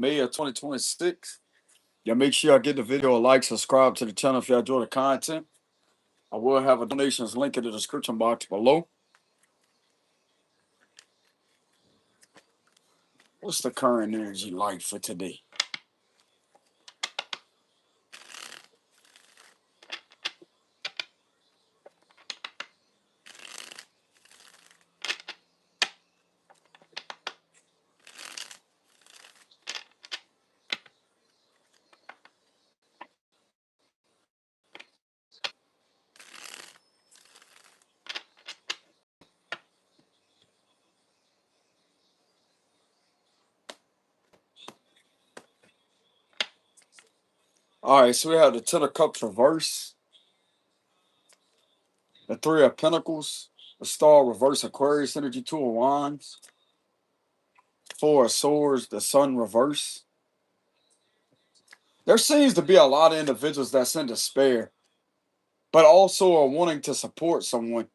May of 2026. Y'all make sure y'all give the video a like, subscribe to the channel if y'all enjoy the content. I will have a donations link in the description box below. What's the current energy like for today? All right, so we have the Ten of Cups reverse, the Three of Pentacles, the Star reverse, Aquarius energy, Two of Wands, Four of Swords, the Sun reverse. There seems to be a lot of individuals that's in despair, but also are wanting to support someone.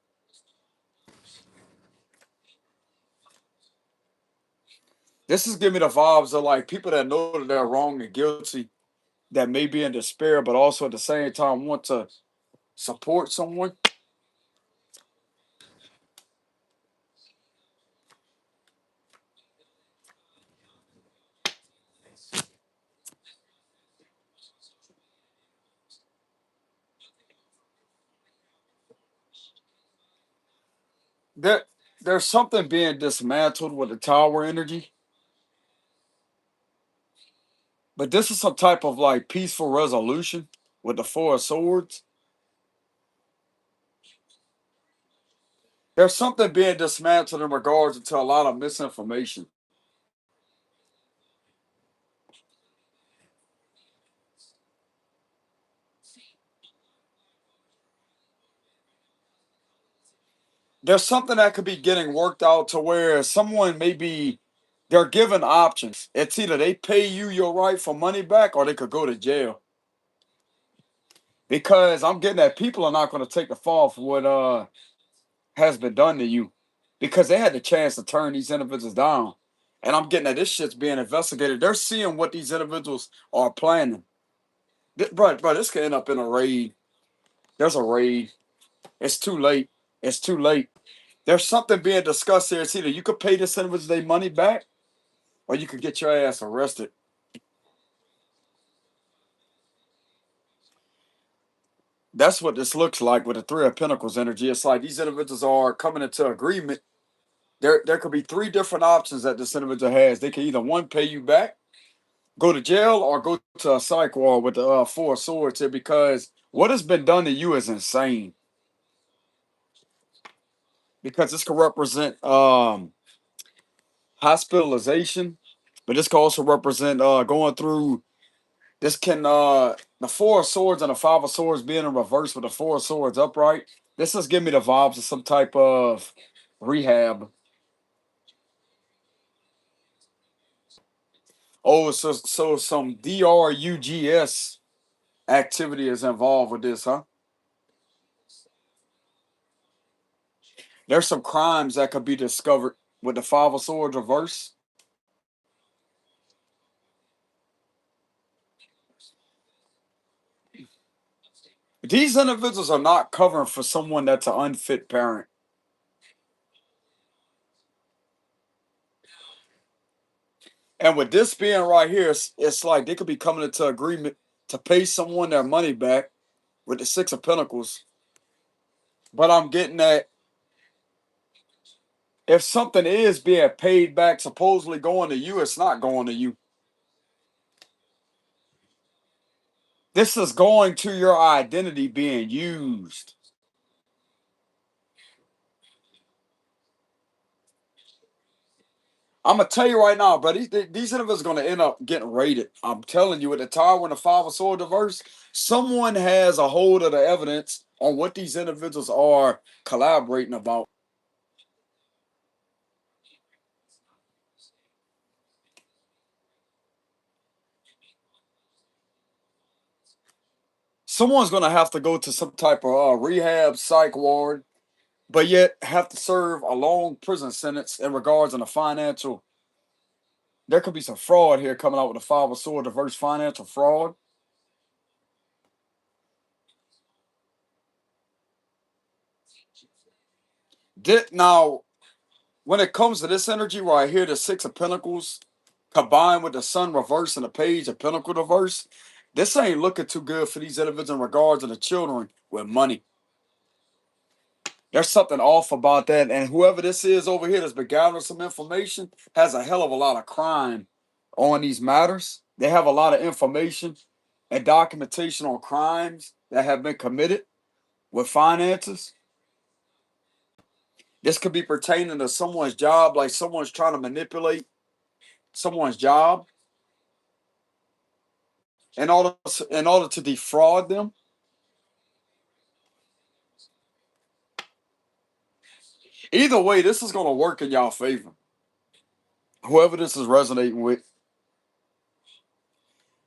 This is giving me the vibes of like people that know that they're wrong and guilty, that may be in despair, but also at the same time want to support someone. There, there's something being dismantled with the Tower energy, but this is some type of like peaceful resolution with the Four of Swords. There's something being dismantled in regards to a lot of misinformation. There's something that could be getting worked out to where someone maybe they're given options. It's either they pay you your rightful money back or they could go to jail. Because I'm getting that people are not going to take the fall for what has been done to you. Because they had the chance to turn these individuals down. And I'm getting that this shit's being investigated. They're seeing what these individuals are planning. Bro, this could end up in a raid. There's a raid. It's too late. It's too late. There's something being discussed here. It's either you could pay this individual their money back or you could get your ass arrested. That's what this looks like with the Three of Pentacles energy. It's like these individuals are coming into agreement. There could be three different options that this individual has. They can either one pay you back, go to jail, or go to a psych ward with the Four of Swords here because what has been done to you is insane. Because this could represent hospitalization, but this could also represent going through. This can the Four of Swords and the Five of Swords being in reverse with the Four of Swords upright. This is giving me the vibes of some type of rehab. Oh, so some drugs activity is involved with this, huh? There's some crimes that could be discovered with the Five of Swords reverse. These individuals are not covering for someone that's an unfit parent. And with this being right here, it's like they could be coming into agreement to pay someone their money back with the Six of Pentacles. But I'm getting that if something is being paid back, supposedly going to you, it's not going to you. This is going to your identity being used. I'm gonna tell you right now, bro. These individuals are gonna end up getting raided. I'm telling you, with the Tower and the Five of Swords diverse, someone has a hold of the evidence on what these individuals are collaborating about. Someone's gonna have to go to some type of rehab psych ward, but yet have to serve a long prison sentence in regards to the financial There could be some fraud here coming out with the Five of Swords, reverse financial fraud. Now, when it comes to this energy right here, the Six of Pentacles combined with the Sun reverse and the Page of Pentacle reverse, this ain't looking too good for these individuals in regards to the children with money. There's something off about that, and whoever this is over here that's been gathering some information has a hell of a lot of crime on these matters. They have a lot of information and documentation on crimes that have been committed with finances. This could be pertaining to someone's job, like someone's trying to manipulate someone's job in order to defraud them. Either way, this is going to work in y'all favor. Whoever this is resonating with,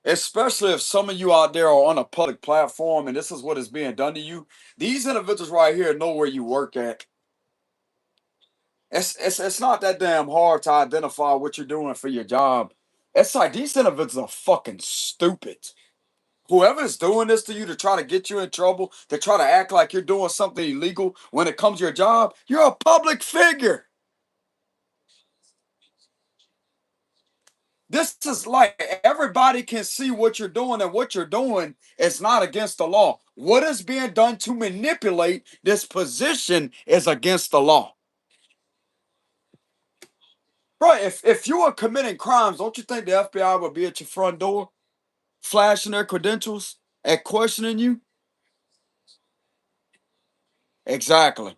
especially if some of you out there are on a public platform and this is what is being done to you. These individuals right here know where you work at. It's not that damn hard to identify what you're doing for your job. It's like these individuals are fucking stupid. Whoever's doing this to you to try to get you in trouble, to try to act like you're doing something illegal when it comes to your job, you're a public figure. This is like everybody can see what you're doing, and what you're doing is not against the law. What is being done to manipulate this position is against the law. Bro, if you are committing crimes, don't you think the FBI would be at your front door, flashing their credentials and questioning you? Exactly.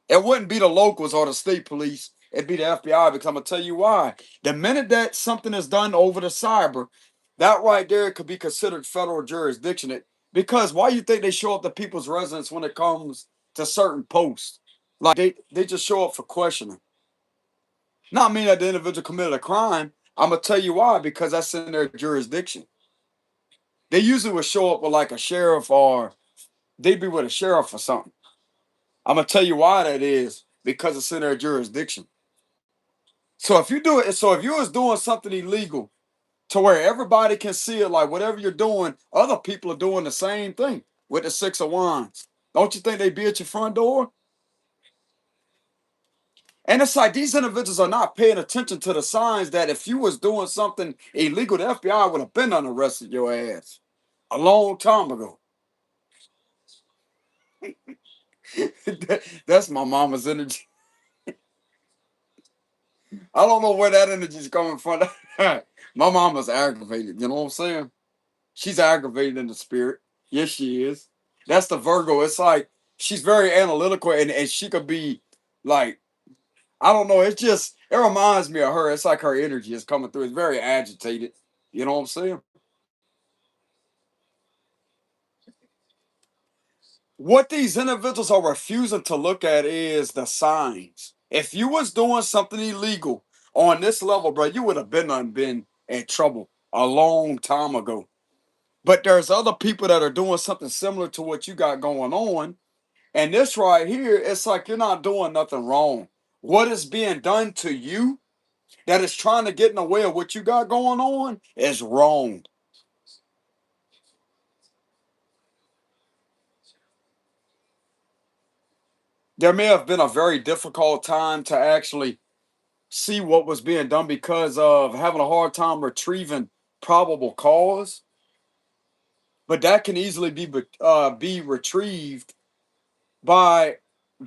It wouldn't be the locals or the state police. It'd be the FBI, because I'm gonna tell you why. The minute that something is done over the cyber, that right there could be considered federal jurisdiction. Because why you think they show up to people's residence when it comes to certain posts? Like they just show up for questioning. Not mean that the individual committed a crime. I'm gonna tell you why, because that's in their jurisdiction. They usually would show up with like a sheriff, or they'd be with a sheriff or something. I'm gonna tell you why that is, because it's in their jurisdiction. So if you do it, so if you was doing something illegal to where everybody can see it, like whatever you're doing, other people are doing the same thing with the Six of Wands. Don't you think they'd be at your front door? And it's like these individuals are not paying attention to the signs that if you was doing something illegal, the FBI would have been arrested your ass a long time ago. That's my mama's energy. I don't know where that energy is coming from. My mama's aggravated. You know what I'm saying? She's aggravated in the spirit. Yes, she is. That's the Virgo. It's like she's very analytical, and she could be like, I don't know. It reminds me of her. It's like her energy is coming through. It's very agitated. You know what I'm saying? What these individuals are refusing to look at is the signs. If you was doing something illegal on this level, bro, you would have been in trouble a long time ago. But there's other people that are doing something similar to what you got going on. And this right here, it's like you're not doing nothing wrong. What is being done to you that is trying to get in the way of what you got going on is wrong. There may have been a very difficult time to actually see what was being done because of having a hard time retrieving probable cause, but that can easily be retrieved by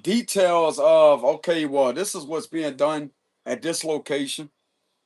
details of, okay, well, this is what's being done at this location.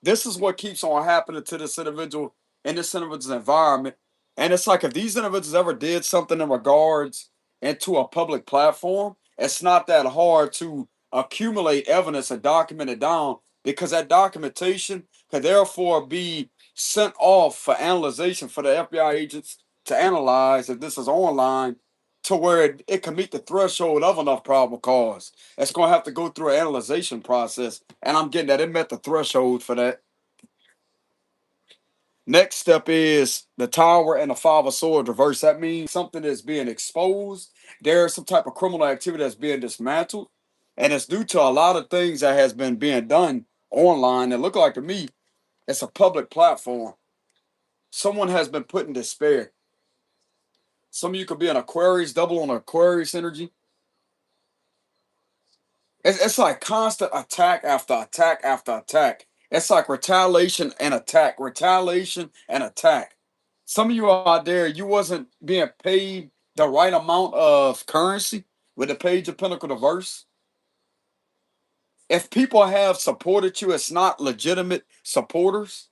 This is what keeps on happening to this individual in this individual's environment. And it's like if these individuals ever did something in regards into a public platform, it's not that hard to accumulate evidence and document it down, because that documentation could therefore be sent off for analyzation for the FBI agents to analyze if this is online, to where it can meet the threshold of enough probable cause. It's going to have to go through an analyzation process. And I'm getting that it met the threshold for that. Next step is the Tower and the Five of Swords reverse. That means something is being exposed. There's some type of criminal activity that's being dismantled. And it's due to a lot of things that has been being done online that look like to me It's a public platform. Someone has been put in despair. Some of you could be an Aquarius, double on Aquarius energy. It's like constant attack after attack after attack. It's like retaliation and attack, retaliation and attack. Some of you out there, you wasn't being paid the right amount of currency with the Page of Pentacle verse. If people have supported you, it's not legitimate supporters.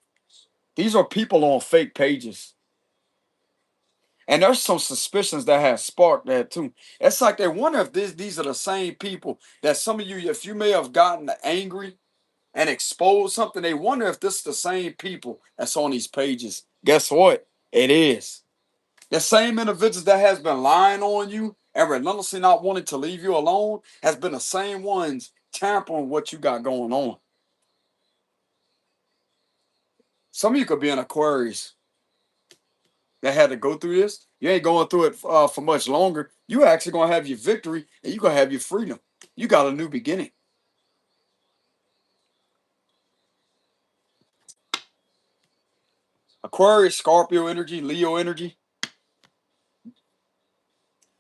These are people on fake pages. And there's some suspicions that have sparked that too. It's like they wonder if these are the same people that some of you, if you may have gotten angry and exposed something, they wonder if this is the same people that's on these pages. Guess what? It is. The same individuals that has been lying on you and relentlessly not wanting to leave you alone has been the same ones tampering what you got going on. Some of you could be in Aquarius that had to go through this. You ain't going through it for much longer. You actually gonna have your victory and you gonna have your freedom. You got a new beginning. Aquarius, Scorpio energy, Leo energy.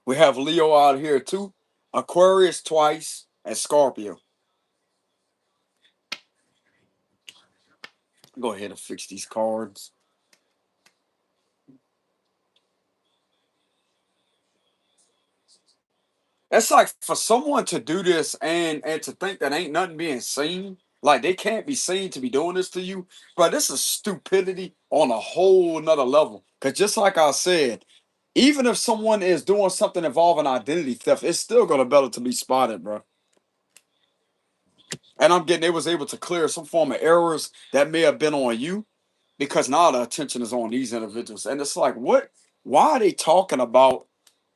We have Leo out here too. Aquarius twice and Scorpio. Go ahead and fix these cards. It's like for someone to do this and to think that ain't nothing being seen, like they can't be seen to be doing this to you, but this is stupidity on a whole nother level. Cause just like I said, even if someone is doing something involving identity theft, it's still gonna better to be spotted, bro. And I'm getting they was able to clear some form of errors that may have been on you because now the attention is on these individuals. And it's like, what? Why are they talking about?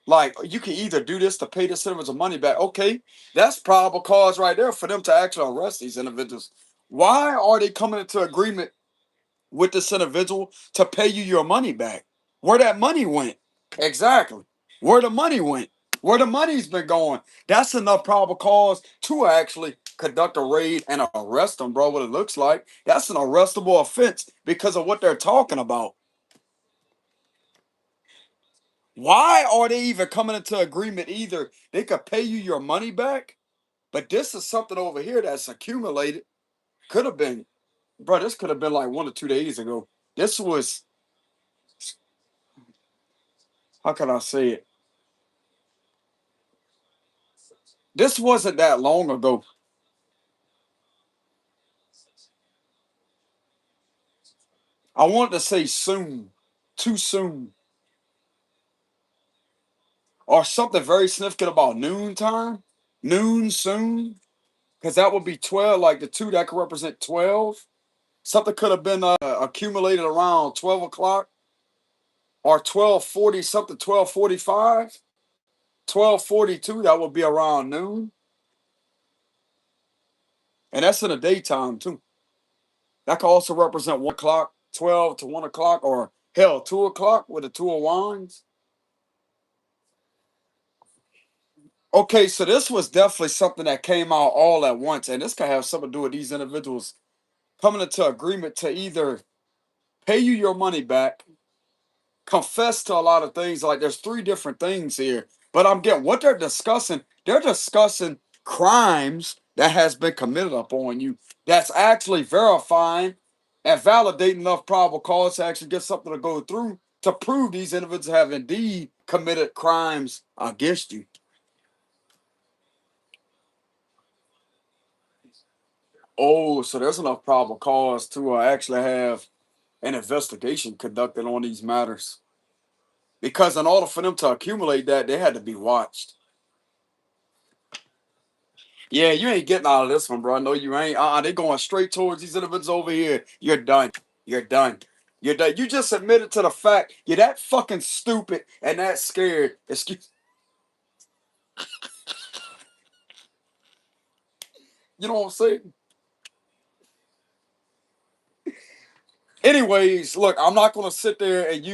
Like, you can either do this to pay this individual money back. Okay, that's probable cause right there for them to actually arrest these individuals. Why are they coming into agreement with this individual to pay you your money back? Where that money went? Exactly. Where the money went? Where the money's been going? That's enough probable cause to actually conduct a raid and arrest them, bro. What it looks like, that's an arrestable offense because of what they're talking about. Why are they even coming into agreement? Either they could pay you your money back, but this is something over here that's accumulated. Could have been, bro, this could have been like 1 or 2 days ago. This was, how can I say it? This wasn't that long ago. I wanted to say soon, too soon, or something very significant about noontime, noon soon, because that would be 12, like the two that could represent 12. Something could have been accumulated around 12 o'clock or 12:40 something, 12:45, 12:42. That would be around noon, and that's in the daytime too. That could also represent 1 o'clock, 12 to 1 o'clock, or hell, 2 o'clock with the two of wands. Okay, so this was definitely something that came out all at once, and this could have something to do with these individuals coming into agreement to either pay you your money back, confess to a lot of things. Like there's three different things here, but I'm getting what they're discussing. They're discussing crimes that has been committed upon you. That's actually verifying and validating enough probable cause to actually get something to go through to prove these individuals have indeed committed crimes against you. Oh, so there's enough probable cause to actually have an investigation conducted on these matters. Because in order for them to accumulate that, they had to be watched. Yeah, you ain't getting out of this one, bro. No, you ain't. They going straight towards these individuals over here. You're done. You're done. You're done. You just admitted to the fact you're that fucking stupid and that scared. Excuse. You know what I'm saying? Anyways, look, I'm not gonna sit there and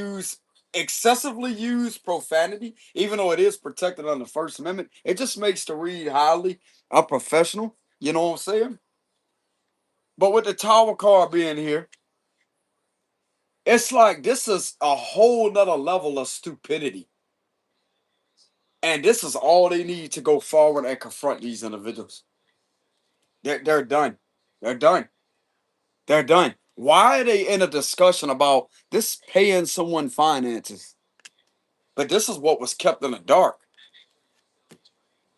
excessively use profanity, even though it is protected under the First Amendment. It just makes to read highly a professional. You know what I'm saying? But with the Tower card being here. It's like this is a whole nother level of stupidity. And this is all they need to go forward and confront these individuals. They're done. They're done. They're done. Why are they in a discussion about this paying someone finances? But this is what was kept in the dark.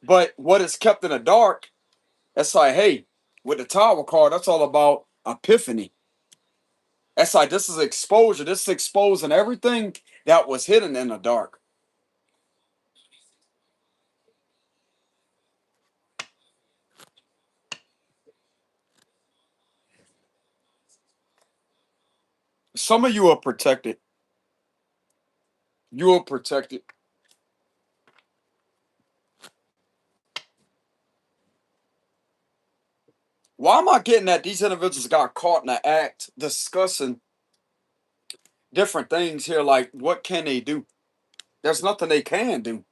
But what is kept in the dark, it's like, hey, with the tower card, that's all about epiphany. That's like this is exposure. This is exposing everything that was hidden in the dark. Some of you are protected. You are protected. Why am I getting that these individuals got caught in the act discussing different things here? Like, what can they do? There's nothing they can do.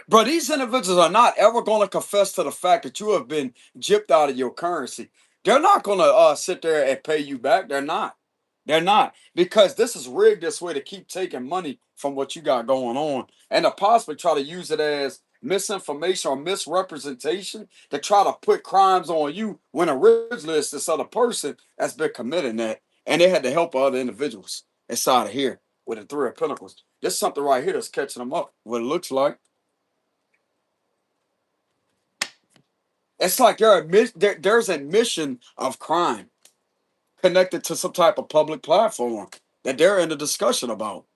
Bro, these individuals are not ever going to confess to the fact that you have been gypped out of your currency. They're not going to sit there and pay you back. They're not. They're not. Because this is rigged this way to keep taking money from what you got going on and to possibly try to use it as misinformation or misrepresentation to try to put crimes on you when originally it's this other person that's been committing that. And they had to help other individuals inside of here with the Three of Pentacles. There's something right here that's catching them up, what it looks like. It's like there's admission of crime connected to some type of public platform that they're in a discussion about.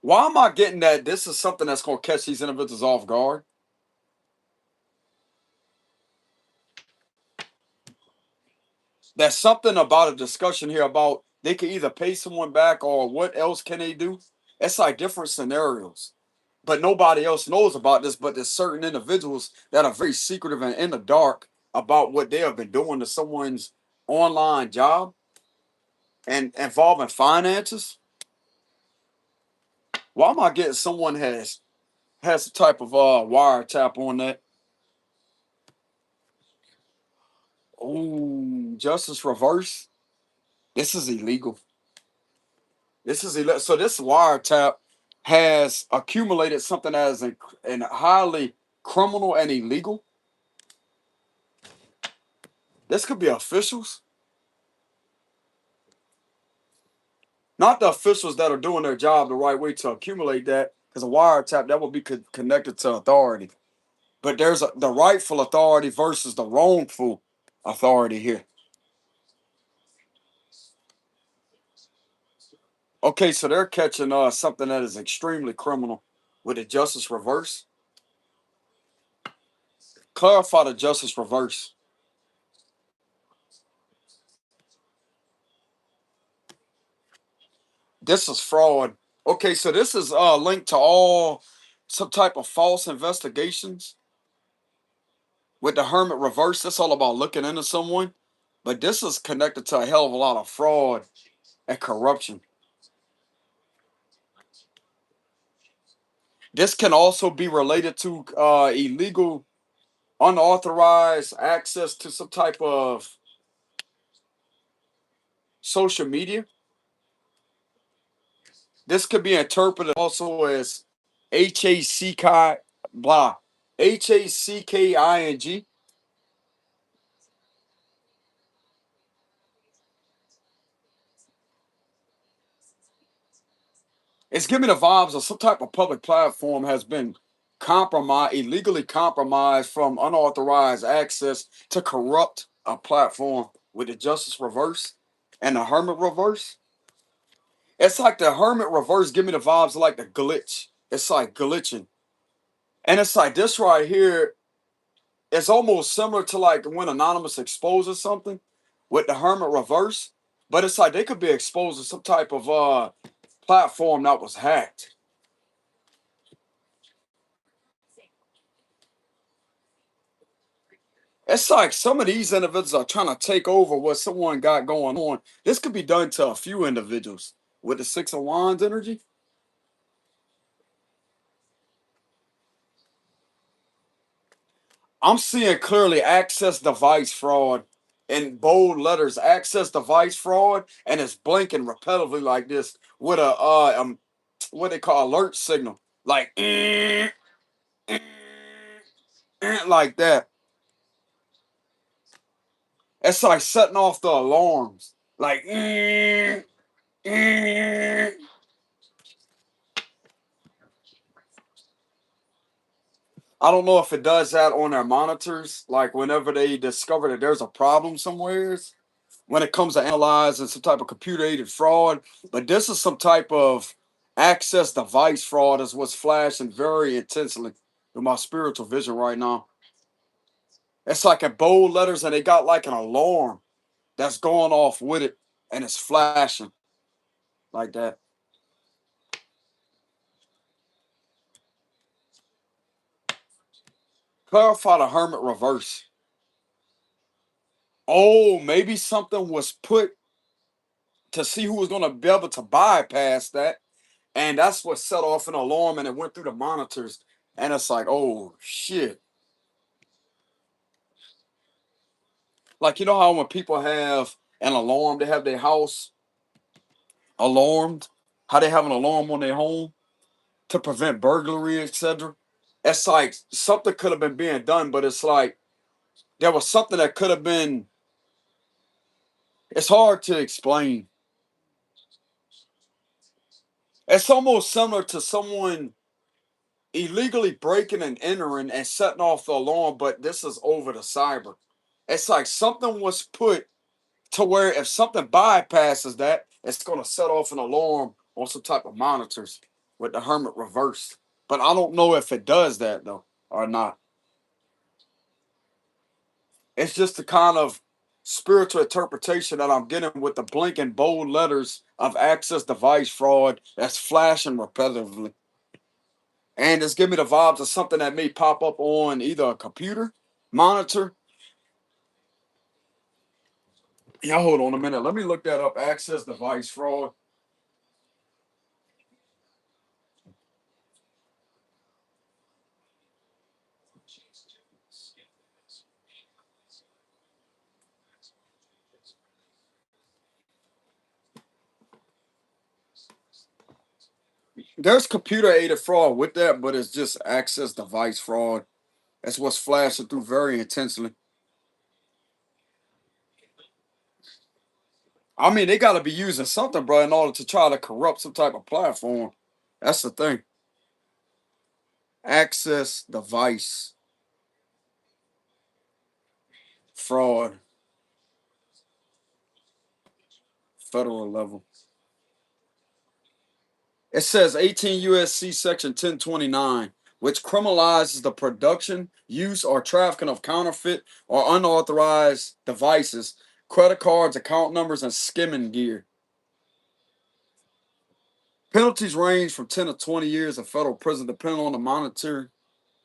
Why am I getting that this is something that's going to catch these individuals off guard? There's something about a discussion here about they can either pay someone back or what else can they do? It's like different scenarios. But nobody else knows about this, but there's certain individuals that are very secretive and in the dark about what they have been doing to someone's online job and involving finances. Why am I getting someone has a type of wiretap on that? Oh, justice reverse. This is illegal. This is illegal. So this wiretap has accumulated something that is in highly criminal and illegal. This could be officials, not the officials that are doing their job the right way to accumulate that. Because a wiretap that will be connected to authority, but there's the rightful authority versus the wrongful authority here. Okay, so they're catching something that is extremely criminal with the justice reverse. Clarify the justice reverse. This is fraud. Okay, so this is linked to all some type of false investigations with the hermit reverse. That's all about looking into someone, but this is connected to a hell of a lot of fraud and corruption. This can also be related to illegal, unauthorized access to some type of social media. This could be interpreted also as HACK blah HACKING. It's giving the vibes of some type of public platform has been compromised, illegally compromised from unauthorized access to corrupt a platform with the justice reverse and the hermit reverse. It's like the hermit reverse give me the vibes of like the glitch. It's like glitching. And it's like this right here, it's almost similar to like when Anonymous exposes something with the hermit reverse. But it's like they could be exposed to some type of platform that was hacked. It's like some of these individuals are trying to take over what someone got going on. This could be done to a few individuals with the Six of Wands energy. I'm seeing clearly access device fraud in bold letters, access device fraud, and it's blinking repetitively like this with a what they call alert signal, like like that. It's like setting off the alarms, like I don't know if it does that on their monitors, like whenever they discover that there's a problem somewheres when it comes to analyzing some type of computer aided fraud. But this is some type of access device fraud, is what's flashing very intensely with my spiritual vision right now. It's like in bold letters, and they got like an alarm that's going off with it, and it's flashing like that. Clarify the hermit reverse. Oh, maybe something was put to see who was going to be able to bypass that. And that's what set off an alarm, and it went through the monitors. And it's like, oh, shit. Like, you know how when people have an alarm, they have their house alarmed, how they have an alarm on their home to prevent burglary, etc. It's like something could have been being done, but it's like there was something that could have been, it's hard to explain. It's almost similar to someone illegally breaking and entering and setting off the alarm, but this is over the cyber. It's like something was put to where if something bypasses that, it's going to set off an alarm on some type of monitors with the hermit reversed. But I don't know if it does that though or not. It's just the kind of spiritual interpretation that I'm getting with the blinking bold letters of access device fraud that's flashing repetitively. And it's giving me the vibes of something that may pop up on either a computer monitor. Yeah, hold on a minute. Let me look that up. Access device fraud. There's computer aided fraud with that, but it's just access device fraud. That's what's flashing through very intensely. I mean, they got to be using something, bro, in order to try to corrupt some type of platform. That's the thing. Access device fraud, federal level. It says 18 USC section 1029, which criminalizes the production, use, or trafficking of counterfeit or unauthorized devices, credit cards, account numbers, and skimming gear. Penalties range from 10 to 20 years in federal prison, depending on the monetary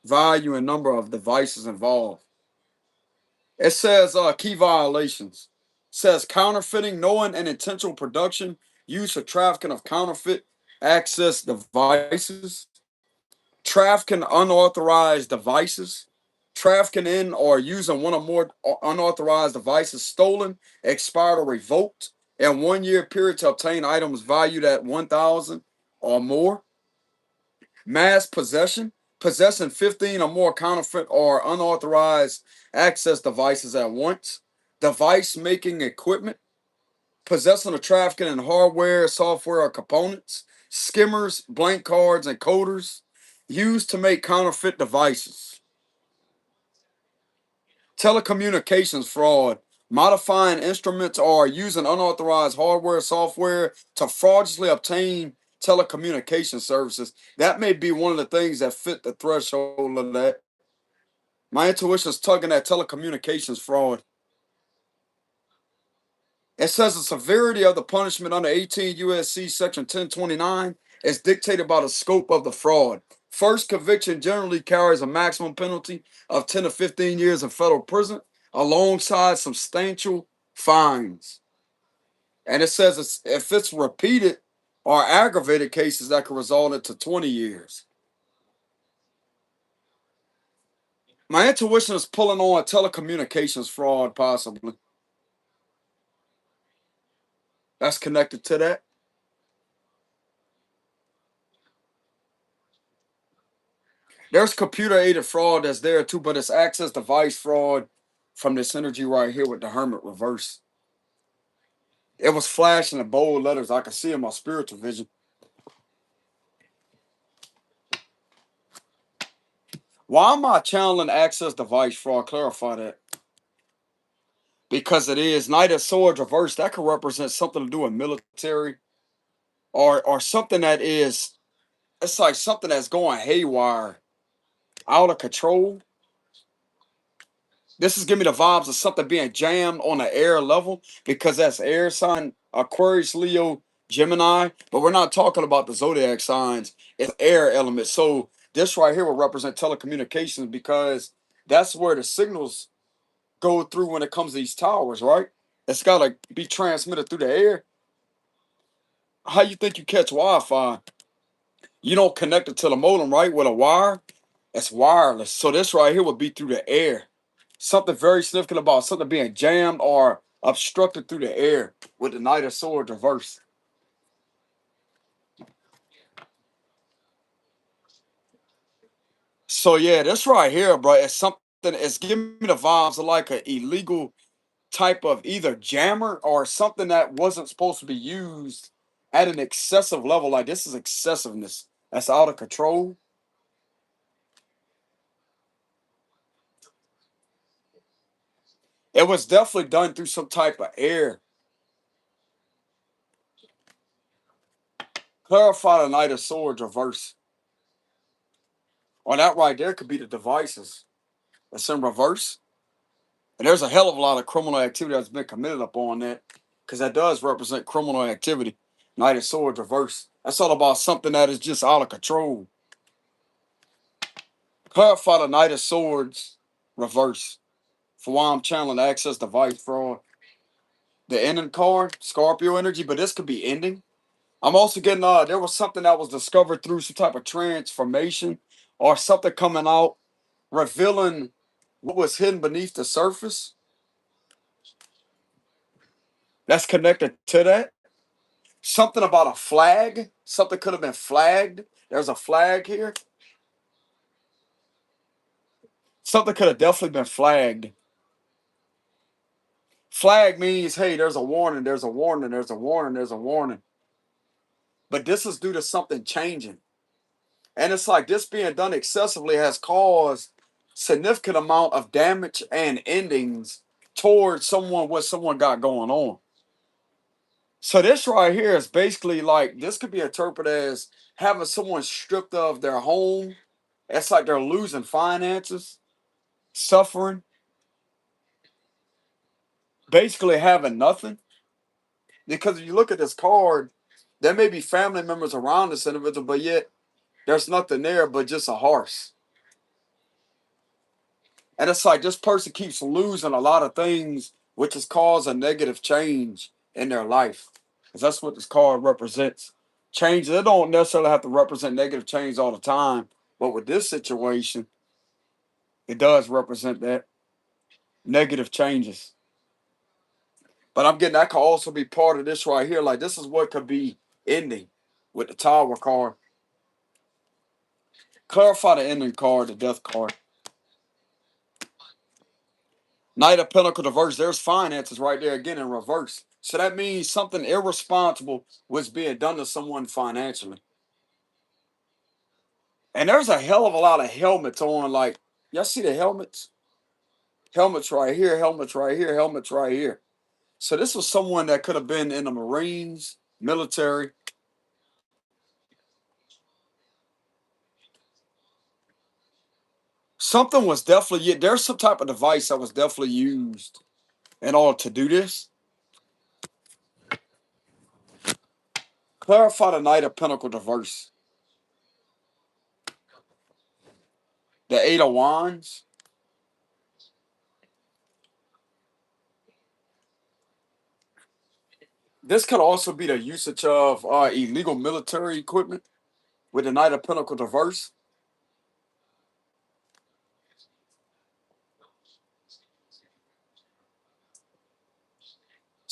value and number of devices involved. It says key violations. It says counterfeiting, knowing and intentional production, use, or trafficking of counterfeit access devices, trafficking unauthorized devices, trafficking in or using one or more unauthorized devices stolen, expired, or revoked in 1 year period to obtain items valued at 1,000 or more, mass possession, possessing 15 or more counterfeit or unauthorized access devices at once, device making equipment, possessing or trafficking in hardware, software, or components, skimmers, blank cards, and coders used to make counterfeit devices, telecommunications fraud, modifying instruments or using unauthorized hardware, software to fraudulently obtain telecommunication services. That may be one of the things that fit the threshold of that. My intuition is tugging at telecommunications fraud. It says the severity of the punishment under 18 USC section 1029 is dictated by the scope of the fraud. First conviction generally carries a maximum penalty of 10 to 15 years in federal prison alongside substantial fines. And it says if it's repeated or aggravated cases, that could result into 20 years. My intuition is pulling on telecommunications fraud, possibly. That's connected to that. There's computer aided fraud that's there too, but it's access device fraud from this energy right here with the Hermit reverse. It was flashing in bold letters. I could see in my spiritual vision. Why am I channeling access device fraud? Clarify that. Because it is Knight of Swords reverse. That could represent something to do with military or something that is, it's like something that's going haywire, out of control. This is giving me the vibes of something being jammed on the air level because that's air sign Aquarius, Leo, Gemini. But we're not talking about the zodiac signs. It's air element. So this right here will represent telecommunications because that's where the signals go through when it comes to these towers, right? It's got to be transmitted through the air. How you think you catch Wi-Fi? You don't connect it to the modem, right? With a wire. It's wireless. So this right here would be through the air. Something very significant about something being jammed or obstructed through the air with the Knight of Swords reverse. So yeah, this right here, bro, it's something. It's giving me the vibes of like an illegal type of either jammer or something that wasn't supposed to be used at an excessive level. Like this is excessiveness. That's out of control. It was definitely done through some type of air. Clarify the Knight of Swords reverse. Or that right there could be the devices. That's in reverse. And there's a hell of a lot of criminal activity that's been committed up on that. Because that does represent criminal activity. Knight of Swords reverse. That's all about something that is just out of control. Clarify the Knight of Swords reverse. For why I'm channeling access device fraud. The ending card, Scorpio energy, but this could be ending. I'm also getting there was something that was discovered through some type of transformation or something coming out revealing what was hidden beneath the surface. That's connected to that. Something about a flag. Something could have been flagged. There's a flag here. Something could have definitely been flagged. Flag means, hey, there's a warning, there's a warning, there's a warning, there's a warning. But this is due to something changing. And it's like this being done excessively has caused significant amount of damage and endings towards someone what someone got going on. So this right here is basically like this could be interpreted as having someone stripped of their home. It's like they're losing finances, suffering, basically having nothing. Because if you look at this card, there may be family members around this individual, but yet there's nothing there but just a horse. And it's like this person keeps losing a lot of things, which has caused a negative change in their life. Because that's what this card represents. Change, they don't necessarily have to represent negative change all the time. But with this situation, it does represent that negative changes. But I'm getting that could also be part of this right here. Like this is what could be ending with the Tower card. Clarify the ending card, the death card. Knight of Pentacle reverse. There's finances right there again in reverse. So that means something irresponsible was being done to someone financially. And there's a hell of a lot of helmets on. Like, y'all see the helmets? Helmets right here, helmets right here, helmets right here. So this was someone that could have been in the Marines, military. Something was definitely, yeah, there's some type of device that was definitely used in order to do this. Clarify the Knight of Pentacle diverse. The Eight of Wands. This could also be the usage of illegal military equipment with the Knight of Pentacle diverse.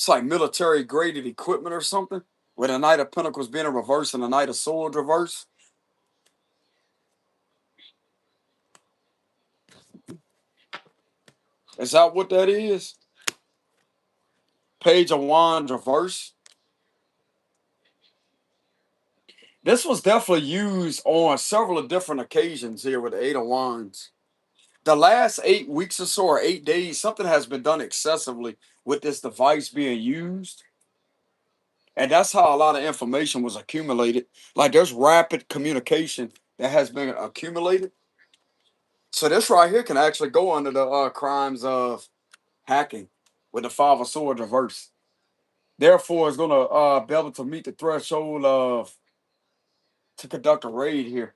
It's like military graded equipment or something. With a Knight of Pentacles being in reverse and a Knight of Swords reverse. Is that what that is? Page of Wands reverse. This was definitely used on several different occasions here with the Eight of Wands. The last 8 weeks or so, or 8 days, something has been done excessively with this device being used. And that's how a lot of information was accumulated. Like there's rapid communication that has been accumulated. So this right here can actually go under the crimes of hacking with the Five of Swords reverse. Therefore, it's going to be able to meet the threshold of to conduct a raid here.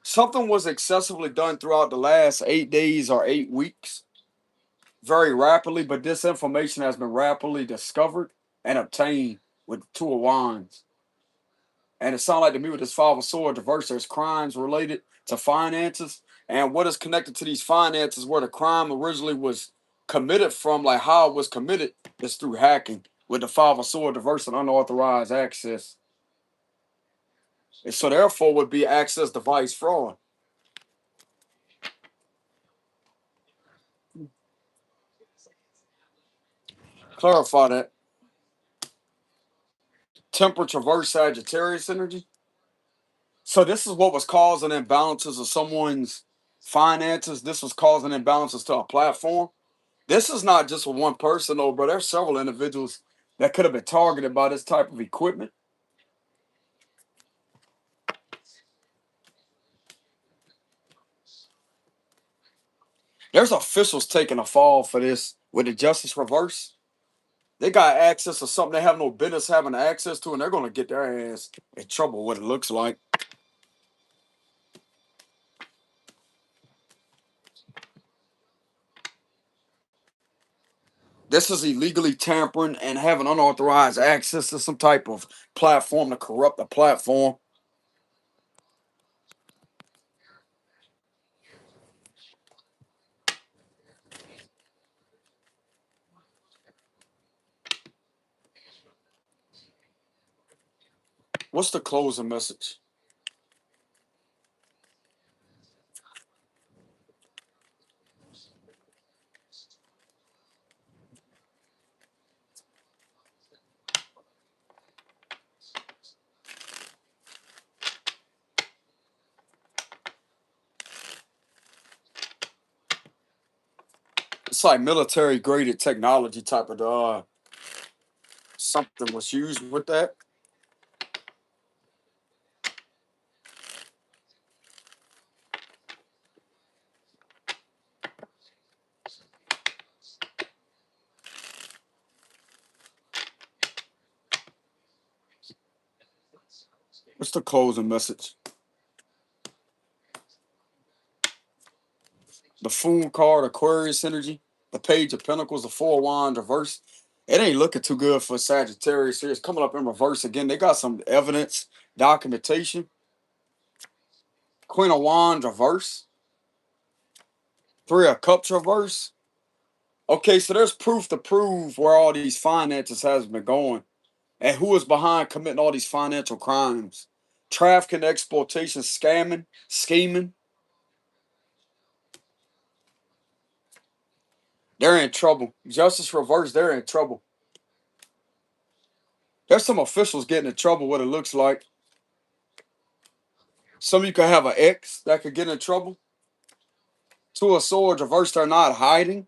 Something was excessively done throughout the last 8 days or 8 weeks, very rapidly, but this information has been rapidly discovered and obtained with Two of Wands. And it sounds like to me with this Five of Swords reverse, there's crimes related to finances. And what is connected to these finances, where the crime originally was committed from, like how it was committed, is through hacking with the Five of Swords reverse and unauthorized access. And so therefore would be access device fraud. Clarify that. Temperature reverse Sagittarius energy. So this is what was causing imbalances of someone's finances. This was causing imbalances to a platform. This is not just for one person, though, bro. There's several individuals that could have been targeted by this type of equipment. There's officials taking a fall for this with the justice reverse. They got access to something they have no business having access to, and they're going to get their ass in trouble, what it looks like. This is illegally tampering and having unauthorized access to some type of platform to corrupt the platform. What's the closing message? It's like military graded technology type of something was used with that. What's the closing message? The Fool card, Aquarius energy, the Page of Pentacles, the Four of Wands reverse. It ain't looking too good for Sagittarius here. It's coming up in reverse again. They got some evidence, documentation. Queen of Wands reverse. Three of Cups reverse. Okay, so there's proof to prove where all these finances has been going and who is behind committing all these financial crimes. Trafficking, exploitation, scamming, scheming. They're in trouble. Justice reverse, they're in trouble. There's some officials getting in trouble, what it looks like. Some of you could have an ex that could get in trouble. Two of Swords reverse, they're not hiding.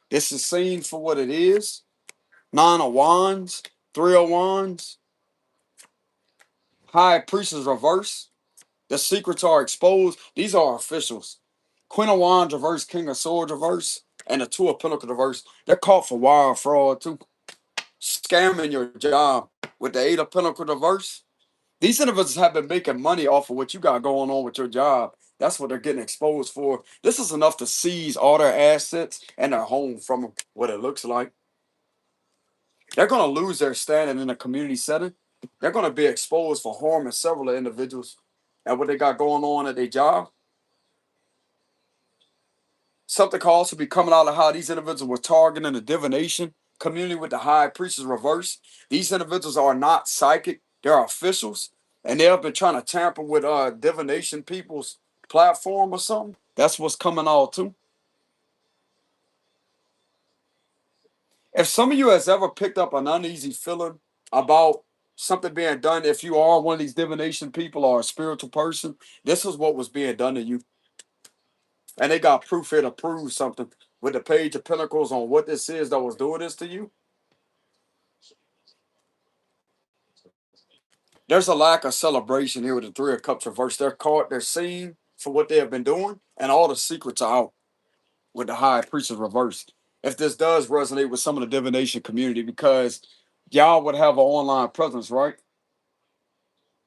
This is seen for what it is. Nine of Wands, Three of Wands. High Priestess reverse. The secrets are exposed. These are officials. Queen of Wands reverse, King of Swords reverse, and the Two of Pentacles reverse. They're caught for wire fraud too. Scamming your job with the Eight of Pentacles reverse. These individuals have been making money off of what you got going on with your job. That's what they're getting exposed for. This is enough to seize all their assets and their home from them, what it looks like. They're going to lose their standing in a community setting. They're going to be exposed for harming several individuals and what they got going on at their job. Something could also be coming out of how these individuals were targeting the divination community with the high priestess reverse. These individuals are not psychic, they're officials, and they have been trying to tamper with divination people's platform or something. That's what's coming out too. If some of you has ever picked up an uneasy feeling about something being done, if you are one of these divination people or a spiritual person, this is what was being done to you. And they got proof here to prove something with the Page of Pentacles on what this is that was doing this to you. There's a lack of celebration here with the Three of Cups reversed. They're caught, they're seen for what they have been doing, and all the secrets are out with the High Priestess reversed. If this does resonate with some of the divination community, because y'all would have an online presence, right?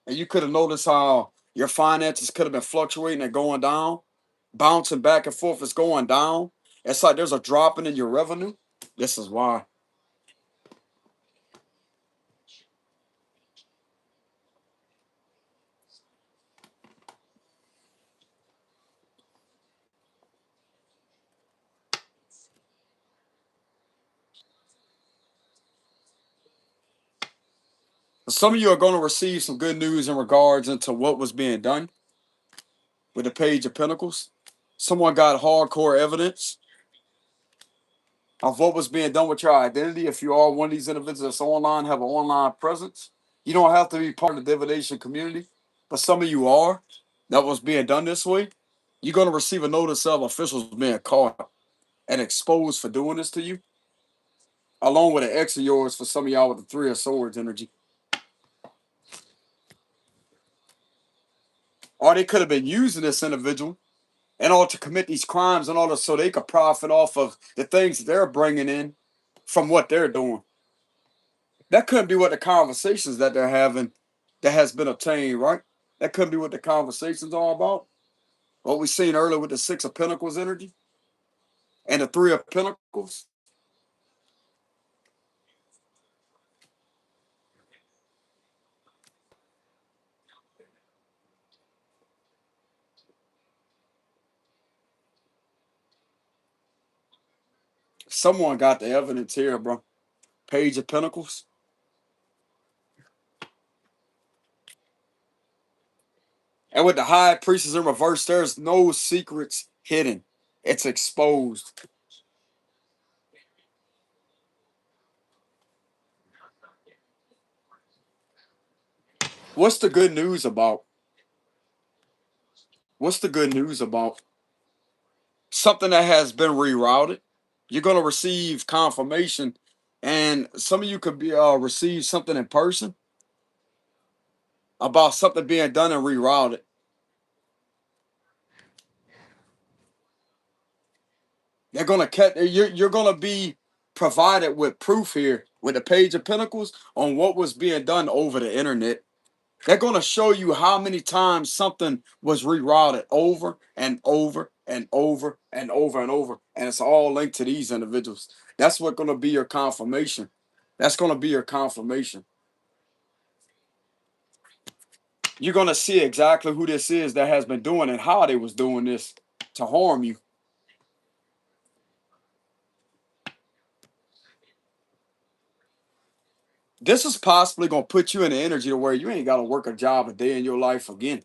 And you could have noticed how your finances could have been fluctuating and going down, bouncing back and forth. It's going down. It's like there's a dropping in your revenue. This is why. Some of you are going to receive some good news in regards into what was being done with the Page of Pentacles. Someone got hardcore evidence of what was being done with your identity. If you are one of these individuals that's online, have an online presence, you don't have to be part of the divination community, but some of you are. That was being done this way. You're going to receive a notice of officials being caught and exposed for doing this to you, along with an ex of yours for some of y'all with the Three of Swords energy. Or they could have been using this individual in order to commit these crimes in order so they could profit off of the things that they're bringing in from what they're doing. That couldn't be what the conversations that they're having that has been obtained, right? That couldn't be what the conversation's all about. What we seen earlier with the Six of Pentacles energy and the Three of Pentacles. Someone got the evidence here, bro. Page of Pentacles. And with the High Priestess in reverse, there's no secrets hidden. It's exposed. What's the good news about? What's the good news about? Something that has been rerouted. You're going to receive confirmation, and some of you could be receive something in person about something being done and rerouted. They're going to cut. You're going to be provided with proof here with the Page of Pentacles on what was being done over the internet. They're going to show you how many times something was rerouted over and over and over and over and over. And it's all linked to these individuals. That's what's going to be your confirmation. That's going to be your confirmation. You're going to see exactly who this is that has been doing and how they was doing this to harm you. This is possibly going to put you in the energy to where you ain't got to work a job a day in your life again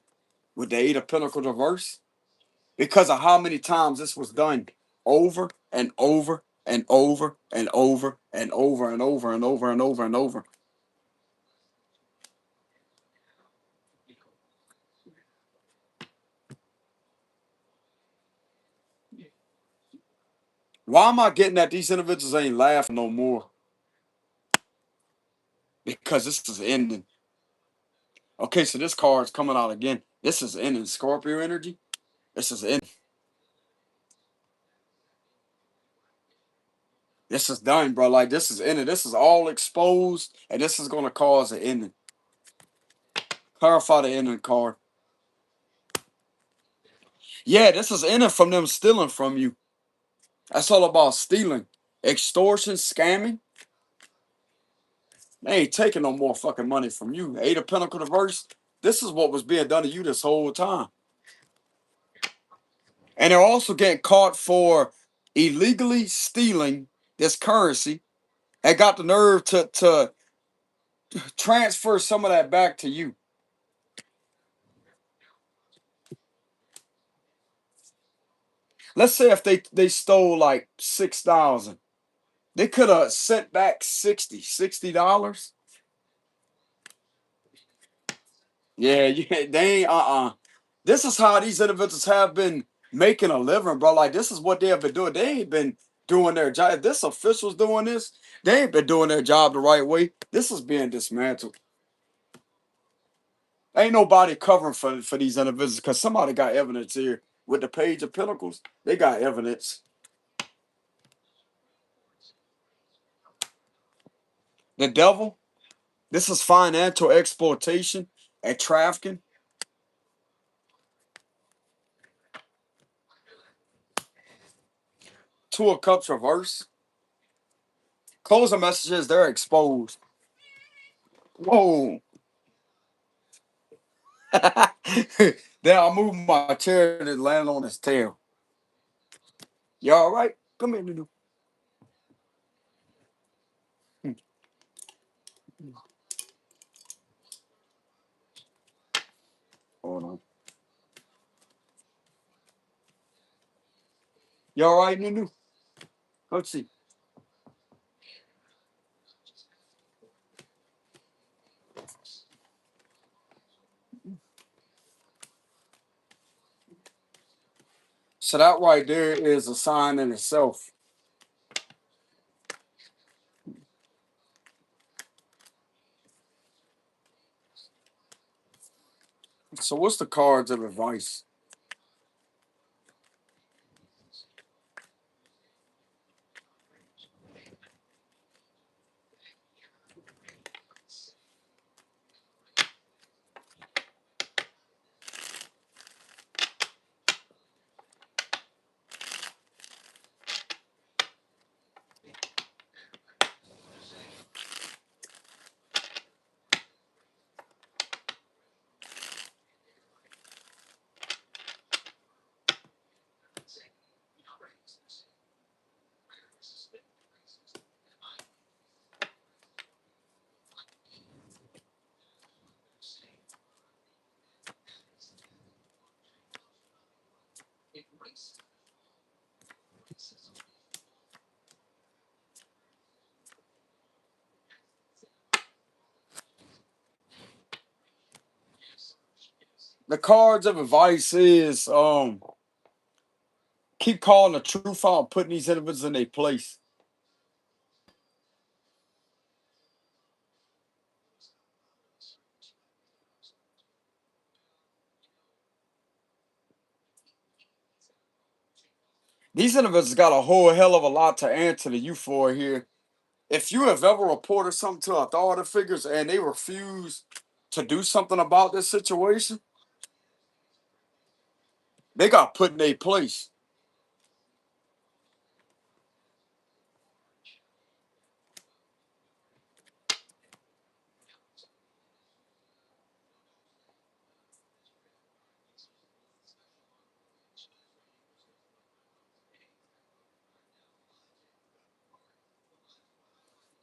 with the Eight of Pentacles reverse, because of how many times this was done over and over and over and over and over and over and over and over and over. Why am I getting that these individuals ain't laughing no more? Because this is ending. Okay, so this card's coming out again. This is ending. Scorpio energy. This is ending. This is done, bro. Like, this is ending. This is all exposed, and this is going to cause an ending. Clarify the ending card. Yeah, this is ending from them stealing from you. That's all about stealing, extortion, scamming. They ain't taking no more fucking money from you. Eight of Pentacle reverse. This is what was being done to you this whole time. And they're also getting caught for illegally stealing this currency and got the nerve to transfer some of that back to you. Let's say if they stole like 6,000, they could have sent back $60. Yeah, yeah, they ain't This is how these individuals have been making a living, bro. Like this is what they have been doing. They ain't been doing their job. If this official's doing this, they ain't been doing their job the right way. This is being dismantled. Ain't nobody covering for these individuals because somebody got evidence here with the Page of Pentacles. They got evidence. The devil. This is financial exploitation and trafficking. Two of Cups reverse. Closing messages, they're exposed. Whoa. Then I move my chair to land on his tail. You all right? Come here, Nunu. Hold on. You all right, Nunu? Let's see. So that right there is a sign in itself. So what's the cards of advice? The cards of advice is keep calling the truth out, putting these individuals in their place. These individuals got a whole hell of a lot to answer to you for here. If you have ever reported something to authority figures and they refuse to do something about this situation, they got put in their place.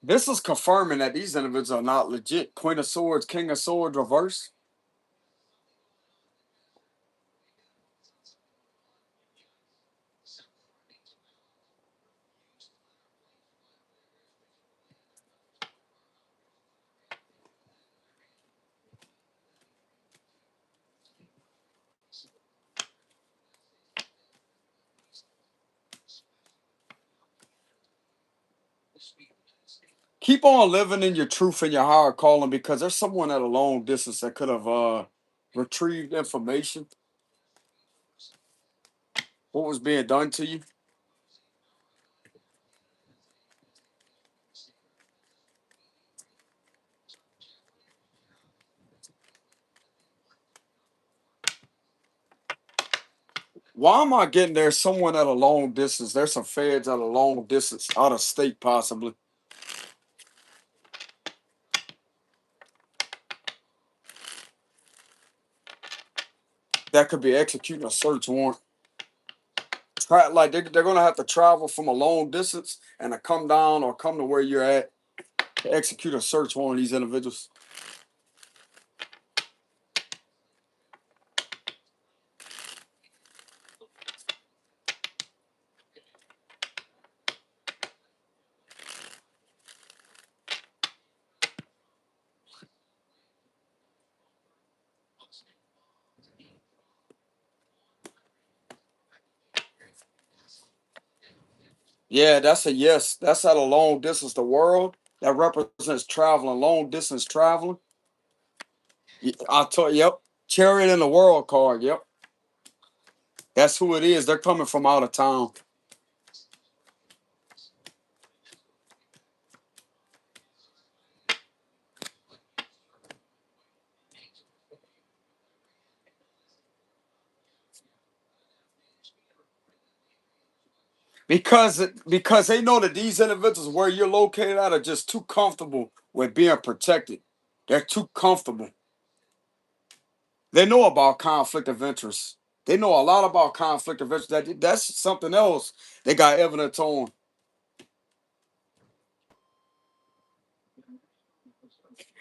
This is confirming that these individuals are not legit. Queen of Swords, King of Swords, reverse. Keep on living in your truth and your higher calling because there's someone at a long distance that could have retrieved information. What was being done to you? Why am I getting there? Someone at a long distance. There's some feds at a long distance, out of state possibly. that could be executing a search warrant. Like they're gonna have to travel from a long distance and to come down or come to where you're at to execute a search warrant on these individuals. Yeah, that's a yes. That's at a long distance. The world that represents traveling, long distance traveling. I told, yep, chariot in the world card. Yep, that's who it is. They're coming from out of town. Because they know that these individuals where you're located at are just too comfortable with being protected. They're too comfortable. They know about conflict of interest. They know a lot about conflict of interest. That's something else they got evidence on.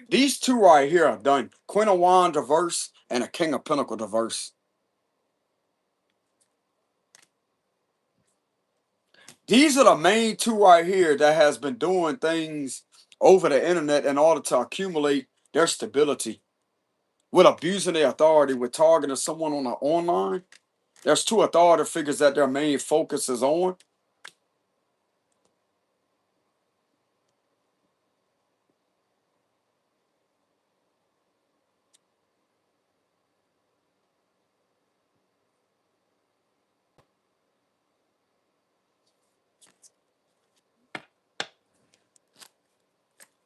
These two right here are done. Queen of Wands diverse and a King of Pentacle diverse. These are the main two right here that has been doing things over the internet in order to accumulate their stability. With abusing their authority, with targeting someone on the online. There's two authority figures that their main focus is on.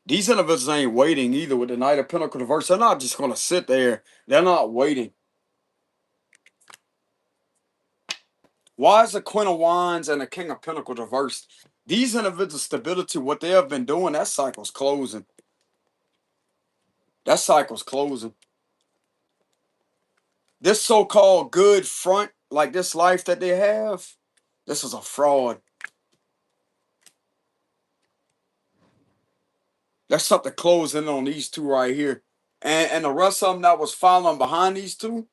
These individuals ain't waiting either with the Knight of Pentacle reverse. They're not just going to sit there. They're not waiting. Why is the Queen of Wands and the King of Pentacles reversed? These individuals' stability, what they have been doing, that cycle's closing. That cycle's closing. This so-called good front, like this life that they have, this is a fraud. There's something closing on these two right here. And the rest of them that was following behind these two,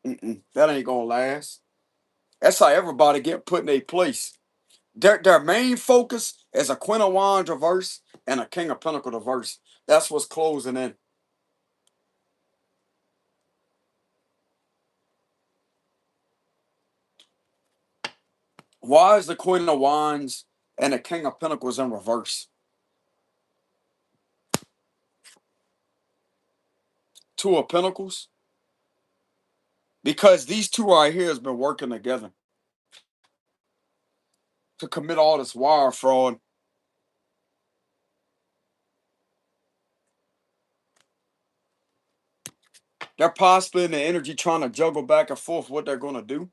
that ain't gonna last. That's how everybody get put in a place. Their main focus is a Queen of Wands reverse and a King of Pentacles reverse. That's what's closing in. Why is the Queen of Wands and the King of Pentacles in reverse? Two of Pentacles. Because these two right here has been working together to commit all this wire fraud. They're possibly in the energy trying to juggle back and forth what they're going to do.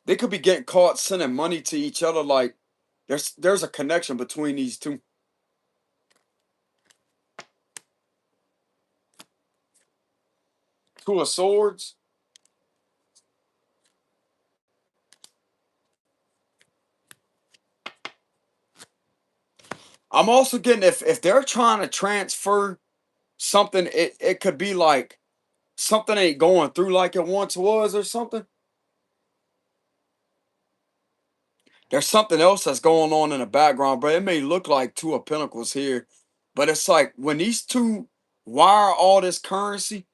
They could be getting caught sending money to each other. Like there's a connection between these two. Two of Swords. I'm also getting if they're trying to transfer something, it could be like something ain't going through like it once was or something. There's something else that's going on in the background, but it may look like Two of Pentacles here. But it's like when these two wire all this currency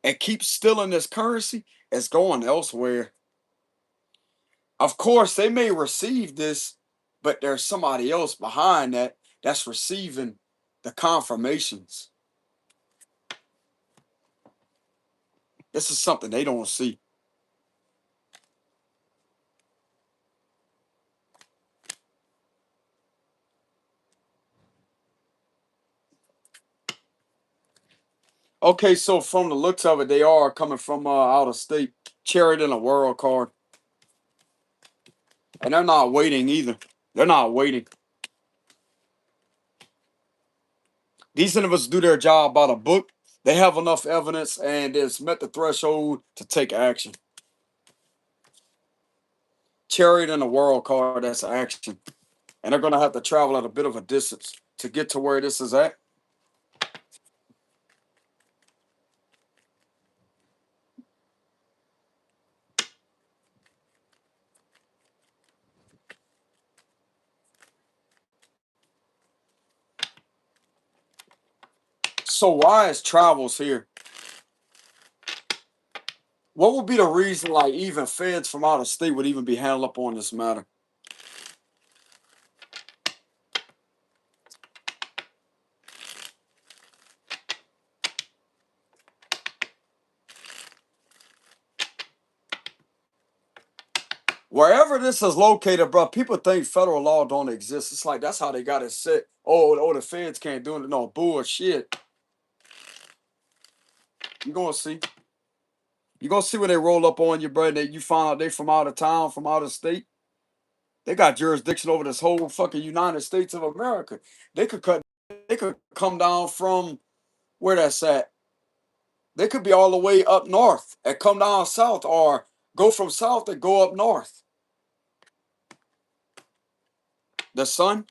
and keep stealing this currency, it's going elsewhere. Of course, they may receive this, but there's somebody else behind that that's receiving the confirmations. This is something they don't see. Okay, so from the looks of it, they are coming from out of state. Chariot in a world card. And they're not waiting either. They're not waiting. These individuals do their job by the book. They have enough evidence and it's met the threshold to take action. Chariot in the world card, that's action. And they're going to have to travel at a bit of a distance to get to where this is at. So why is travels here? What would be the reason, like, even feds from out of state would even be handled up on this matter? Wherever this is located, bro, people think federal law don't exist. It's like that's how they got it set. Oh, the feds can't do it. No bullshit. You gonna see. You gonna see when they roll up on you, bro. That you find out they from out of town, from out of state. They got jurisdiction over this whole fucking United States of America. They could cut. They could come down from where that's at. They could be all the way up north and come down south, or go from south and go up north. The sun,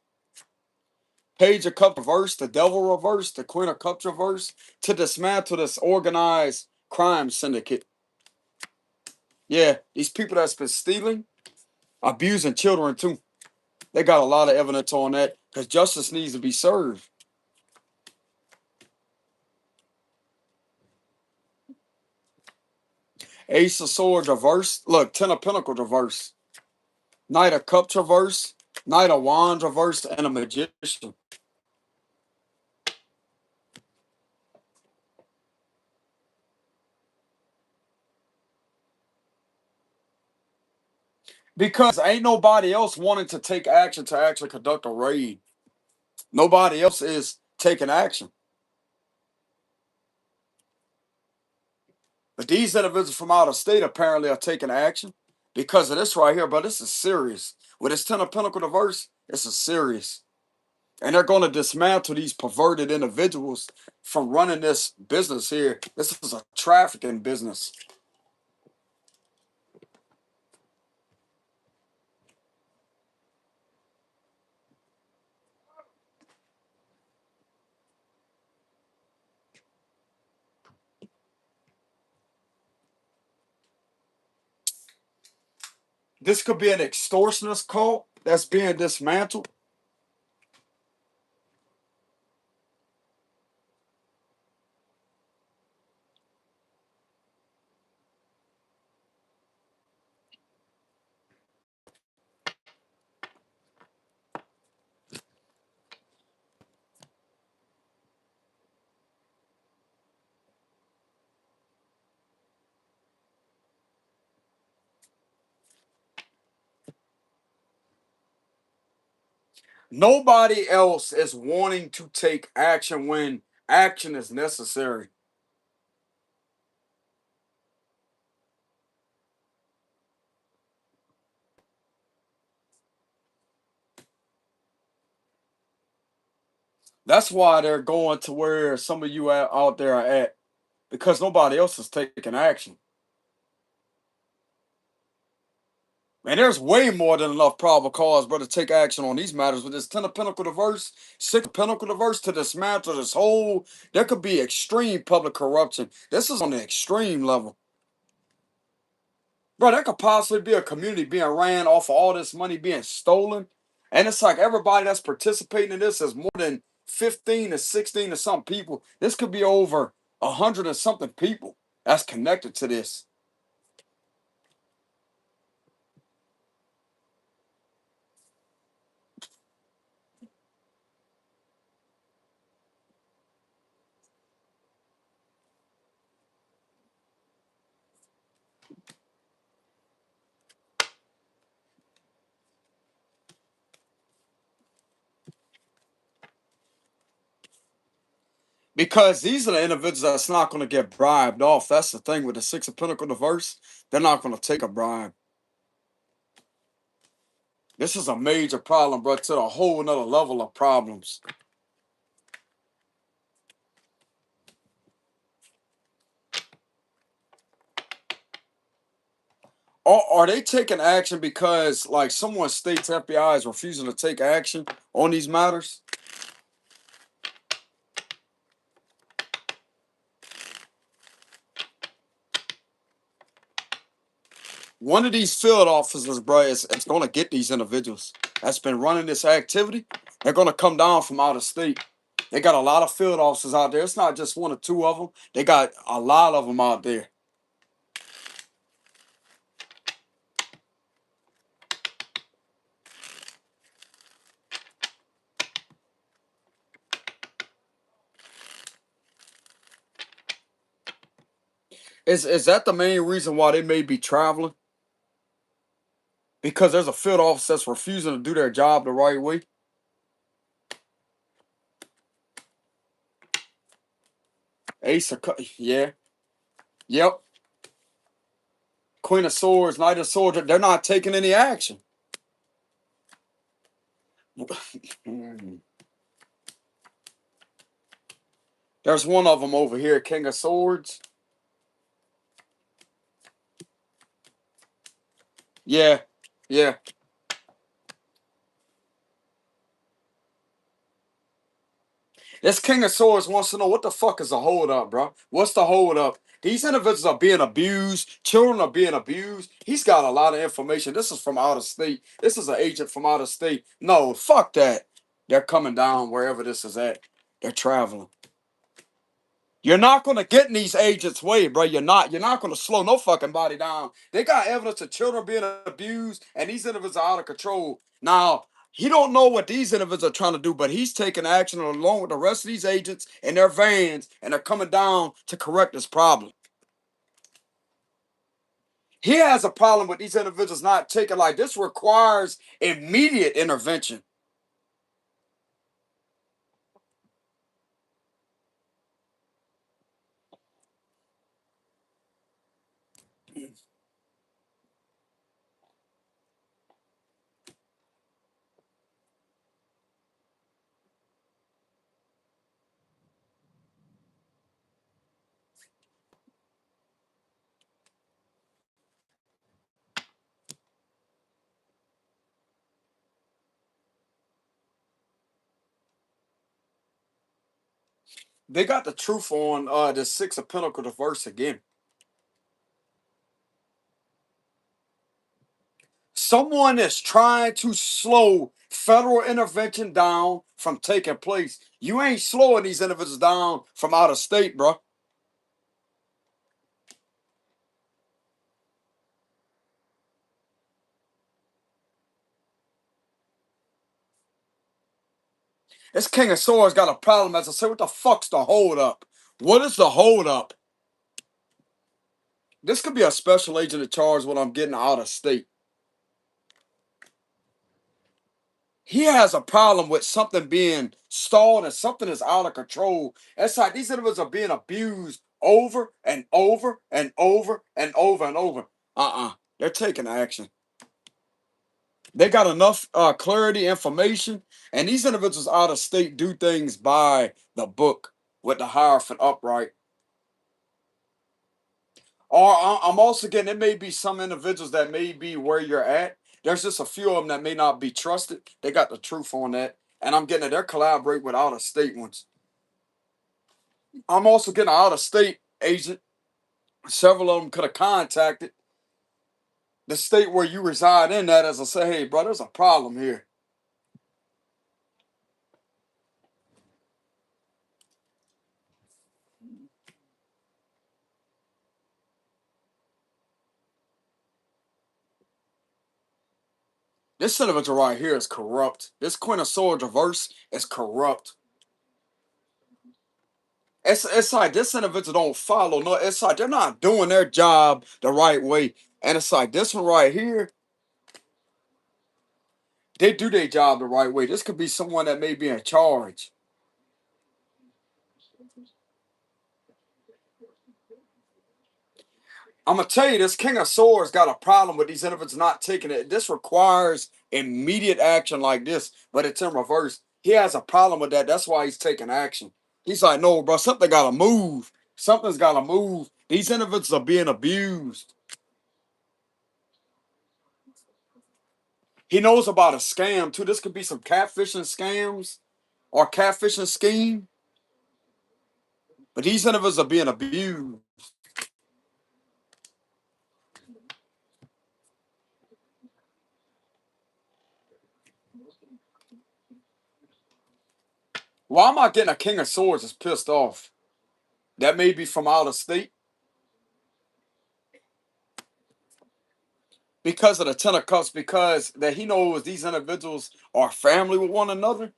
Page of Cups reverse, the Devil reverse, the Queen of Cups reverse, to dismantle this organized crime syndicate. Yeah, these people that's been stealing, abusing children too. They got a lot of evidence on that because justice needs to be served. Ace of Swords reverse. Look, Ten of Pentacles reverse. Knight of Cups reverse. Knight of Wands reverse, and a Magician. Because ain't nobody else wanting to take action to actually conduct a raid. Nobody else is taking action. But these individuals from out of state apparently are taking action because of this right here. But this is serious. With this Ten of Pentacles reverse, this is serious. And they're going to dismantle these perverted individuals from running this business here. This is a trafficking business. This could be an extortionist cult that's being dismantled. Nobody else is wanting to take action when action is necessary. That's why they're going to where some of you out there are at, because nobody else is taking action. Man, there's way more than enough probable cause, bro, to take action on these matters. With this Ten of Pentacles reverse, Six of Pentacles reverse, to dismantle this whole, there could be extreme public corruption. This is on the extreme level. Bro, that could possibly be a community being ran off of all this money being stolen. And it's like everybody that's participating in this is more than 15 to 16 to some people. This could be over 100 and something people that's connected to this. Because these are the individuals that's not going to get bribed off. That's the thing with the Six of Pentacles reverse. They're not going to take a bribe. This is a major problem, bro, to a whole nother level of problems. Are they taking action because, like, someone states FBI is refusing to take action on these matters? One of these field officers, bro, is going to get these individuals that's been running this activity. They're going to come down from out of state. They got a lot of field officers out there. It's not just one or two of them. They got a lot of them out there. Is that the main reason why they may be traveling? Because there's a field officer that's refusing to do their job the right way. Yeah, yep. Queen of Swords, Knight of Swords. They're not taking any action. There's one of them over here, King of Swords. Yeah, yeah. This King of Swords wants to know what the fuck is the hold up, bro? What's the hold up? These individuals are being abused. Children are being abused. He's got a lot of information. This is from out of state. This is an agent from out of state. No, fuck that. They're coming down wherever this is at. They're traveling. You're not gonna get in these agents' way, bro. You're not. You're not gonna slow no fucking body down. They got evidence of children being abused, and these individuals are out of control. Now, he don't know what these individuals are trying to do, but he's taking action along with the rest of these agents in their vans, and they're coming down to correct this problem. He has a problem with these individuals not taking, like, this requires immediate intervention. They got the truth on the Six of Pentacles verse again. Someone is trying to slow federal intervention down from taking place. You ain't slowing these individuals down from out of state, bro. This King of Swords got a problem. As I said, what the fuck's the hold up? What is the hold up? This could be a special agent in charge when I'm getting out of state. He has a problem with something being stalled and something is out of control. It's like these individuals are being abused over and over and over and over and over. They're taking action. They got enough clarity, information, and these individuals out of state do things by the book with the Hierophant upright. Or I'm also getting, it may be some individuals that may be where you're at. There's just a few of them that may not be trusted. They got the truth on that. And I'm getting that they're collaborate with out of state ones. I'm also getting an out of state agent. Several of them could have contacted the state where you reside in that as I say, hey, bro, there's a problem here. This individual right here is corrupt. This Queen of Swords reverse is corrupt. It's like this individual don't follow. No, it's like they're not doing their job the right way. And it's like this one right here, they do their job the right way. This could be someone that may be in charge. I'm gonna tell you, this King of Swords got a problem with these individuals not taking it. This requires immediate action like this, but it's in reverse. He has a problem with that. That's why he's taking action. He's like, no, bro, something gotta move. Something's gotta move. These individuals are being abused. He knows about a scam too. This could be some catfishing scams or catfishing scheme. But these individuals are being abused. Why am I getting a King of Swords that's pissed off? That may be from out of state. Because of the Ten of Cups, because that he knows these individuals are family with one another.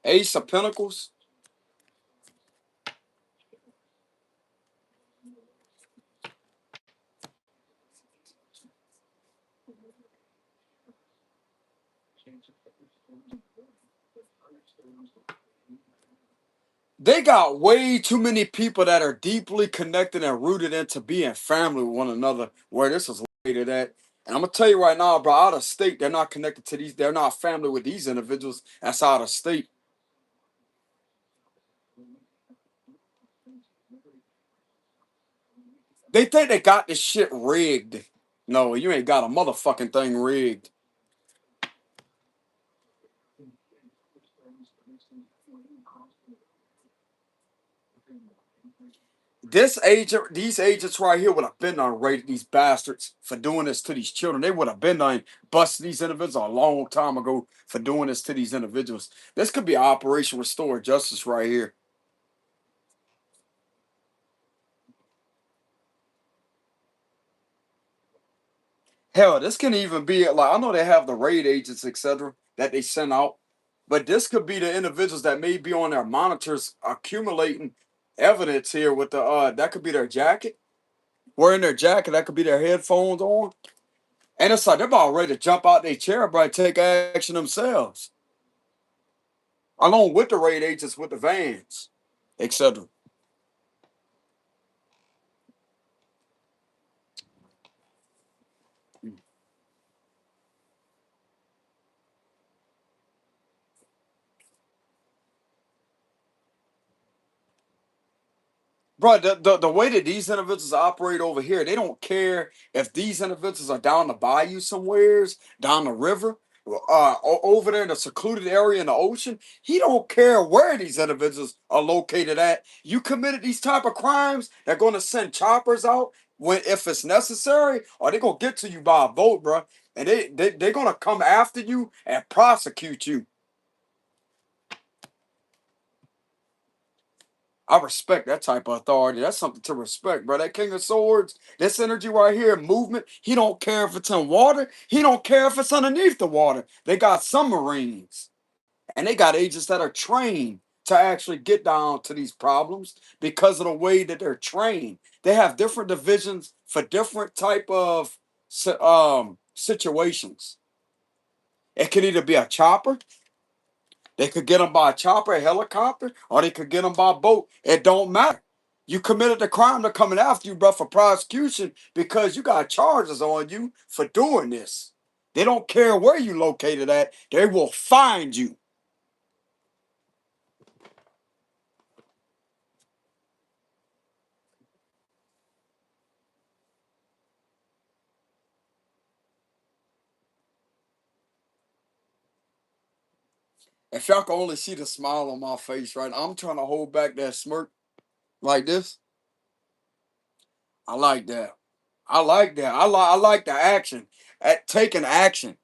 Ace of Pentacles. They got way too many people that are deeply connected and rooted into being family with one another, where this is located at. And I'm gonna tell you right now, bro, out of state, they're not connected to these, they're not family with these individuals that's out of state. They think they got this shit rigged. No, you ain't got a motherfucking thing rigged. This agent, these agents right here would have been done raided these bastards for doing this to these children. They would have been done busting these individuals a long time ago for doing this to these individuals. This could be Operation Restore Justice right here. Hell, this can even be like, I know they have the raid agents, etc., that they send out, but this could be the individuals that may be on their monitors accumulating evidence here with the that could be their jacket. Wearing their jacket, that could be their headphones on. And it's like they're about ready to jump out their chair, bro, and take action themselves. Along with the raid agents with the vans, etc. Bro, the way that these individuals operate over here, they don't care if these individuals are down the bayou somewheres, down the river, over there in a secluded area in the ocean. He don't care where these individuals are located at. You committed these type of crimes, they're gonna send choppers out when if it's necessary, or they're gonna get to you by a boat, bro. And they're gonna come after you and prosecute you. I respect that type of authority. That's something to respect, bro. That King of Swords, this energy right here, movement. He don't care if it's in water. He don't care if it's underneath the water. They got submarines, and they got agents that are trained to actually get down to these problems because of the way that they're trained. They have different divisions for different type of situations. It could either be a chopper. They could get them by a chopper, a helicopter, or they could get them by boat. It don't matter. You committed the crime, they're coming after you, bro, for prosecution because you got charges on you for doing this. They don't care where you located at. They will find you. If y'all can only see the smile on my face, right? I'm trying to hold back that smirk like this. I like that. I like that. I like the action. At taking action.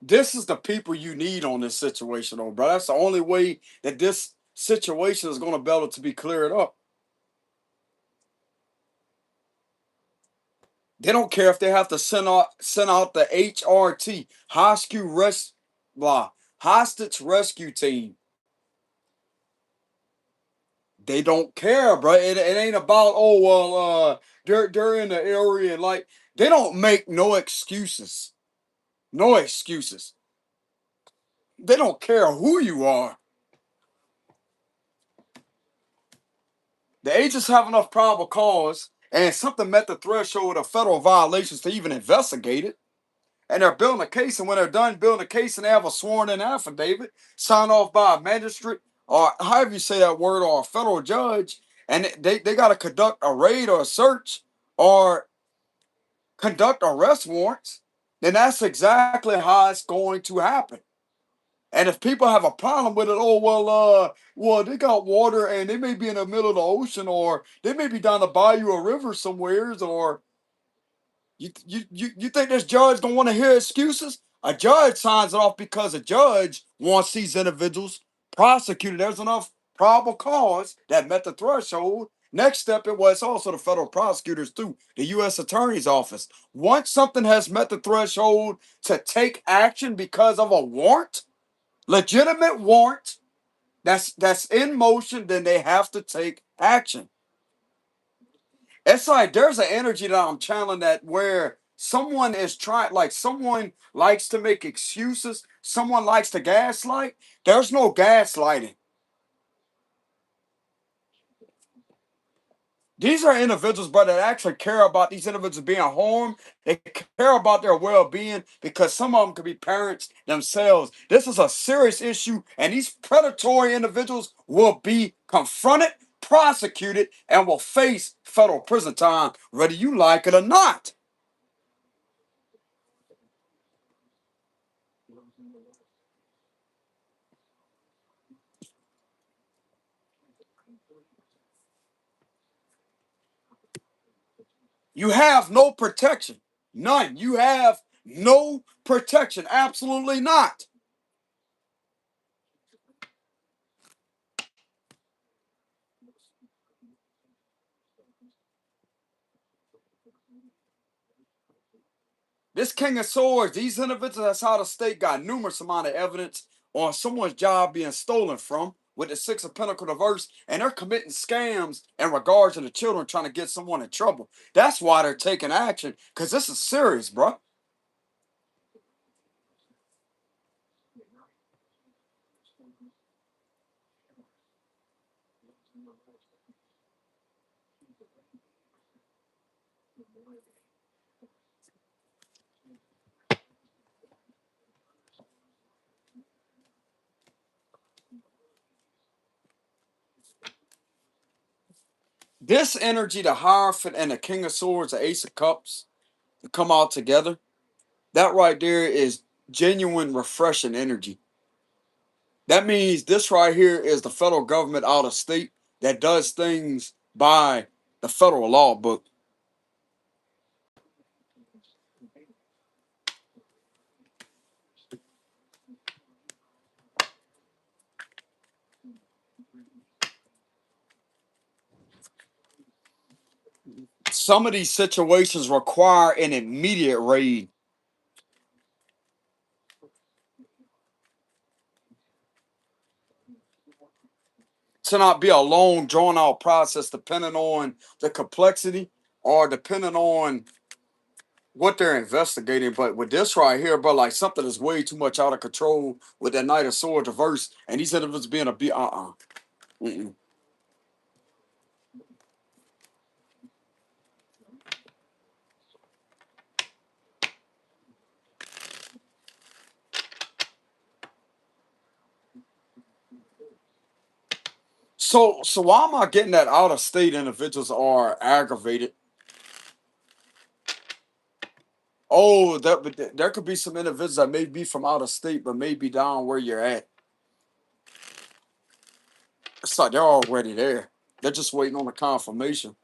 This is the people you need on this situation, though, bro. That's the only way that this situation is going to be able to be cleared up. They don't care if they have to send out the HRT, hostage rescue team. They don't care, bro. It ain't about, oh well, they're in the area and like They don't make no excuses. No excuses. They don't care who you are. The agents have enough probable cause and something met the threshold of federal violations to even investigate it. And they're building a case. And when they're done building a case and they have a sworn in affidavit signed off by a magistrate or however you say that word or a federal judge, and they got to conduct a raid or a search or conduct arrest warrants, then that's exactly how it's going to happen. And if people have a problem with it, oh well, they got water and they may be in the middle of the ocean, or they may be down the bayou or river somewheres, or you think this judge gonna want to hear excuses? A judge signs it off because a judge wants these individuals prosecuted. There's enough probable cause that met the threshold. Next step, it was also the federal prosecutors too, the U.S. Attorney's Office. Once something has met the threshold to take action because of a warrant, legitimate warrant that's in motion, then they have to take action. It's like there's an energy that I'm channeling that where someone is trying, like someone likes to make excuses, someone likes to gaslight. There's no gaslighting. These are individuals, but that actually care about these individuals being harmed. They care about their well-being because some of them could be parents themselves. This is a serious issue, and these predatory individuals will be confronted, prosecuted, and will face federal prison time, whether you like it or not. You have no protection. None. You have no protection. Absolutely not. This King of Swords, these individuals that's how the state got numerous amount of evidence on someone's job being stolen from with the Six of Pentacles reverse, and they're committing scams in regards to the children trying to get someone in trouble. That's why they're taking action, because this is serious, bro. This energy, the Hierophant and the King of Swords, the Ace of Cups, to come out together, that right there is genuine refreshing energy. That means this right here is the federal government out of state that does things by the federal law book. Some of these situations require an immediate raid to not be a long, drawn out process depending on the complexity or depending on what they're investigating. But with this right here, but like something is way too much out of control with that Knight of Swords reverse, and these individuals being a be mm-mm. So why am I getting that out of state individuals are aggravated? Oh, there could be some individuals that may be from out of state, but may be down where you're at. It's like they're already there. They're just waiting on the confirmation.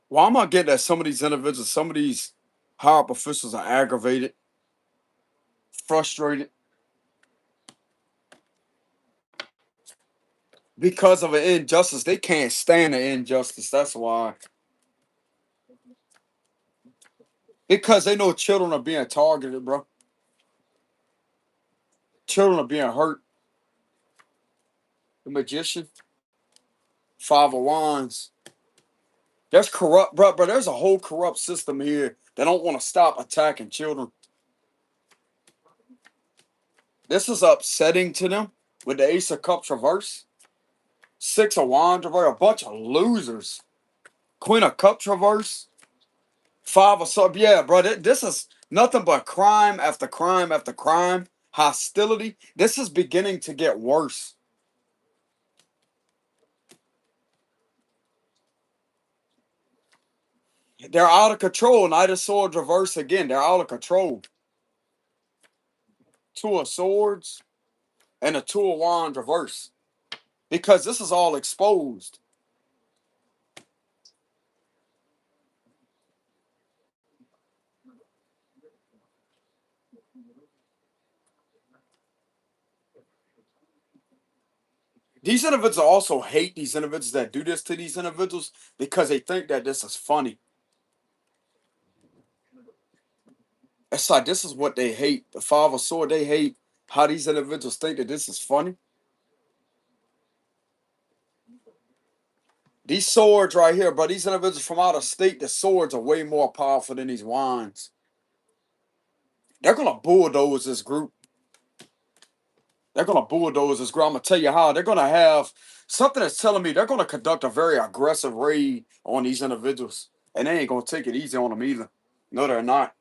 Why am I getting that some of these individuals, some of these higher up officials are aggravated, frustrated because of an injustice? They can't stand the injustice. That's why. Because they know children are being targeted, bro. Children are being hurt. The Magician, Five of Wands. There's corrupt, bro. There's a whole corrupt system here that don't want to stop attacking children. This is upsetting to them with the Ace of Cups reverse, Six of Wands reverse, a bunch of losers. Queen of Cups reverse, Five of Swords. Yeah, bro. This is nothing but crime after crime after crime. Hostility. This is beginning to get worse. They're out of control. Knight of Swords reverse again. They're out of control. Two of Swords and a Two of Wands reverse. Because this is all exposed. These individuals also hate these individuals that do this to these individuals because they think that this is funny. It's like this is what they hate. The Five of Swords, they hate how these individuals think that this is funny. These swords right here, bro, these individuals from out of state, the swords are way more powerful than these wands. They're gonna bulldoze this group. They're gonna bulldoze this group. I'm gonna tell you how. They're gonna have something that's telling me they're gonna conduct a very aggressive raid on these individuals. And they ain't gonna take it easy on them either. No, they're not.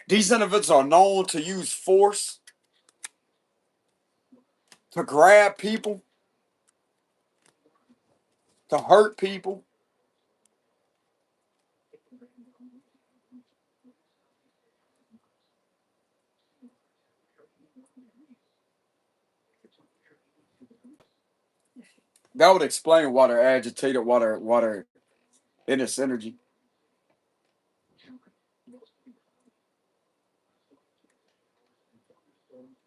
These individuals are known to use force to grab people, to hurt people. That would explain why they're agitated, why they're in this energy.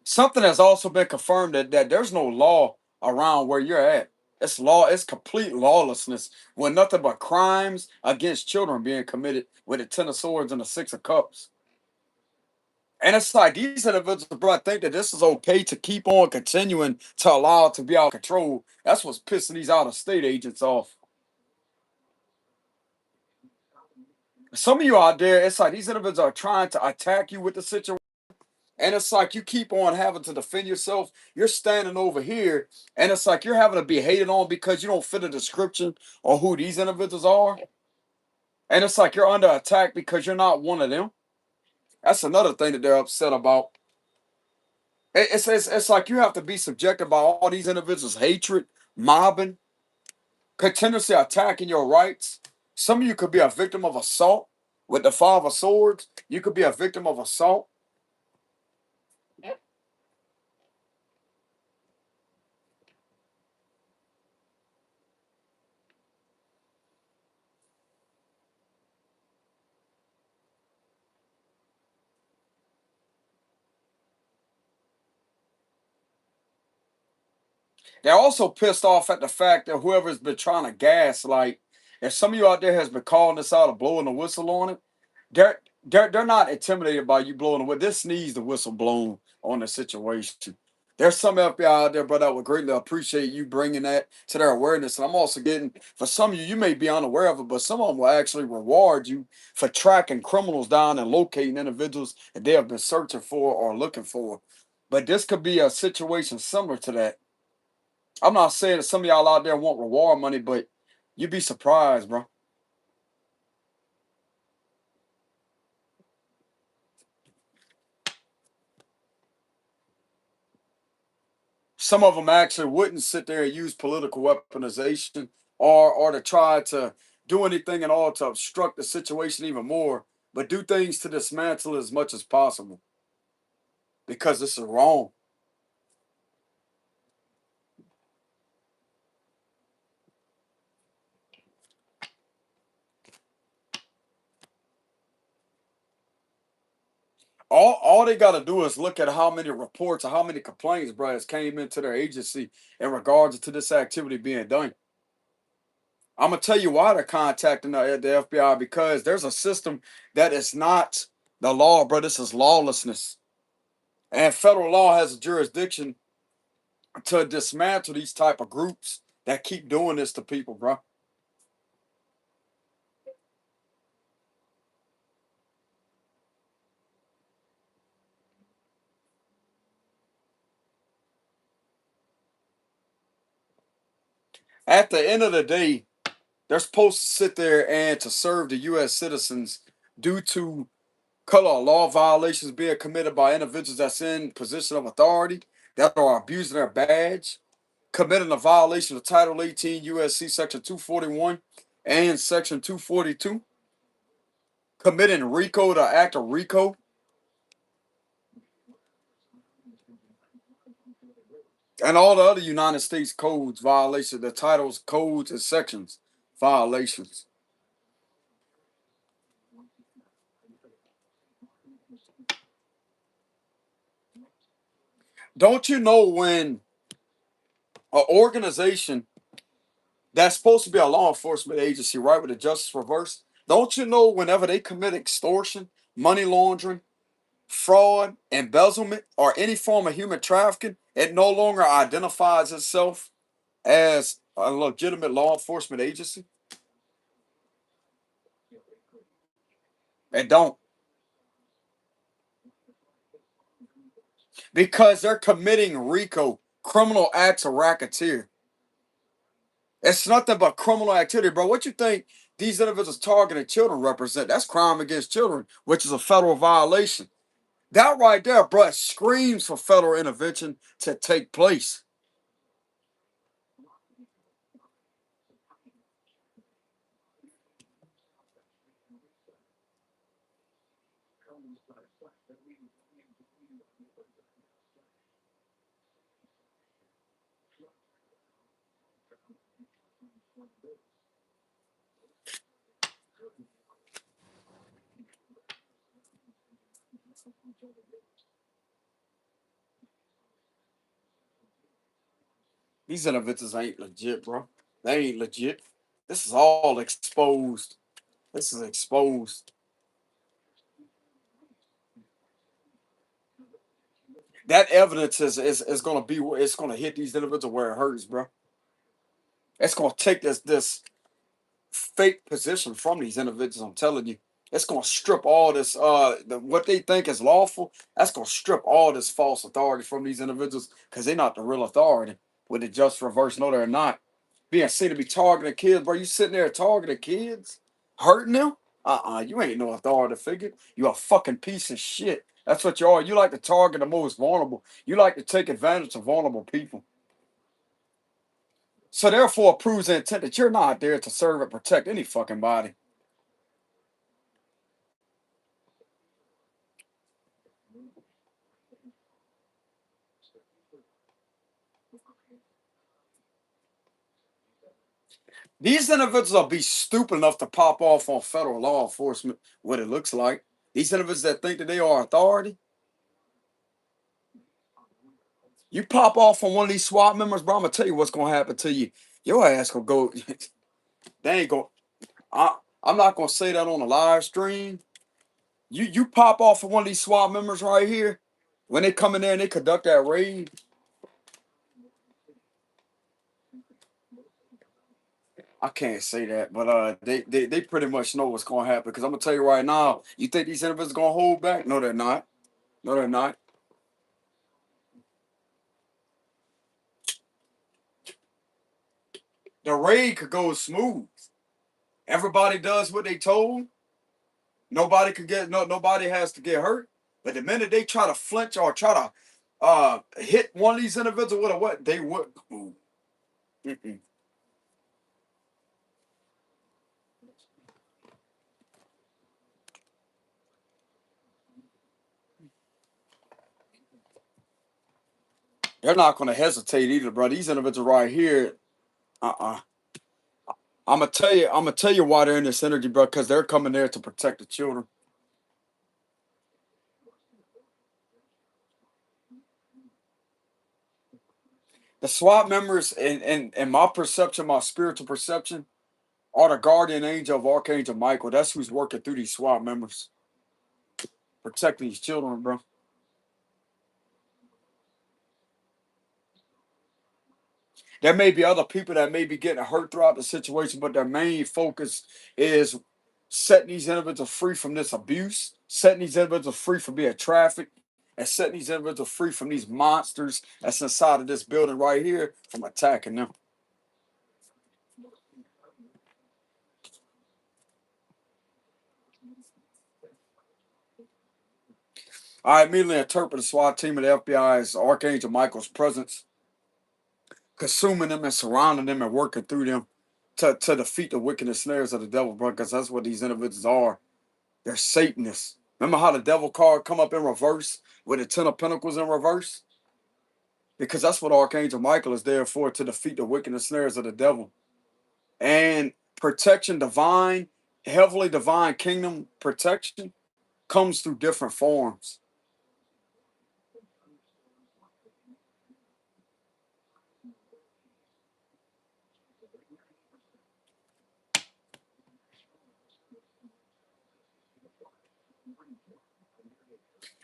Something has also been confirmed that there's no law around where you're at. It's complete lawlessness with nothing but crimes against children being committed with the Ten of Swords and the Six of Cups. And it's like these individuals, bro, think that this is okay to keep on continuing to allow it to be out of control. That's what's pissing these out of state agents off. Some of you out there, it's like these individuals are trying to attack you with the situation. And it's like you keep on having to defend yourself. You're standing over here, and it's like you're having to be hated on because you don't fit a description or who these individuals are. And it's like you're under attack because you're not one of them. That's another thing that they're upset about. It's like you have to be subjected by all these individuals' hatred, mobbing, continuously attacking your rights. Some of you could be a victim of assault with the Five of Swords. You could be a victim of assault. They're also pissed off at the fact that whoever's been trying to gaslight, if some of you out there has been calling this out or blowing the whistle on it, they're not intimidated by you blowing the whistle. This needs the whistle blown on the situation. There's some FBI out there, bro, that would greatly appreciate you bringing that to their awareness. And I'm also getting, for some of you, you may be unaware of it, but some of them will actually reward you for tracking criminals down and locating individuals that they have been searching for or looking for. But this could be a situation similar to that. I'm not saying that some of y'all out there want reward money, but you'd be surprised, bro. Some of them actually wouldn't sit there and use political weaponization or to try to do anything at all to obstruct the situation even more, but do things to dismantle as much as possible because this is wrong. All they got to do is look at how many reports or how many complaints, bro, has came into their agency in regards to this activity being done. I'm gonna tell you why they're contacting the FBI, because there's a system that is not the law, bro. This is lawlessness, and federal law has a jurisdiction to dismantle these type of groups that keep doing this to people, bro. At the end of the day, they're supposed to sit there and to serve the U.S. citizens due to color or law violations being committed by individuals that's in position of authority that are abusing their badge, committing a violation of Title 18 USC Section 241 and Section 242, committing RICO, the act of RICO, and all the other United States codes violations, the titles, codes, and sections violations. Don't you know when an organization that's supposed to be a law enforcement agency, right, with the justice reversed, don't you know whenever they commit extortion, money laundering, fraud, embezzlement, or any form of human trafficking, it no longer identifies itself as a legitimate law enforcement agency? It don't, because they're committing RICO, criminal acts of racketeer. It's nothing but criminal activity, bro. What you think these individuals targeting children represent? That's crime against children, which is a federal violation. That right there, bro, screams for federal intervention to take place. These individuals ain't legit, bro. They ain't legit. This is all exposed. This is exposed. That evidence is gonna be, it's gonna hit these individuals where it hurts, bro. It's gonna take this fake position from these individuals. I'm telling you, it's gonna strip all this what they think is lawful. That's gonna strip all this false authority from these individuals, because they're not the real authority. With the just reverse, no, they're not. Being seen to be targeting kids, bro. You sitting there targeting kids, hurting them. You ain't no authority figure. You a fucking piece of shit. That's what you are. You like to target the most vulnerable. You like to take advantage of vulnerable people. So therefore, it proves the intent that you're not there to serve and protect any fucking body. These individuals will be stupid enough to pop off on federal law enforcement, what it looks like. These individuals that think that they are authority, you pop off on one of these SWAT members, bro, I'm gonna tell you what's gonna happen to you. Your ass gonna go, they ain't gonna, I, I'm not gonna say that on a live stream. You pop off of one of these SWAT members right here, when they come in there and they conduct that raid, I can't say that, but they pretty much know what's gonna happen. Because I'm gonna tell you right now, you think these individuals gonna hold back? No, they're not. No, they're not. The raid could go smooth. Everybody does what they told. Nobody could get nobody has to get hurt. But the minute they try to flinch or try to hit one of these individuals with a what, they would. Mm-mm. They're not gonna hesitate either, bro. These individuals right here, uh-uh. I'm gonna tell you why they're in this energy, bro, because they're coming there to protect the children. The SWAT members, in my perception, my spiritual perception, or the guardian angel of Archangel Michael. That's who's working through these SWAT members, protecting these children, bro. There may be other people that may be getting hurt throughout the situation, but their main focus is setting these individuals free from this abuse, setting these individuals free from being trafficked, and setting these individuals free from these monsters that's inside of this building right here from attacking them. I immediately interpret the SWAT team of the FBI as Archangel Michael's presence, consuming them and surrounding them and working through them to defeat the wickedness snares of the devil, bro, because that's what these individuals are. They're Satanists. Remember how the devil card come up in reverse with the Ten of Pentacles in reverse? Because that's what Archangel Michael is there for, to defeat the wickedness snares of the devil. And protection, divine, heavenly divine kingdom protection comes through different forms.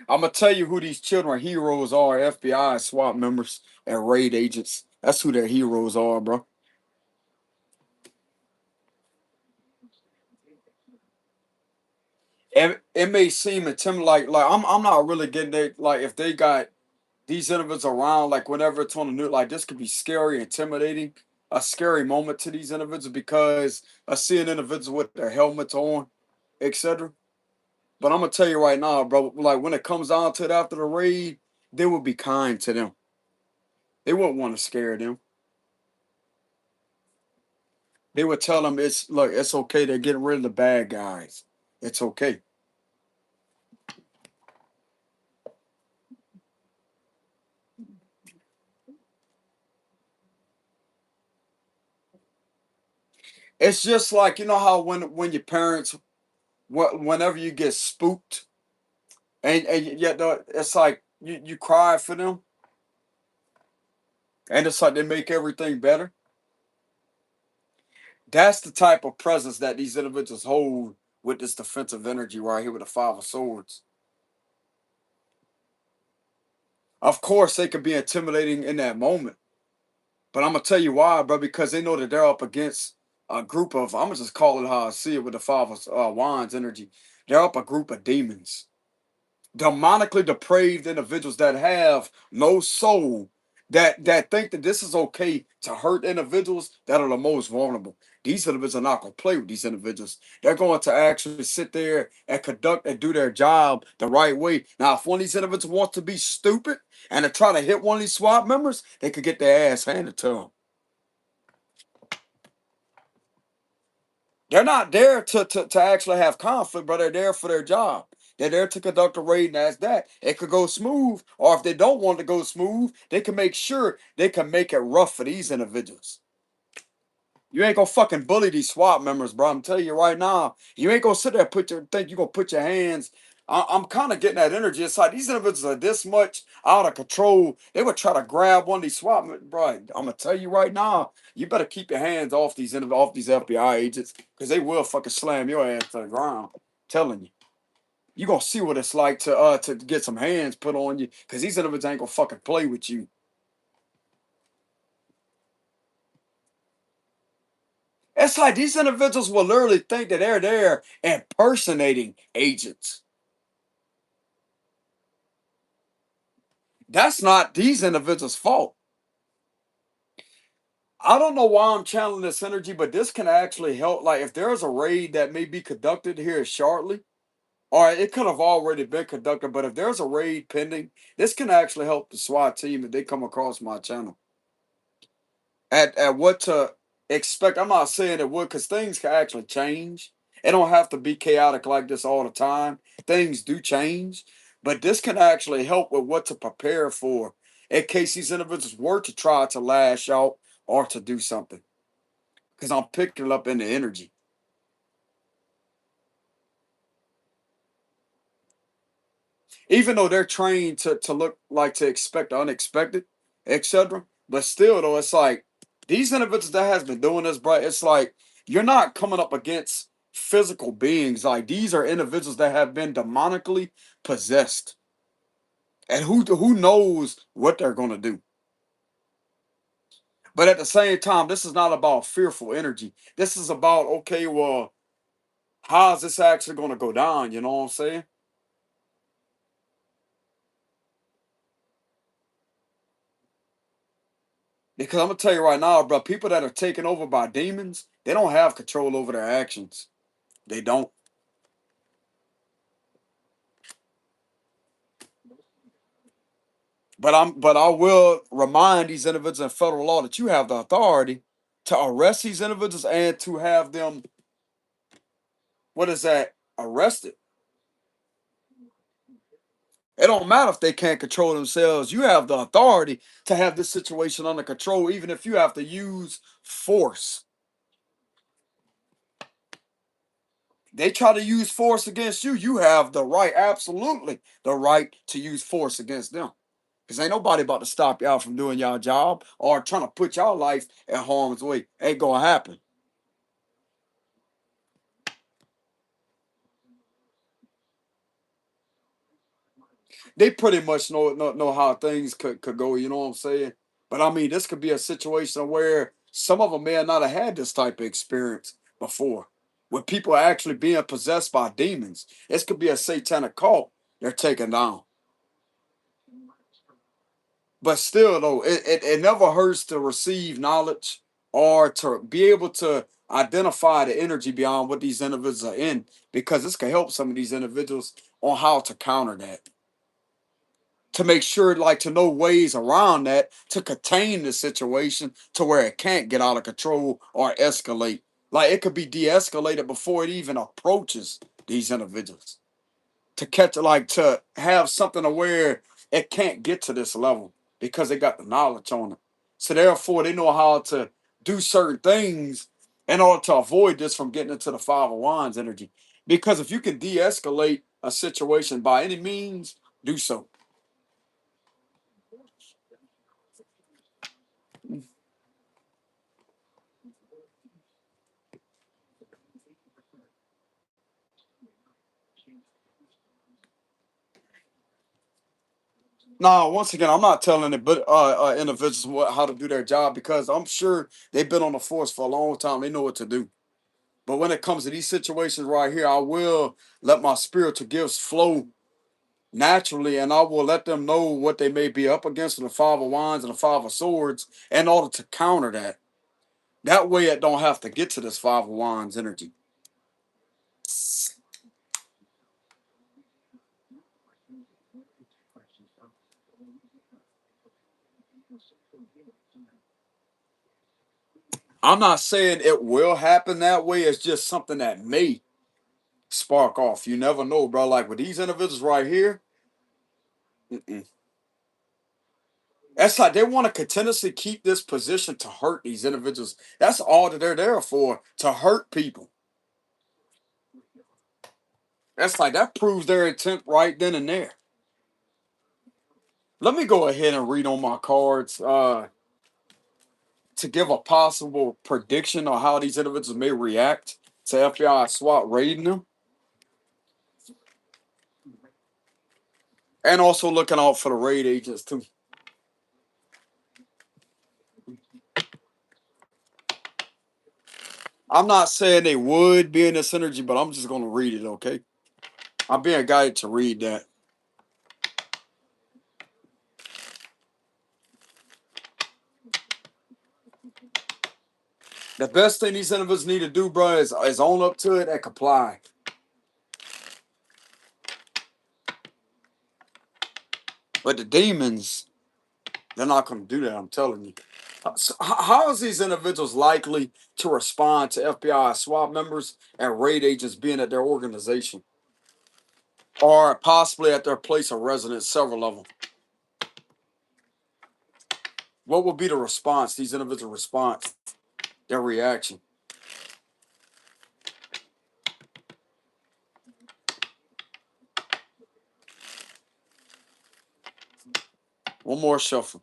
I'm gonna tell you who these children heroes are: FBI, SWAT members, and raid agents. That's who their heroes are, bro. And it may seem intimidating, like I'm not really getting it. Like if they got these individuals around, like whenever it's on the news, like this could be scary, intimidating, a scary moment to these individuals because I see an individual with their helmets on, etc. But I'm gonna tell you right now, bro. Like when it comes down to it after the raid, they will be kind to them. They wouldn't want to scare them. They would tell them it's look, it's okay. They're getting rid of the bad guys. It's okay. It's just like, you know how when your parents, whenever you get spooked, and yet it's like you cry for them, and it's like they make everything better. That's the type of presence that these individuals hold with this defensive energy right here with the Five of Swords. Of course, they could be intimidating in that moment, but I'm gonna tell you why, bro. Because they know that they're up against a group of, I'm gonna just call it how I see it with the Five of Wands energy. They're up a group of demons, demonically depraved individuals that have no soul, that think that this is okay to hurt individuals that are the most vulnerable. These individuals are not going to play with these individuals. They're going to actually sit there and conduct and do their job the right way. Now, if one of these individuals wants to be stupid and to try to hit one of these SWAT members, they could get their ass handed to them. They're not there to actually have conflict, but they're there for their job. They're there to conduct a raid, and that's that. It could go smooth, or if they don't want to go smooth, they can make sure they can make it rough for these individuals. You ain't gonna fucking bully these SWAT members, bro. I'm telling you right now. You ain't gonna sit there and think you're gonna put your hands. I'm kind of getting that energy. It's like these individuals are this much out of control. They would try to grab one of these SWAT men, bro. I'm gonna tell you right now. You better keep your hands off off these FBI agents, because they will fucking slam your ass to the ground. I'm telling you. You gonna see what it's like to get some hands put on you, because these individuals ain't gonna fucking play with you. It's like these individuals will literally think that they're there impersonating agents. That's not these individuals' fault. I don't know why I'm channeling this energy, but this can actually help. Like if there's a raid that may be conducted here shortly, or it could have already been conducted, but if there's a raid pending, this can actually help the SWAT team if they come across my channel. At what to expect. I'm not saying it would, because things can actually change. It don't have to be chaotic like this all the time. Things do change, but this can actually help with what to prepare for in case these individuals were to try to lash out or to do something. Because I'm picking it up in the energy. Even though they're trained to look like to expect the unexpected, etc. But still though, it's like these individuals that has been doing this, bro, it's like You're not coming up against physical beings. Like, these are individuals that have been demonically possessed. And who knows what they're gonna do. But at the same time, this is not about fearful energy. This is about, okay, well, how's this actually gonna go down? You know what I'm saying? Because I'm gonna tell you right now, bro, people that are taken over by demons, they don't have control over their actions. They don't. But I will remind these individuals in federal law that you have the authority to arrest these individuals and to have them, what is that, arrested. It don't matter if they can't control themselves. You have the authority to have this situation under control, even if you have to use force. They try to use force against you. You have the right, absolutely the right to use force against them. Because ain't nobody about to stop y'all from doing y'all job or trying to put y'all life in harm's way. Ain't gonna happen. They pretty much know how things could go, you know what I'm saying? But I mean, this could be a situation where some of them may not have had this type of experience before, with people actually being possessed by demons. This could be a satanic cult they're taking down. But still, though, it never hurts to receive knowledge or to be able to identify the energy beyond what these individuals are in, because this can help some of these individuals on how to counter that, to make sure, like, to know ways around that to contain the situation to where it can't get out of control or escalate. Like, it could be de-escalated before it even approaches these individuals, to catch, like, to have something to where it can't get to this level because they got the knowledge on it. So therefore they know how to do certain things in order to avoid this from getting into the five of wands energy. Because if you can de-escalate a situation by any means, do so. Now, once again, I'm not telling it, but individuals how to do their job, because I'm sure they've been on the force for a long time. They know what to do. But when it comes to these situations right here, I will let my spiritual gifts flow naturally, and I will let them know what they may be up against in the five of wands and the five of swords in order to counter that. That way, it don't have to get to this five of wands energy. I'm not saying it will happen that way. It's just something that may spark off. You never know, bro. Like with these individuals right here, mm-mm. That's like they want to continuously keep this position to hurt these individuals. That's all that they're there for, to hurt people. That's like that proves their intent right then and there. Let me go ahead and read on my cards to give a possible prediction on how these individuals may react to FBI SWAT raiding them, and also looking out for the raid agents too. I'm not saying they would be in this energy, but I'm just going to read it, okay? I'm being guided to read that. The best thing these individuals need to do, bro, is own up to it and comply. But the demons, they're not going to do that, I'm telling you. So how is these individuals likely to respond to FBI SWAT members and raid agents being at their organization or possibly at their place of residence, several of them? What would be the response, these individual response, their reaction? One more shuffle.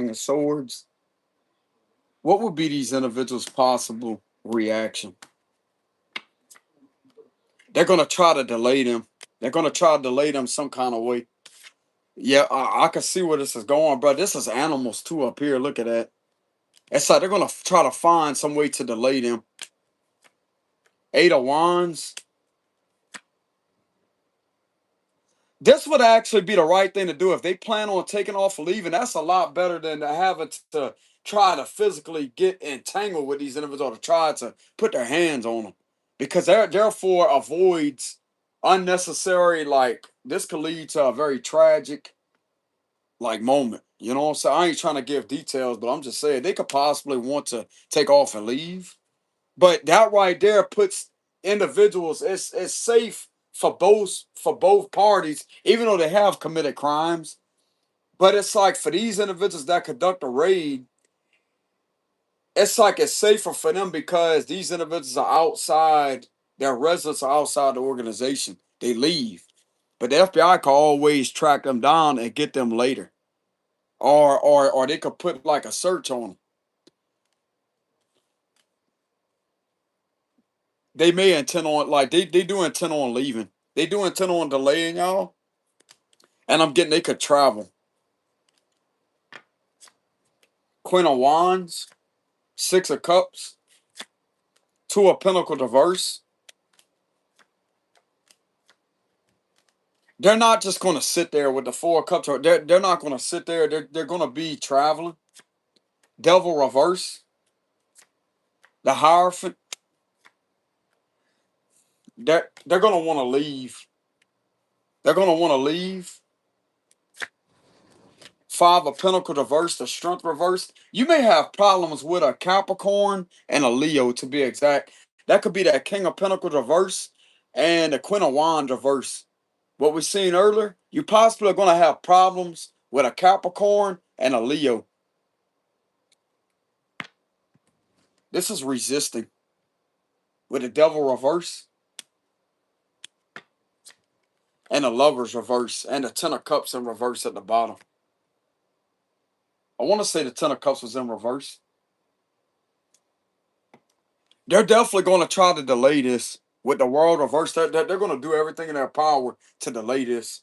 King of Swords. What would be these individuals' possible reaction? They're gonna try to delay them. They're gonna try to delay them some kind of way. Yeah, I can see where this is going, bro. This is animals too up here. Look at that. It's like they're gonna try to find some way to delay them. Eight of Wands. This would actually be the right thing to do if they plan on taking off leaving. That's a lot better than having to try to physically get entangled with these individuals or to try to put their hands on them, because that therefore avoids unnecessary, like this could lead to a very tragic like moment. You know what I'm saying? I ain't trying to give details, but I'm just saying they could possibly want to take off and leave. But that right there puts individuals, it's safe for both parties, even though they have committed crimes. But it's like for these individuals that conduct a raid, it's like it's safer for them because these individuals are outside, their residents are outside the organization. They leave. But the FBI can always track them down and get them later. Or they could put like a search on them. They may intend on, like they do intend on leaving. They do intend on delaying y'all. And I'm getting they could travel. Queen of Wands, Six of Cups, Two of Pentacles reverse. They're not just going to sit there with the Four of Cups. They're not going to sit there. They're going to be traveling. Devil reverse. The Hierophant. They're going to want to leave. They're going to want to leave. Five of Pentacles reverse, the Strength reverse. You may have problems with a Capricorn and a Leo, to be exact. That could be that King of Pentacles reverse and the Queen of Wands reverse. What we seen earlier, you possibly are going to have problems with a Capricorn and a Leo. This is resisting with the Devil reverse and the Lovers reverse and the Ten of Cups in reverse at the bottom. I want to say the Ten of Cups was in reverse. They're definitely going to try to delay this with the World reverse. They're going to do everything in their power to delay this.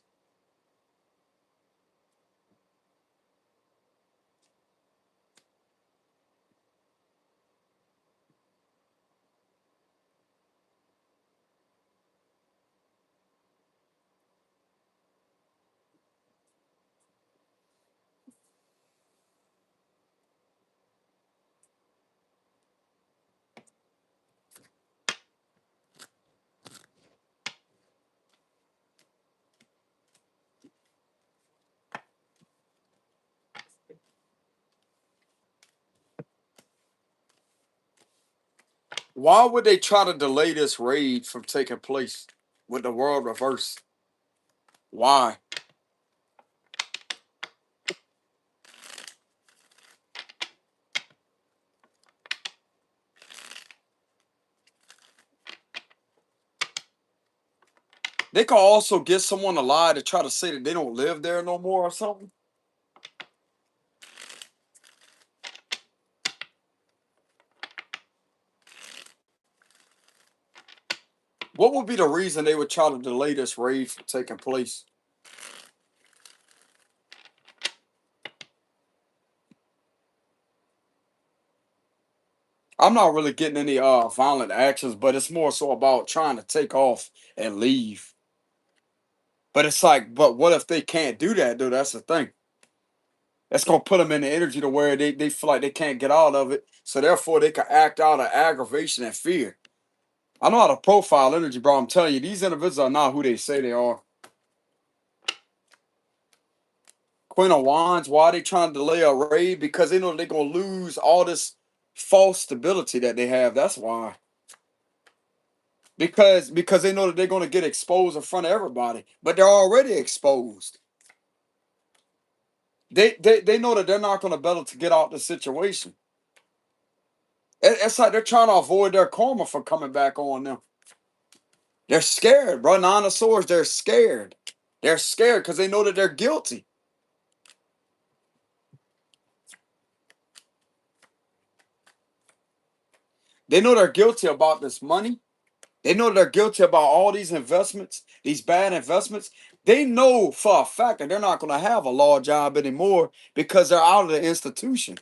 Why would they try to delay this raid from taking place with the World reverse? Why? They could also get someone to lie to try to say that they don't live there no more or something. What would be the reason they would try to delay this raid from taking place? I'm not really getting any violent actions, but it's more so about trying to take off and leave. But it's like, but what if they can't do that, dude? That's the thing. That's gonna put them in the energy to where they feel like they can't get out of it. So therefore they can act out of aggravation and fear. I know how to profile energy, bro. I'm telling you, these individuals are not who they say they are. Queen of Wands, why are they trying to delay a raid? Because they know they're gonna lose all this false stability that they have. That's why. Because they know that they're gonna get exposed in front of everybody. But they're already exposed. They know that they're not gonna be able to get out the situation. It's like they're trying to avoid their karma from coming back on them. They're scared, bro. Nine of Swords, they're scared. They're scared because they know that they're guilty. They know they're guilty about this money. They know they're guilty about all these investments, these bad investments. They know for a fact that they're not going to have a law job anymore because they're out of the institution.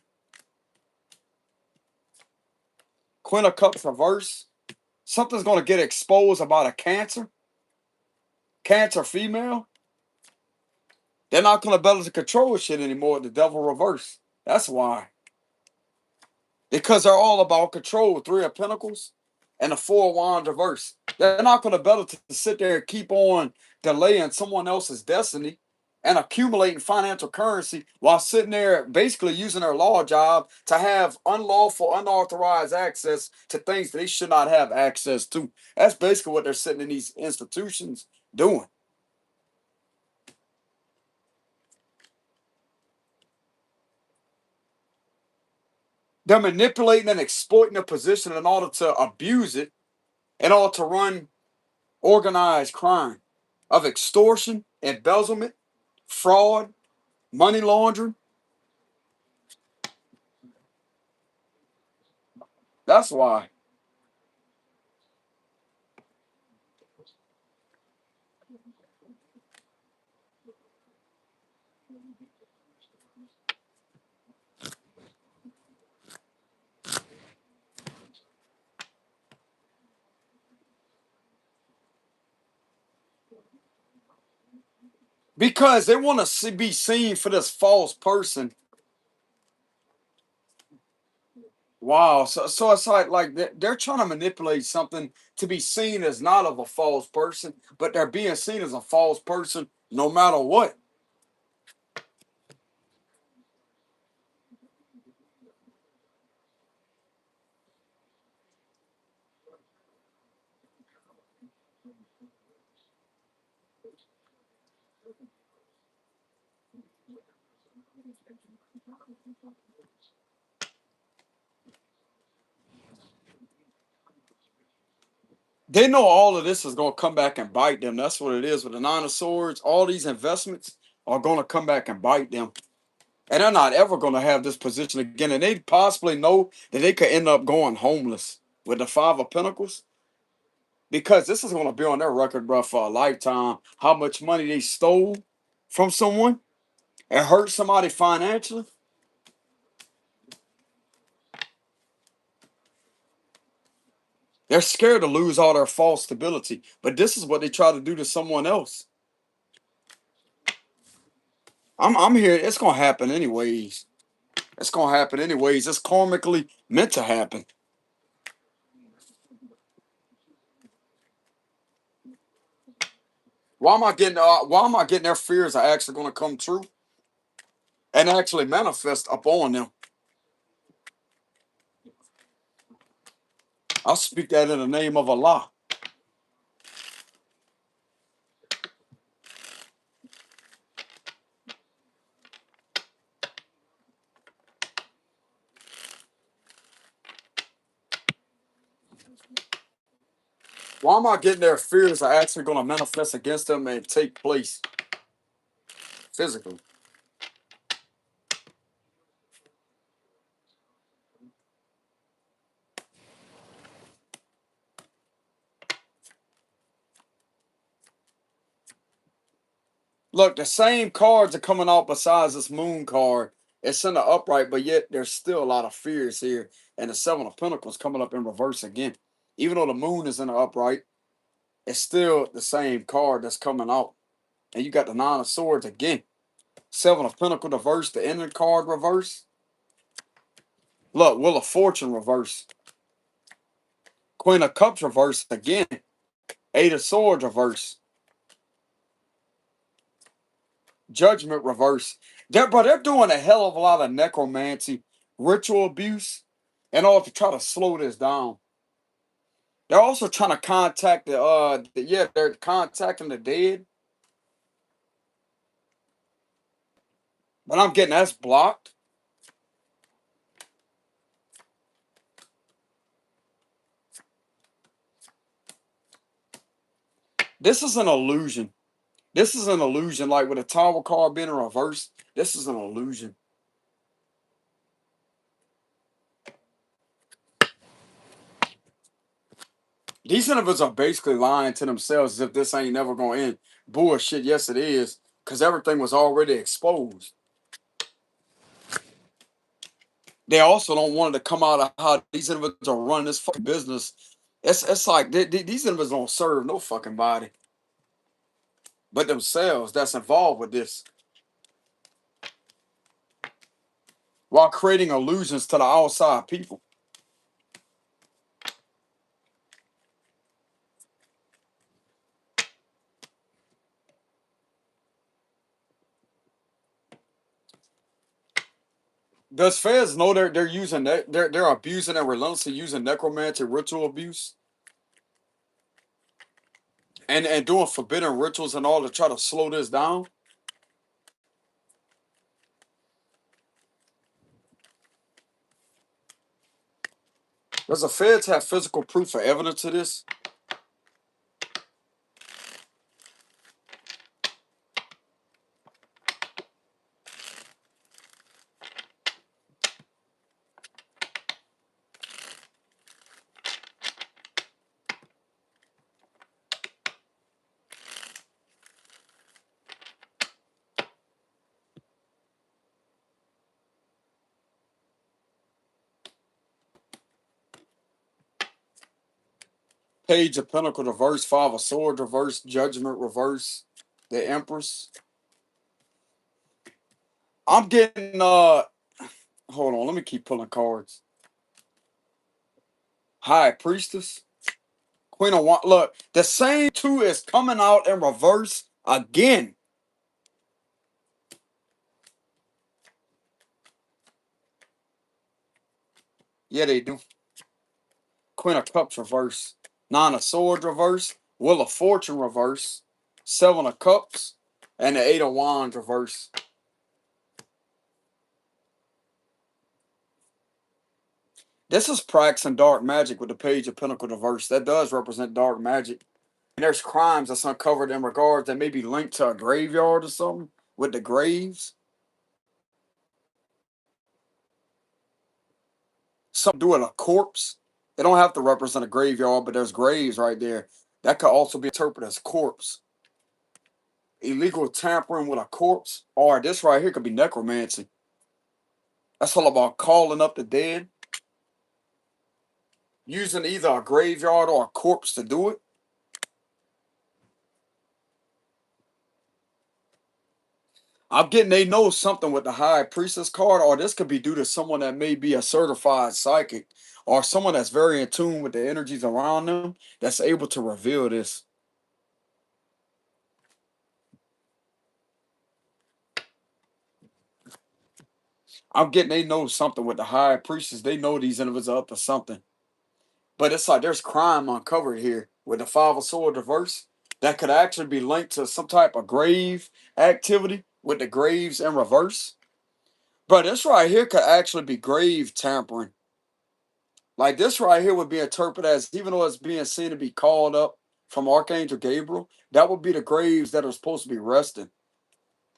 Queen of Cups reverse. Something's going to get exposed about a cancer female. They're not going to be able to control shit anymore. The devil reverse. That's why. Because they're all about control. Three of Pentacles and the Four of Wands reverse. They're not going to be able to sit there and keep on delaying someone else's destiny and accumulating financial currency while sitting there basically using their law job to have unlawful, unauthorized access to things that they should not have access to. That's basically what they're sitting in these institutions doing. They're manipulating and exploiting a position in order to abuse it, in order to run organized crime of extortion, embezzlement, fraud, money laundering. That's why. Because they want to be seen for this false person. Wow. So it's like they're trying to manipulate something to be seen as not of a false person, but they're being seen as a false person no matter what. They know all of this is going to come back and bite them. That's what it is with the Nine of Swords. All these investments are going to come back and bite them. And they're not ever going to have this position again. And they possibly know that they could end up going homeless with the Five of Pentacles because this is going to be on their record, bro, for a lifetime. How much money they stole from someone and hurt somebody financially. They're scared to lose all their false stability. But this is what they try to do to someone else. I'm here. It's going to happen anyways. It's going to happen anyways. It's karmically meant to happen. Why am I getting their fears are actually going to come true and actually manifest upon them? I'll speak that in the name of Allah. Why am I getting their fears are actually going to manifest against them and take place physically? Look, the same cards are coming out besides this moon card. It's in the upright, but yet there's still a lot of fears here. And the Seven of Pentacles coming up in reverse again. Even though the moon is in the upright, it's still the same card that's coming out. And you got the Nine of Swords again. Seven of Pentacles reverse, the ending card reverse. Look, Wheel of Fortune reverse. Queen of Cups reverse again. Eight of Swords reverse. Judgment reverse. They're doing a hell of a lot of necromancy, ritual abuse, in order to try to slow this down. They're also trying to contact they're contacting the dead. But I'm getting that's blocked. This is an illusion. This is an illusion. Like with a Tower card being in reverse, this is an illusion. These individuals are basically lying to themselves as if this ain't never going to end. Bullshit, yes it is, because everything was already exposed. They also don't want it to come out of how these individuals are running this fucking business. It's like these individuals don't serve no fucking body, but themselves that's involved with this, while creating illusions to the outside people. Does feds know they're using they're abusing and relentlessly using necromancy ritual abuse and doing forbidden rituals and all to try to slow this down? Does the feds have physical proof or evidence of this? Page of Pentacle reverse, Five of Swords reverse, Judgment reverse, the Empress. I'm getting hold on, let me keep pulling cards. High Priestess, Queen of Wands. Look, the same two is coming out in reverse again. Yeah, they do. Queen of Cups reverse, Nine of Swords reverse, Wheel of Fortune reverse, Seven of Cups, and the Eight of Wands reverse. This is practicing dark magic with the Page of Pentacle reverse. That does represent dark magic. And there's crimes that's uncovered in regards that may be linked to a graveyard or something with the graves. Something to do with a corpse. They don't have to represent a graveyard, but there's graves right there. That could also be interpreted as corpse. Illegal tampering with a corpse. Or this right here could be necromancy. That's all about calling up the dead. Using either a graveyard or a corpse to do it. I'm getting they know something with the High Priestess card, or this could be due to someone that may be a certified psychic, or someone that's very in tune with the energies around them that's able to reveal this. I'm getting they know something with the High Priestess. They know these individuals are up to something. But it's like there's crime uncovered here with the Five of Swords reverse that could actually be linked to some type of grave activity with the graves in reverse. But this right here could actually be grave tampering. Like this right here would be interpreted as, even though it's being seen to be called up from Archangel Gabriel, that would be the graves that are supposed to be resting.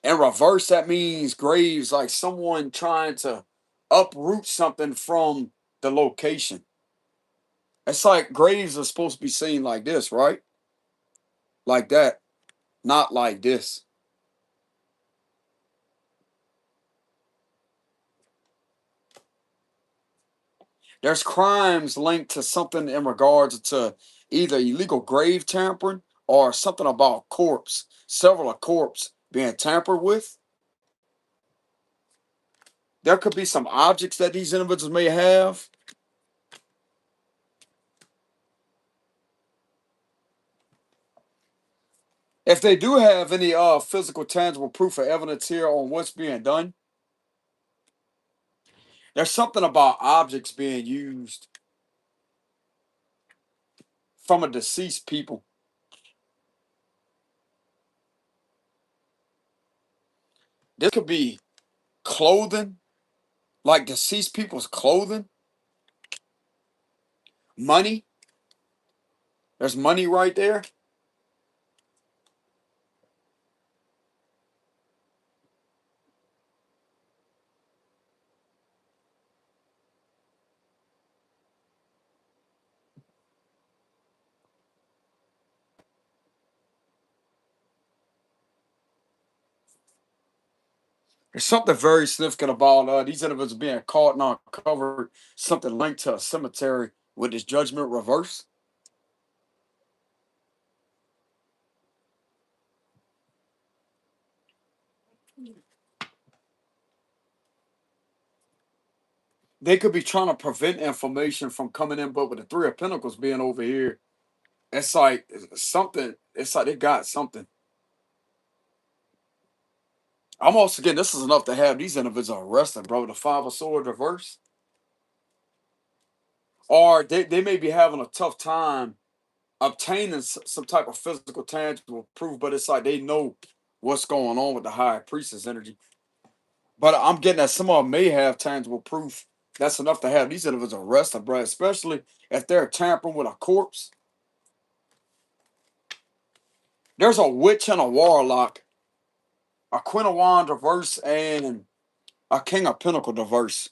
In reverse, that means graves like someone trying to uproot something from the location. It's like graves are supposed to be seen like this, right? Like that, not like this. There's crimes linked to something in regards to either illegal grave tampering or something about corpse, several of corpse being tampered with. There could be some objects that these individuals may have. If they do have any physical, tangible proof or evidence here on what's being done, there's something about objects being used from a deceased people. This could be clothing, like deceased people's clothing, money. There's money right there. There's something very significant about these individuals being caught and uncovered, something linked to a cemetery with this judgment reverse. They could be trying to prevent information from coming in, but with the Three of Pentacles being over here, it's like something, it's like they got something. I'm also getting this is enough to have these individuals arrested, bro. The Five of Swords reverse. Or they may be having a tough time obtaining some type of physical tangible proof, but it's like they know what's going on with the high priestess energy. But I'm getting that some of them may have tangible proof. That's enough to have these individuals arrested, bro. Especially if they're tampering with a corpse. There's a witch and a warlock, a Queen of Wands reverse, and a King of Pentacles reverse.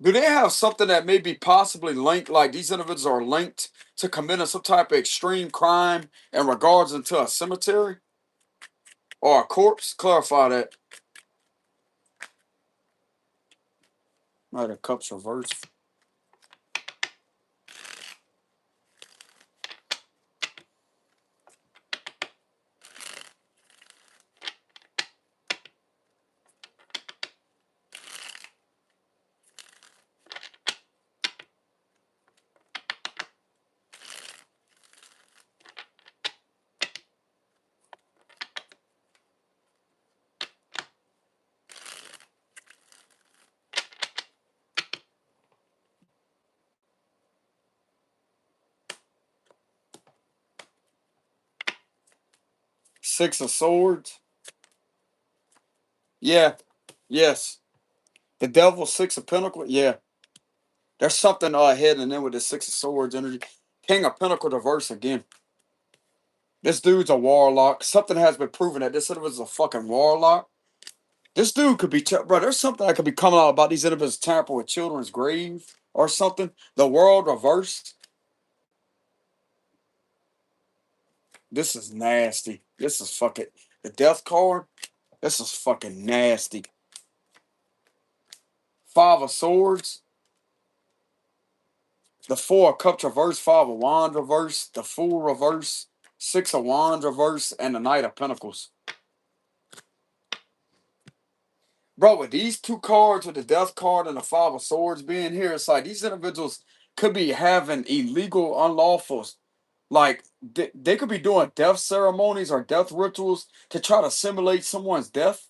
Do they have something that may be possibly linked, like these individuals are linked to committing some type of extreme crime in regards into a cemetery or a corpse? Clarify that. Knight of Cups reverse. Six of Swords. Yeah. Yes. The Devil, Six of Pentacles. Yeah. There's something hidden in with the Six of Swords energy. King of Pentacles reverse again. This dude's a warlock. Something has been proven that this individual's a fucking warlock. This dude could be, bro. There's something that could be coming out about these individuals tampering with children's grave or something. The world reversed. This is nasty. This is fucking the death card. This is fucking nasty. Five of Swords. The Four of Cups reverse. Five of Wands reverse. The Fool reverse. Six of Wands reverse. And the Knight of Pentacles. Bro, with these two cards, with the Death card and the Five of Swords being here, it's like these individuals could be having illegal, unlawful, like they could be doing death ceremonies or death rituals to try to simulate someone's death.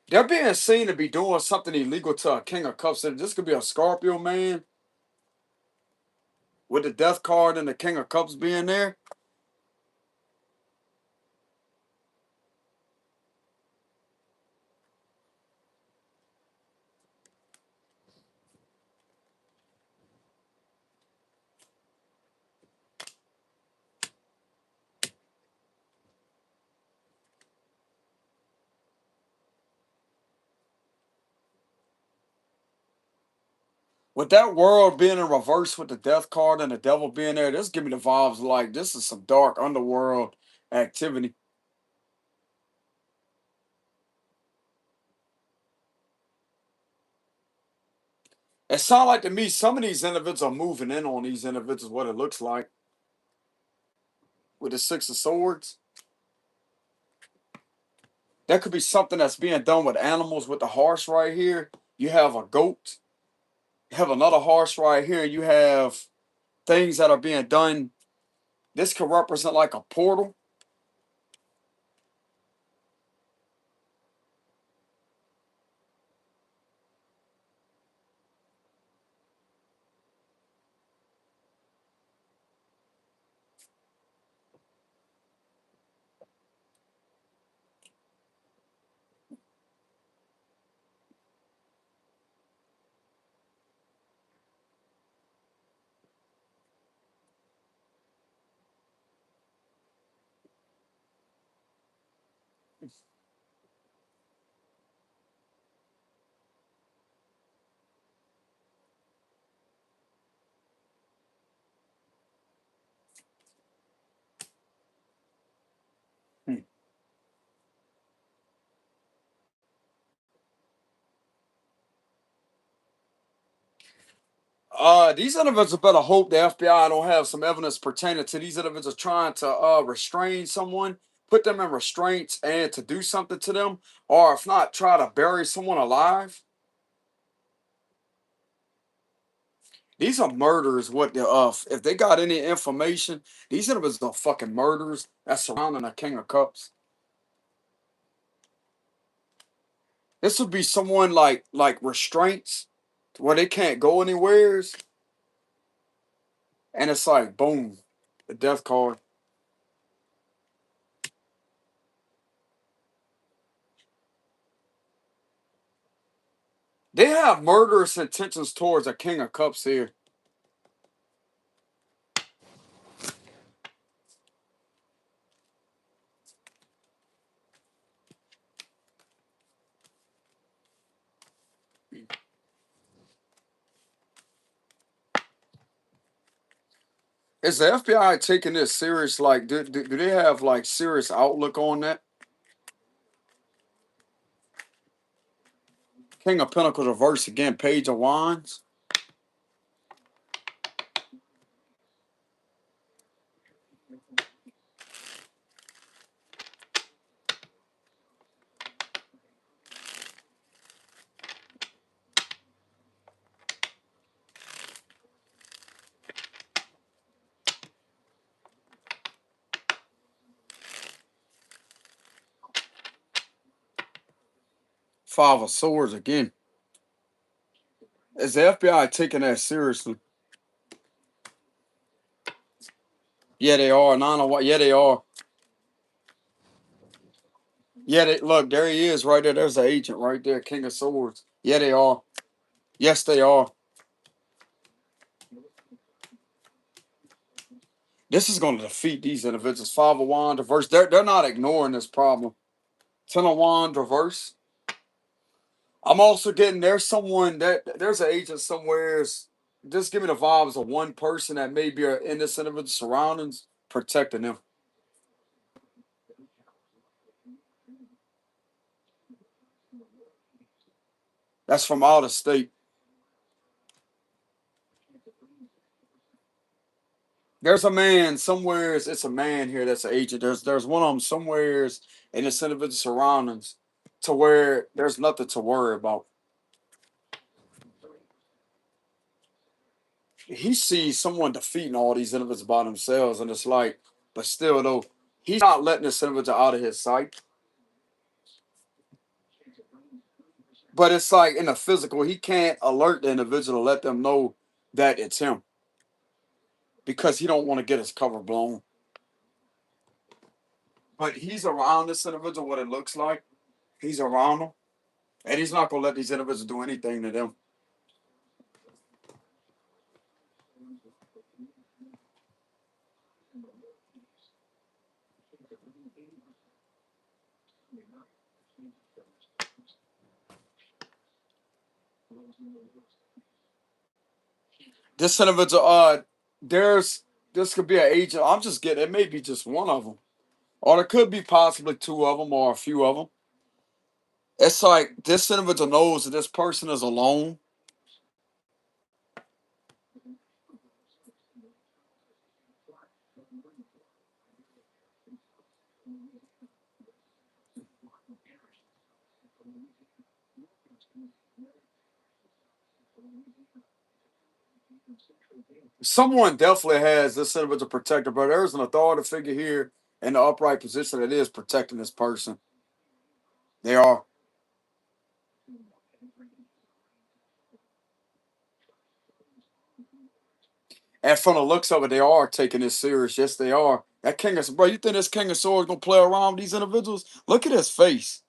They're being seen to be doing something illegal to a King of Cups. This could be a Scorpio man with the Death card and the King of Cups being there. With that world being in reverse with the Death card and the Devil being there, this give me the vibes like this is some dark underworld activity. It sounds like to me some of these individuals are moving in on these individuals, what it looks like. With the Six of Swords. That could be something that's being done with animals with the horse right here. You have a goat. You have another horse right here. You have things that are being done. This could represent like a portal. These individuals better hope the FBI don't have some evidence pertaining to these individuals trying to restrain someone, put them in restraints, and to do something to them, or if not, try to bury someone alive. These are murderers. What the if they got any information, these individuals are fucking murderers that's surrounding a King of Cups. This would be someone like restraints, where they can't go anywheres, and it's like boom, the death card. They have murderous intentions towards a King of Cups here. Is the FBI taking this serious? Like, do they have like serious outlook on that? King of Pentacles reverse again, Page of Wands. Five of Swords again. Is the FBI taking that seriously? Yeah, they are. Nine of what? Yeah, they are. Yeah, they look. There he is, right there. There's the agent right there, King of Swords. Yeah, they are. Yes, they are. This is going to defeat these individuals. Five of Wands reverse. They're not ignoring this problem. Ten of Wands reverse. I'm also getting there's an agent somewhere. Just give me the vibes of one person that may be in this individual surroundings protecting them. That's from out of state. There's a man somewheres. It's a man here that's an agent. There's one of them somewheres in this individual surroundings to where there's nothing to worry about. He sees someone defeating all these individuals by themselves, and it's like, but still though, he's not letting this individual out of his sight. But it's like in the physical, he can't alert the individual to let them know that it's him because he don't want to get his cover blown. But he's around this individual, what it looks like. He's around them, and he's not gonna let these individuals do anything to them. This individual, there's this could be an agent. I'm just getting it. May be just one of them, or there could be possibly two of them or a few of them. It's like this individual knows that this person is alone. Someone definitely has this individual protector, but there's an authority figure here in the upright position that is protecting this person. They are. And from the looks of it, they are taking this serious. Yes, they are. That King of Bro, you think this King of Swords gonna play around with these individuals? Look at his face.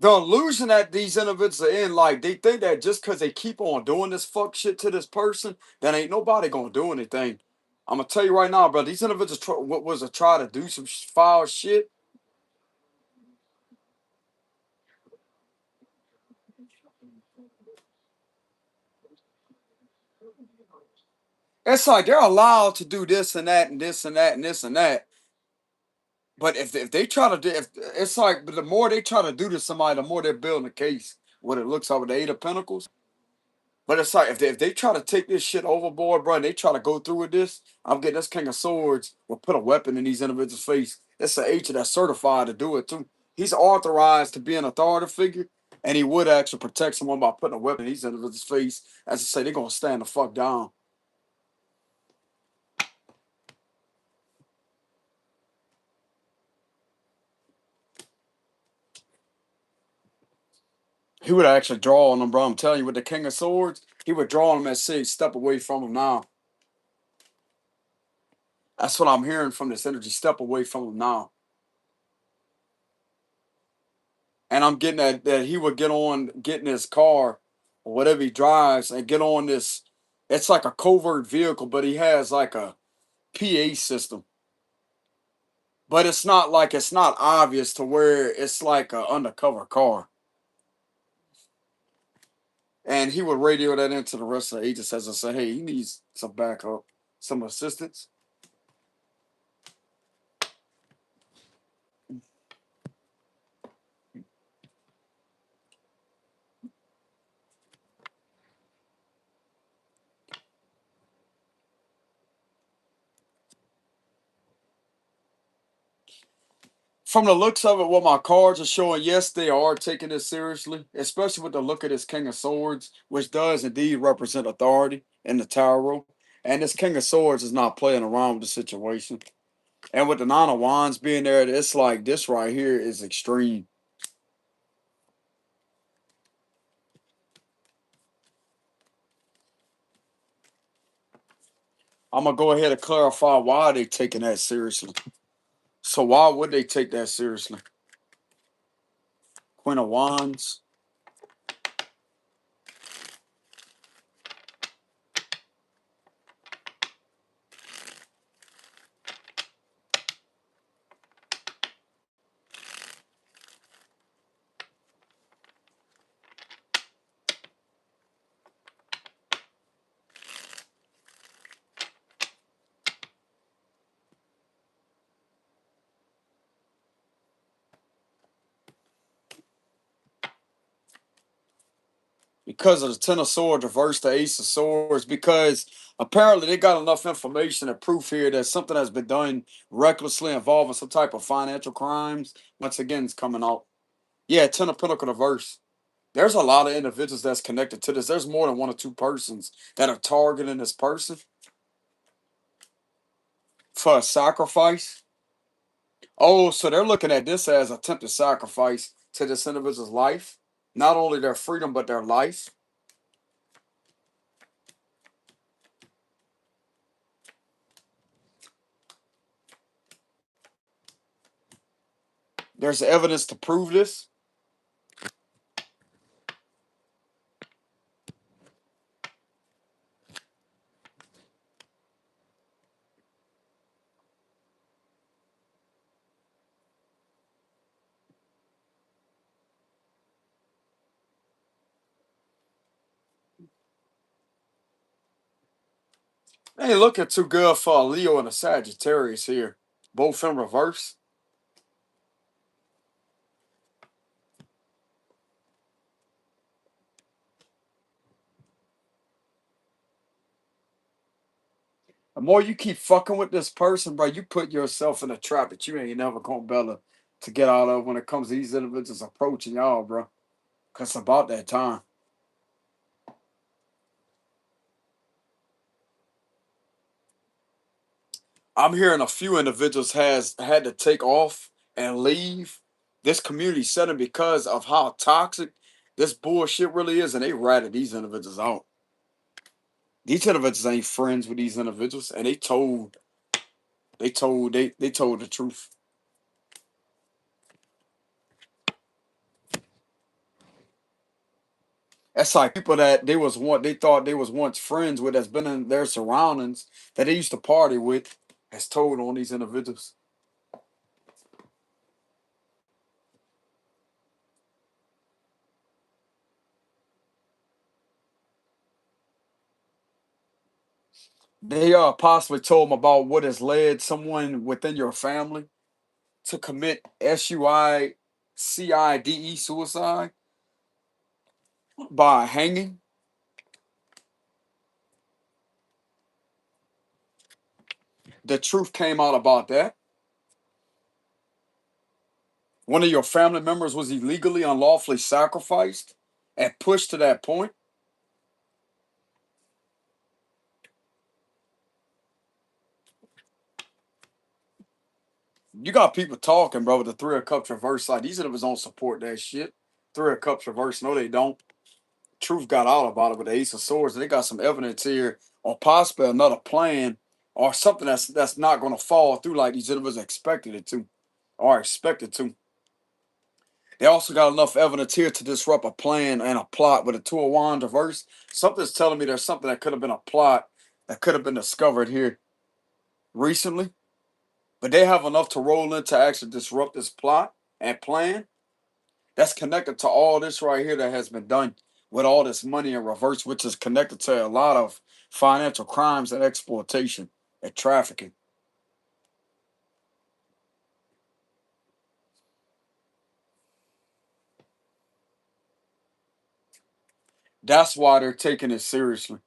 The illusion that these individuals are in, like they think that just because they keep on doing this fuck shit to this person, that ain't nobody gonna do anything. I'm gonna tell you right now, bro. These individuals what was to try to do some foul shit. It's like they're allowed to do this and that and this and that and this and that. But if they try to do, if it's like, but the more they try to do to somebody, the more they're building a case. What it looks like with the Eight of Pentacles. But it's like if they try to take this shit overboard, bro, and they try to go through with this, I'm getting this King of Swords will put a weapon in these individuals' face. It's an agent that's certified to do it too. He's authorized to be an authority figure, and he would actually protect someone by putting a weapon in these individuals' face. As I say, they're gonna stand the fuck down. He would actually draw on them, bro. I'm telling you, with the King of Swords, he would draw on them and say, step away from him now. That's what I'm hearing from this energy. Step away from him now. And I'm getting that he would get in his car or whatever he drives and get on this. It's like a covert vehicle, but he has like a PA system. But it's not obvious to where it's like an undercover car. And he would radio that into the rest of the agents as I say, hey, he needs some backup, some assistance. From the looks of it, what my cards are showing, yes, they are taking this seriously, especially with the look of this King of Swords, which does indeed represent authority in the tarot. And this King of Swords is not playing around with the situation. And with the Nine of Wands being there, it's like this right here is extreme. I'm gonna go ahead and clarify why they taking that seriously. So why would they take that seriously? Queen of Wands. Because of the Ten of Swords reverse the Ace of Swords, because apparently they got enough information and proof here that something has been done recklessly involving some type of financial crimes. Once again, it's coming out. Yeah, Ten of Pentacles reverse. There's a lot of individuals that's connected to this. There's more than one or two persons that are targeting this person for a sacrifice. Oh, so they're looking at this as attempted sacrifice to this individual's life. Not only their freedom, but their life. There's evidence to prove this. Hey, looking too good for a Leo and a Sagittarius here. Both in reverse. The more you keep fucking with this person, bro, you put yourself in a trap that you ain't never gonna be able to get out of when it comes to these individuals approaching y'all, bro. Cause it's about that time. I'm hearing a few individuals has had to take off and leave this community setting because of how toxic this bullshit really is, and they ratted these individuals out. These individuals ain't friends with these individuals, and they told the truth. That's like people that they thought they was once friends with that's been in their surroundings that they used to party with has told on these individuals. They possibly told them about what has led someone within your family to commit suicide by hanging. The truth came out about that. One of your family members was illegally, unlawfully sacrificed and pushed to that point. You got people talking, bro, with the Three of Cups reverse. Like, these individuals don't support that shit. Three of Cups reverse. No, they don't. Truth got out about it with the Ace of Swords. They got some evidence here, or possibly another plan, or something that's not going to fall through like these individuals expected it to, or expected to. They also got enough evidence here to disrupt a plan and a plot with a Two of Wands reverse. Something's telling me there's something that could have been a plot that could have been discovered here recently, but they have enough to roll in to actually disrupt this plot and plan that's connected to all this right here that has been done with all this money in reverse, which is connected to a lot of financial crimes and exploitation and trafficking. That's why they're taking it seriously.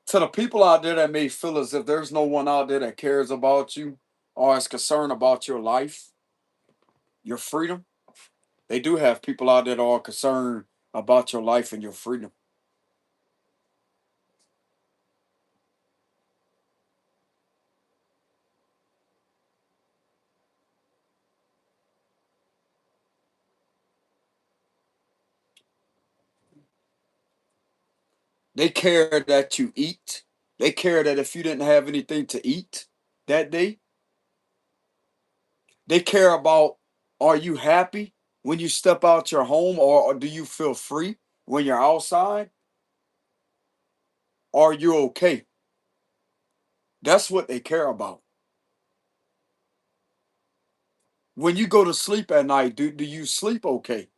To the people out there that may feel as if there's no one out there that cares about you or is concerned about your life, your freedom, they do have people out there that are concerned about your life and your freedom. They care that you eat. They care that if you didn't have anything to eat that day, they care about, are you happy when you step out your home, or do you feel free when you're outside? Are you okay? That's what they care about. When you go to sleep at night, do you sleep okay?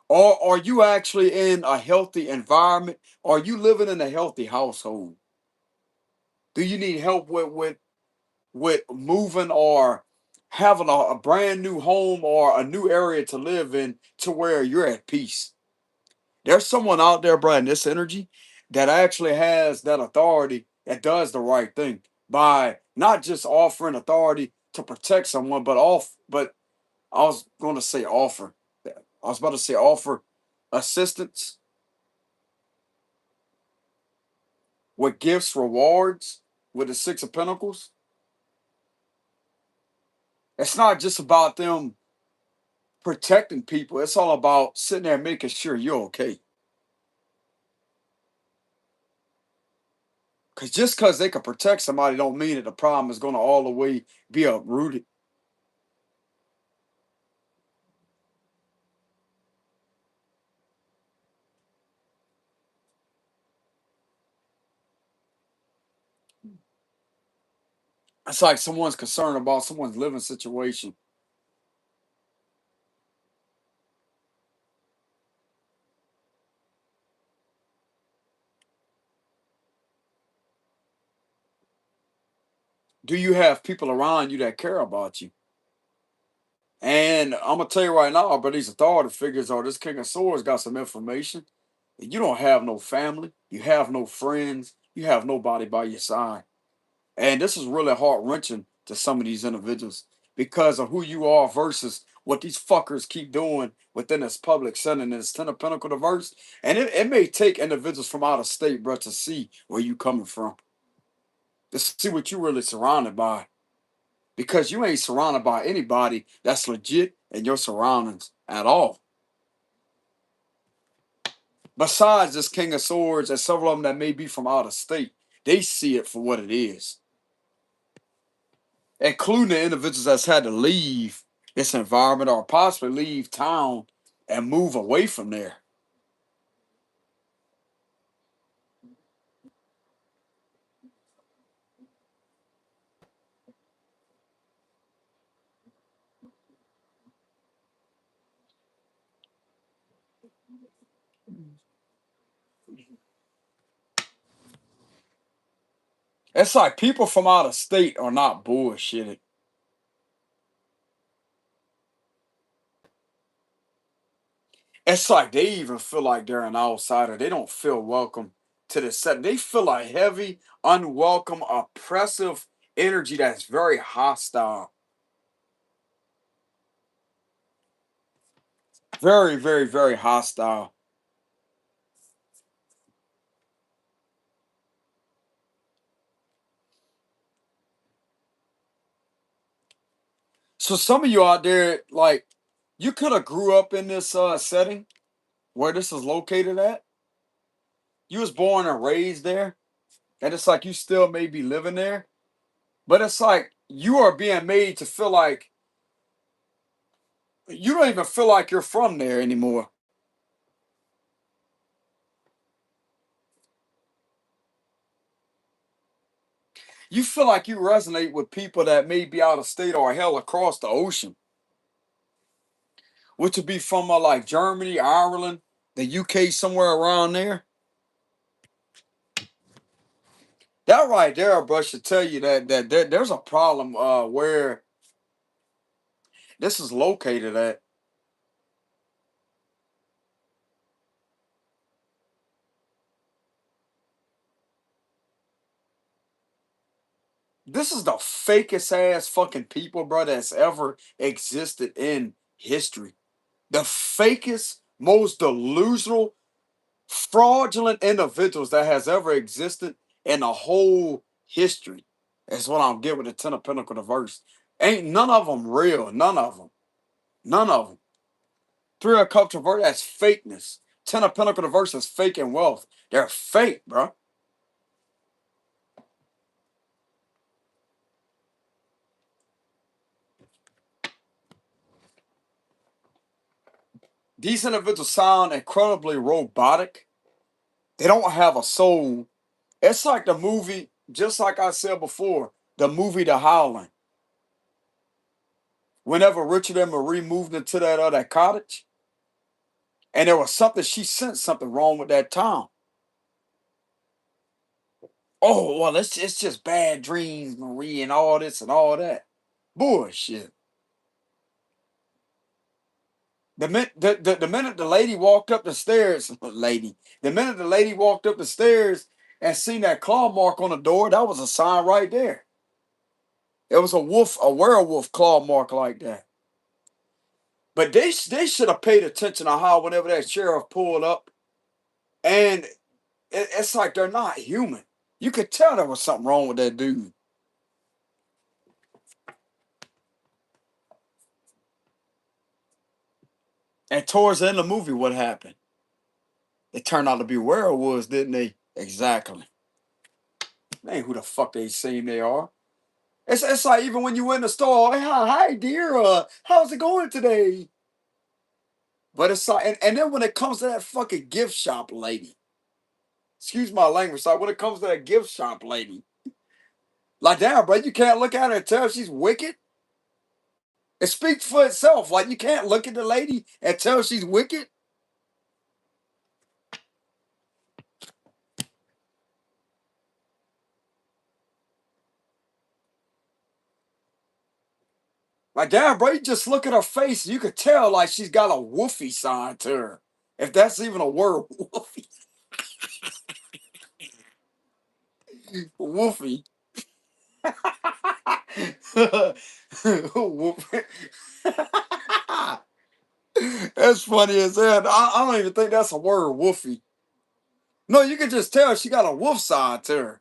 Or are you actually in a healthy environment? Are you living in a healthy household? Do you need help with moving or having a brand new home or a new area to live in to where you're at peace? There's someone out there, bro, in this energy that actually has that authority that does the right thing by not just offering authority to protect someone, but I was going to say offer. I was about to say offer assistance with gifts, rewards, with the Six of Pentacles. It's not just about them protecting people. It's all about sitting there making sure you're okay. Because just because they can protect somebody don't mean that the problem is going to all the way be uprooted. It's like someone's concerned about someone's living situation. Do you have people around you that care about you? And I'm gonna tell you right now, but these authority figures or this King of Swords got some information. You don't have no family, you have no friends, you have nobody by your side. And this is really heart wrenching to some of these individuals because of who you are versus what these fuckers keep doing within this public setting. This Ten of Pentacles diverse. And it may take individuals from out of state, bro, to see where you coming from, to see what you really surrounded by. Because you ain't surrounded by anybody that's legit in your surroundings at all. Besides this King of Swords and several of them that may be from out of state, they see it for what it is, including the individuals that's had to leave its environment, or possibly leave town and move away from there. It's like people from out of state are not bullshitting. It's like they even feel like they're an outsider. They don't feel welcome to the set. They feel like heavy, unwelcome, oppressive energy that's very hostile. Very, very, very hostile. So some of you out there, like, you could have grew up in this setting where this is located at. You was born and raised there, and it's like you still may be living there, but it's like you are being made to feel like you don't even feel like you're from there anymore. You feel like you resonate with people that may be out of state or hell across the ocean, which would be from like Germany, Ireland, the UK, somewhere around there. That right there, bro, should tell you that there's a problem where this is located at. This is the fakest ass fucking people, bro, that's ever existed in history. The fakest, most delusional, fraudulent individuals that has ever existed in the whole history. That's what I'm getting with the Ten of Pentacles reverse. Ain't none of them real. None of them. None of them. Three of Cups reverse, that's fakeness. Ten of Pentacles reverse is fake and wealth. They're fake, bro. These individuals sound incredibly robotic. They don't have a soul. It's like the movie, just like I said before, the movie The Howling. Whenever Richard and Marie moved into that cottage, and there was something, she sensed something wrong with that town. Oh, well, it's just bad dreams, Marie, and all this and all that. Bullshit. The minute the lady walked up the stairs, the minute the lady walked up the stairs and seen that claw mark on the door, that was a sign right there. It was a werewolf claw mark like that. But they should have paid attention to how whenever that sheriff pulled up, and it's like they're not human. You could tell there was something wrong with that dude. And towards the end of the movie, what happened? It turned out to be werewolves, didn't they? Exactly. They ain't who the fuck they seem they are. It's like even when you in the store, hey, hi dear, how's it going today? But it's like, and then when it comes to that fucking gift shop lady, excuse my language, like when it comes to that gift shop lady, like damn, bro, you can't look at her and tell she's wicked. It speaks for itself. Like you can't look at the lady and tell she's wicked. Like damn, bro, you just look at her face, you could tell like she's got a woofy side to her. If that's even a word, woofy. Woofy. Woofy. That's funny as hell. I don't even think that's a word, woofy. No, you can just tell she got a wolf side to her.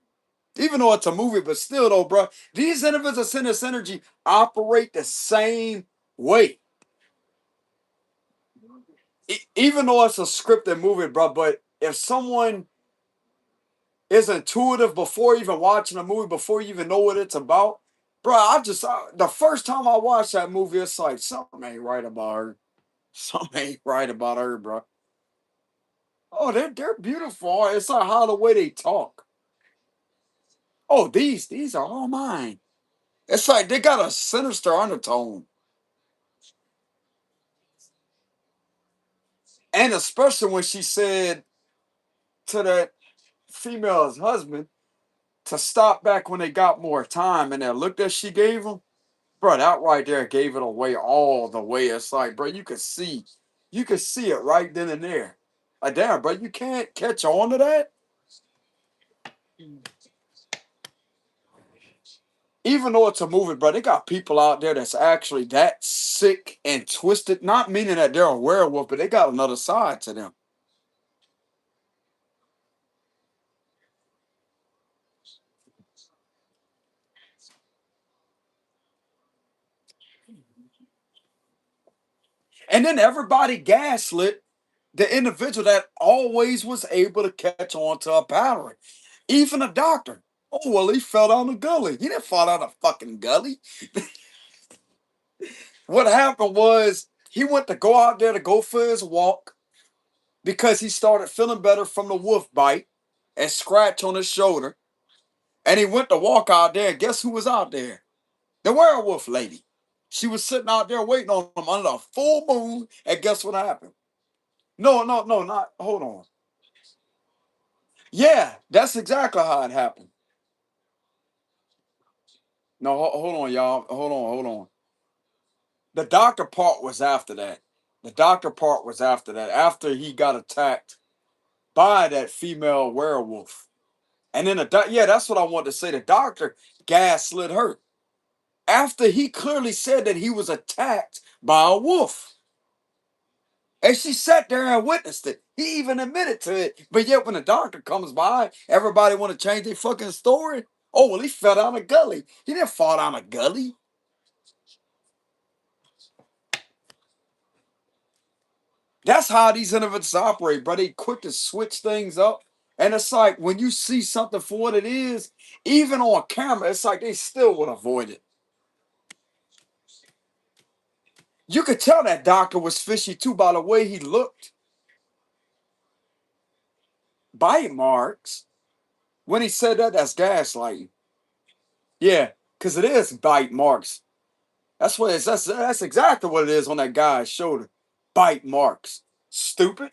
Even though it's a movie, but still though, bro, these individuals in this energy operate the same way. Even though it's a scripted movie, bro, but if someone is intuitive before even watching a movie, before you even know what it's about, Bro, the first time I watched that movie, it's like something ain't right about her. Something ain't right about her, bro. Oh, they're beautiful. It's like how the way they talk. Oh, these are all mine. It's like they got a sinister undertone, and especially when she said to that female's husband to stop back when they got more time, and that look that she gave him, bro, that right there gave it away all the way. It's like, bro, you could see it right then and there. Like, damn, bro, you can't catch on to that. Even though it's a movie, bro, they got people out there that's actually that sick and twisted. Not meaning that they're a werewolf, but they got another side to them. And then everybody gaslit the individual that always was able to catch on to a pattern. Even a doctor. Oh, well, he fell down the gully. He didn't fall down the fucking gully. What happened was he went to go out there to go for his walk because he started feeling better from the wolf bite and scratch on his shoulder. And he went to walk out there, and guess who was out there? The werewolf lady. She was sitting out there waiting on him under the full moon, and guess what happened? No, no, no, not. Hold on. Yeah, that's exactly how it happened. No, hold on, y'all. Hold on. The doctor part was after that. The doctor part was after that. After he got attacked by that female werewolf. And then yeah, that's what I wanted to say. The doctor gaslit her after he clearly said that he was attacked by a wolf. And she sat there and witnessed it. He even admitted to it. But yet when the doctor comes by, everybody want to change their fucking story. Oh, well, he fell down a gully. He didn't fall down a gully. That's how these individuals operate, bro. They quick to switch things up. And it's like when you see something for what it is, even on camera, it's like they still would avoid it. You could tell that doctor was fishy too by the way he looked. Bite marks. When he said that, that's gaslighting. Yeah, because it is bite marks. That's what it's that's exactly what it is on that guy's shoulder. Bite marks. Stupid.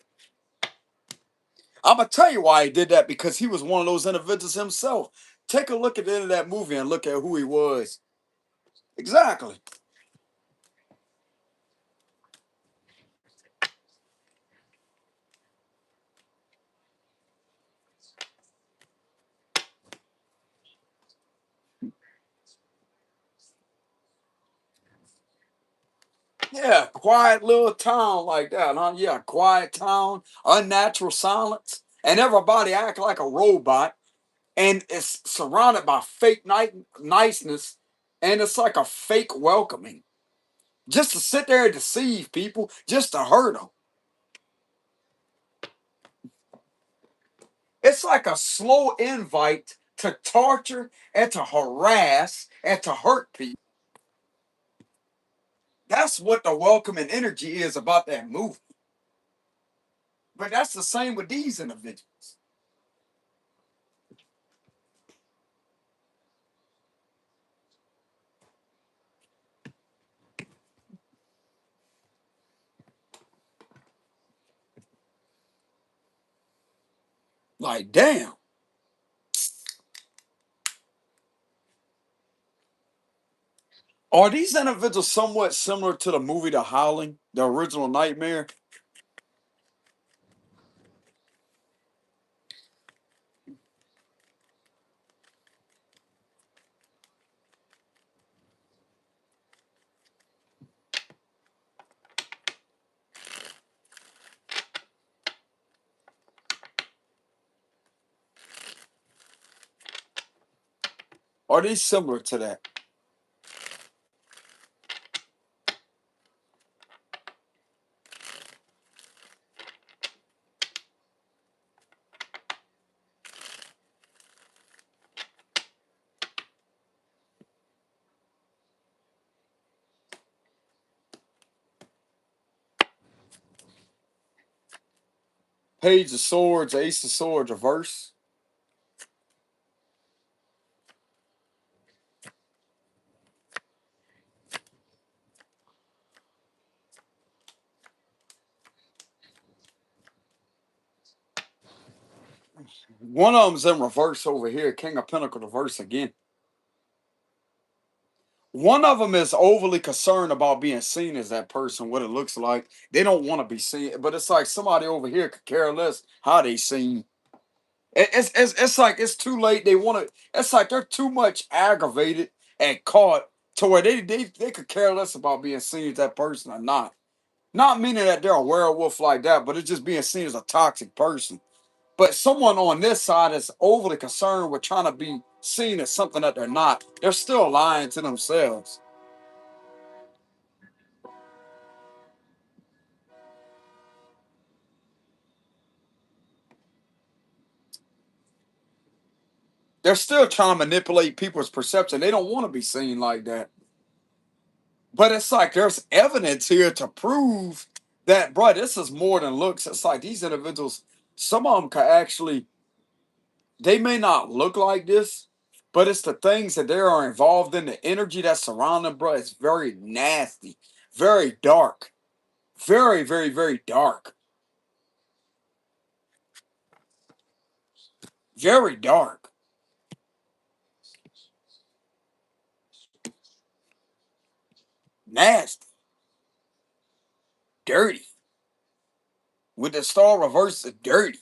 I'm gonna tell you why he did that because he was one of those individuals himself. Take a look at the end of that movie and look at who he was. Exactly. Yeah, quiet little town like that, huh? Yeah, quiet town, unnatural silence, and everybody act like a robot, and it's surrounded by fake niceness, and it's like a fake welcoming, just to sit there and deceive people, just to hurt them. It's like a slow invite to torture and to harass and to hurt people. That's what the welcoming energy is about that movie. But that's the same with these individuals. Like, damn. Are these individuals somewhat similar to the movie The Howling, the original Nightmare? Are these similar to that? Page of Swords, Ace of Swords, reverse. One of them's in reverse over here. King of Pentacles reverse again. One of them is overly concerned about being seen as that person, what it looks like. They don't want to be seen, but it's like somebody over here could care less how they seen. It's like it's too late. They want to. It's like they're too much aggravated and caught to where they could care less about being seen as that person or not. Not meaning that they're a werewolf like that, but it's just being seen as a toxic person. But someone on this side is overly concerned with trying to be seen as something that they're not. They're still lying to themselves. They're still trying to manipulate people's perception. They don't want to be seen like that. But it's like there's evidence here to prove that, bro, this is more than looks. It's like these individuals, some of them could actually, they may not look like this, but it's the things that they are involved in, the energy that's surrounding them, bro. It's very nasty, very dark, very, very, very dark, very dark, nasty, dirty. With the star reverse, it's dirty.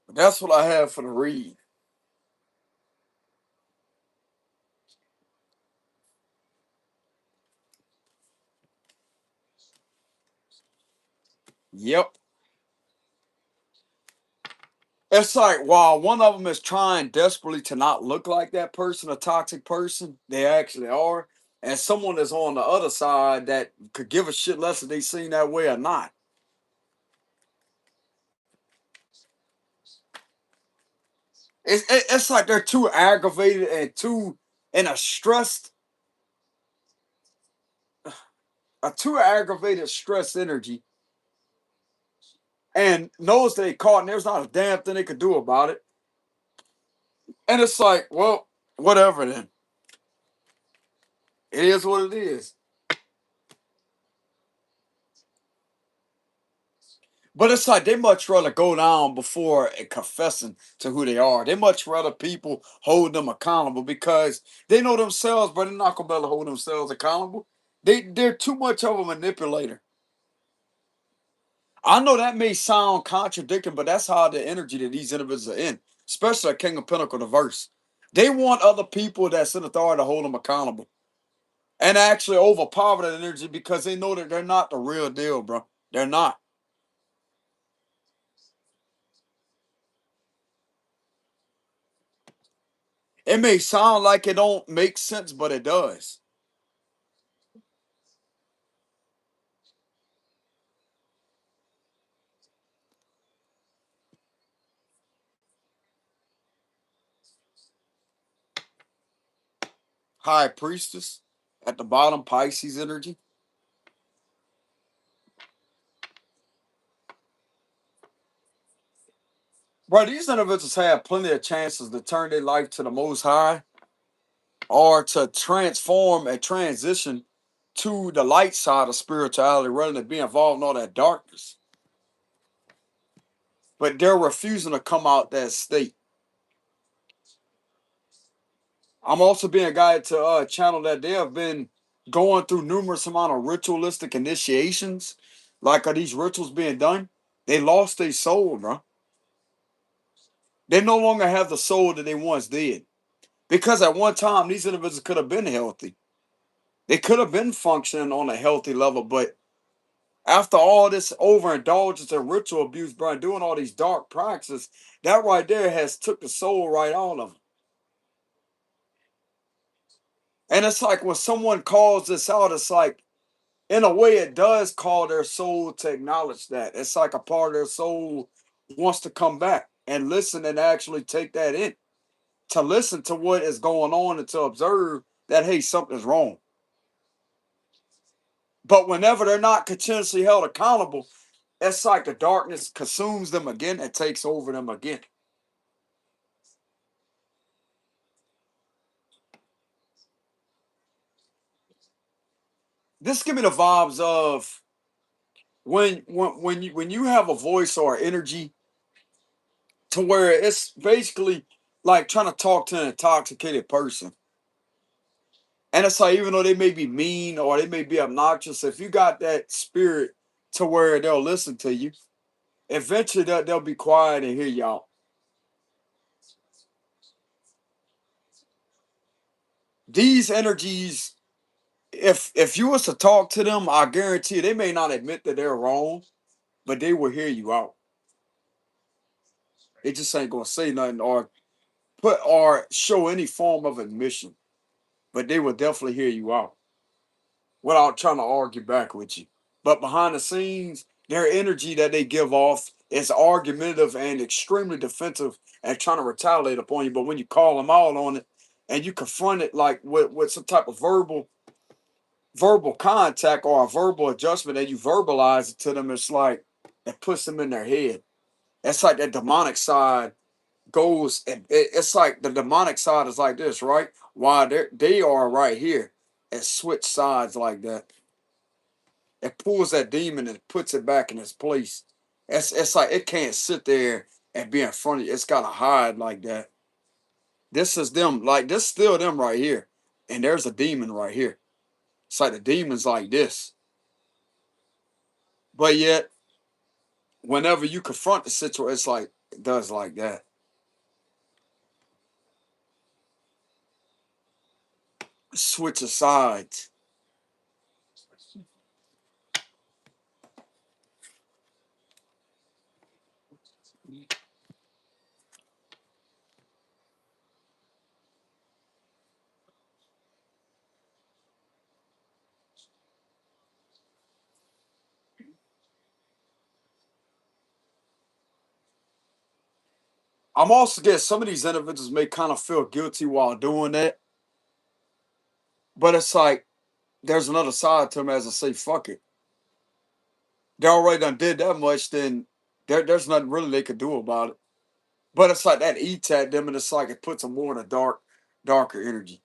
But that's what I have for the read. Yep. It's like while one of them is trying desperately to not look like that person, a toxic person, they actually are. And someone is on the other side that could give a shit less if they seen that way or not. It's like they're too aggravated and too in a too aggravated stress energy and knows they caught and there's not a damn thing they could do about it. And it's like, well, whatever then. It is what it is. But it's like they much rather go down before confessing to who they are. They much rather people hold them accountable because they know themselves, but they're not gonna be able to hold themselves accountable. They're too much of a manipulator. I know that may sound contradicting, but that's how the energy that these individuals are in, especially a King of Pentacles diverse. They want other people that's in authority to hold them accountable and actually overpower that energy because they know that they're not the real deal, bro. They're not. It may sound like it don't make sense, but it does. High Priestess at the bottom, Pisces energy. Bro, these individuals have plenty of chances to turn their life to the most high or to transform and transition to the light side of spirituality rather than be involved in all that darkness. But they're refusing to come out that state. I'm also being guided to channel that they have been going through numerous amount of ritualistic initiations. Like are these rituals being done? They lost their soul, bro. They no longer have the soul that they once did. Because at one time, these individuals could have been healthy. They could have been functioning on a healthy level, but after all this overindulgence and ritual abuse, bro, doing all these dark practices, that right there has took the soul right out of them. And it's like when someone calls this out, it's like in a way, it does call their soul to acknowledge that. It's like a part of their soul wants to come back and listen and actually take that in, to listen to what is going on and to observe that, hey, something's wrong. But whenever they're not continuously held accountable, it's like the darkness consumes them again and takes over them again. This give me the vibes of when you have a voice or energy to where it's basically like trying to talk to an intoxicated person. And it's like, even though they may be mean or they may be obnoxious, if you got that spirit to where they'll listen to you, eventually they'll be quiet and hear y'all. These energies, if you was to talk to them, I guarantee you, they may not admit that they're wrong, but they will hear you out. They just ain't gonna say nothing or put or show any form of admission, but they will definitely hear you out without trying to argue back with you. But behind the scenes, their energy that they give off is argumentative and extremely defensive and trying to retaliate upon you. But when you call them out on it and you confront it like with some type of verbal contact or a verbal adjustment and you verbalize it to them, it's like it puts them in their head. It's like that demonic side goes, and it's like the demonic side is like this, right? While they are right here and switch sides like that. It pulls that demon and puts it back in its place. It's like it can't sit there and be in front of you. It's gotta hide like that. This is them, like this still them right here. And there's a demon right here. It's like the demon's like this. But yet, whenever you confront the situation, it's like it does like that. Switch of sides. I'm also getting some of these individuals may kind of feel guilty while doing that, but it's like there's another side to them as I say, fuck it. They already done did that much, then there's nothing really they could do about it. But it's like that eats at them, and it's like it puts them more in a darker energy.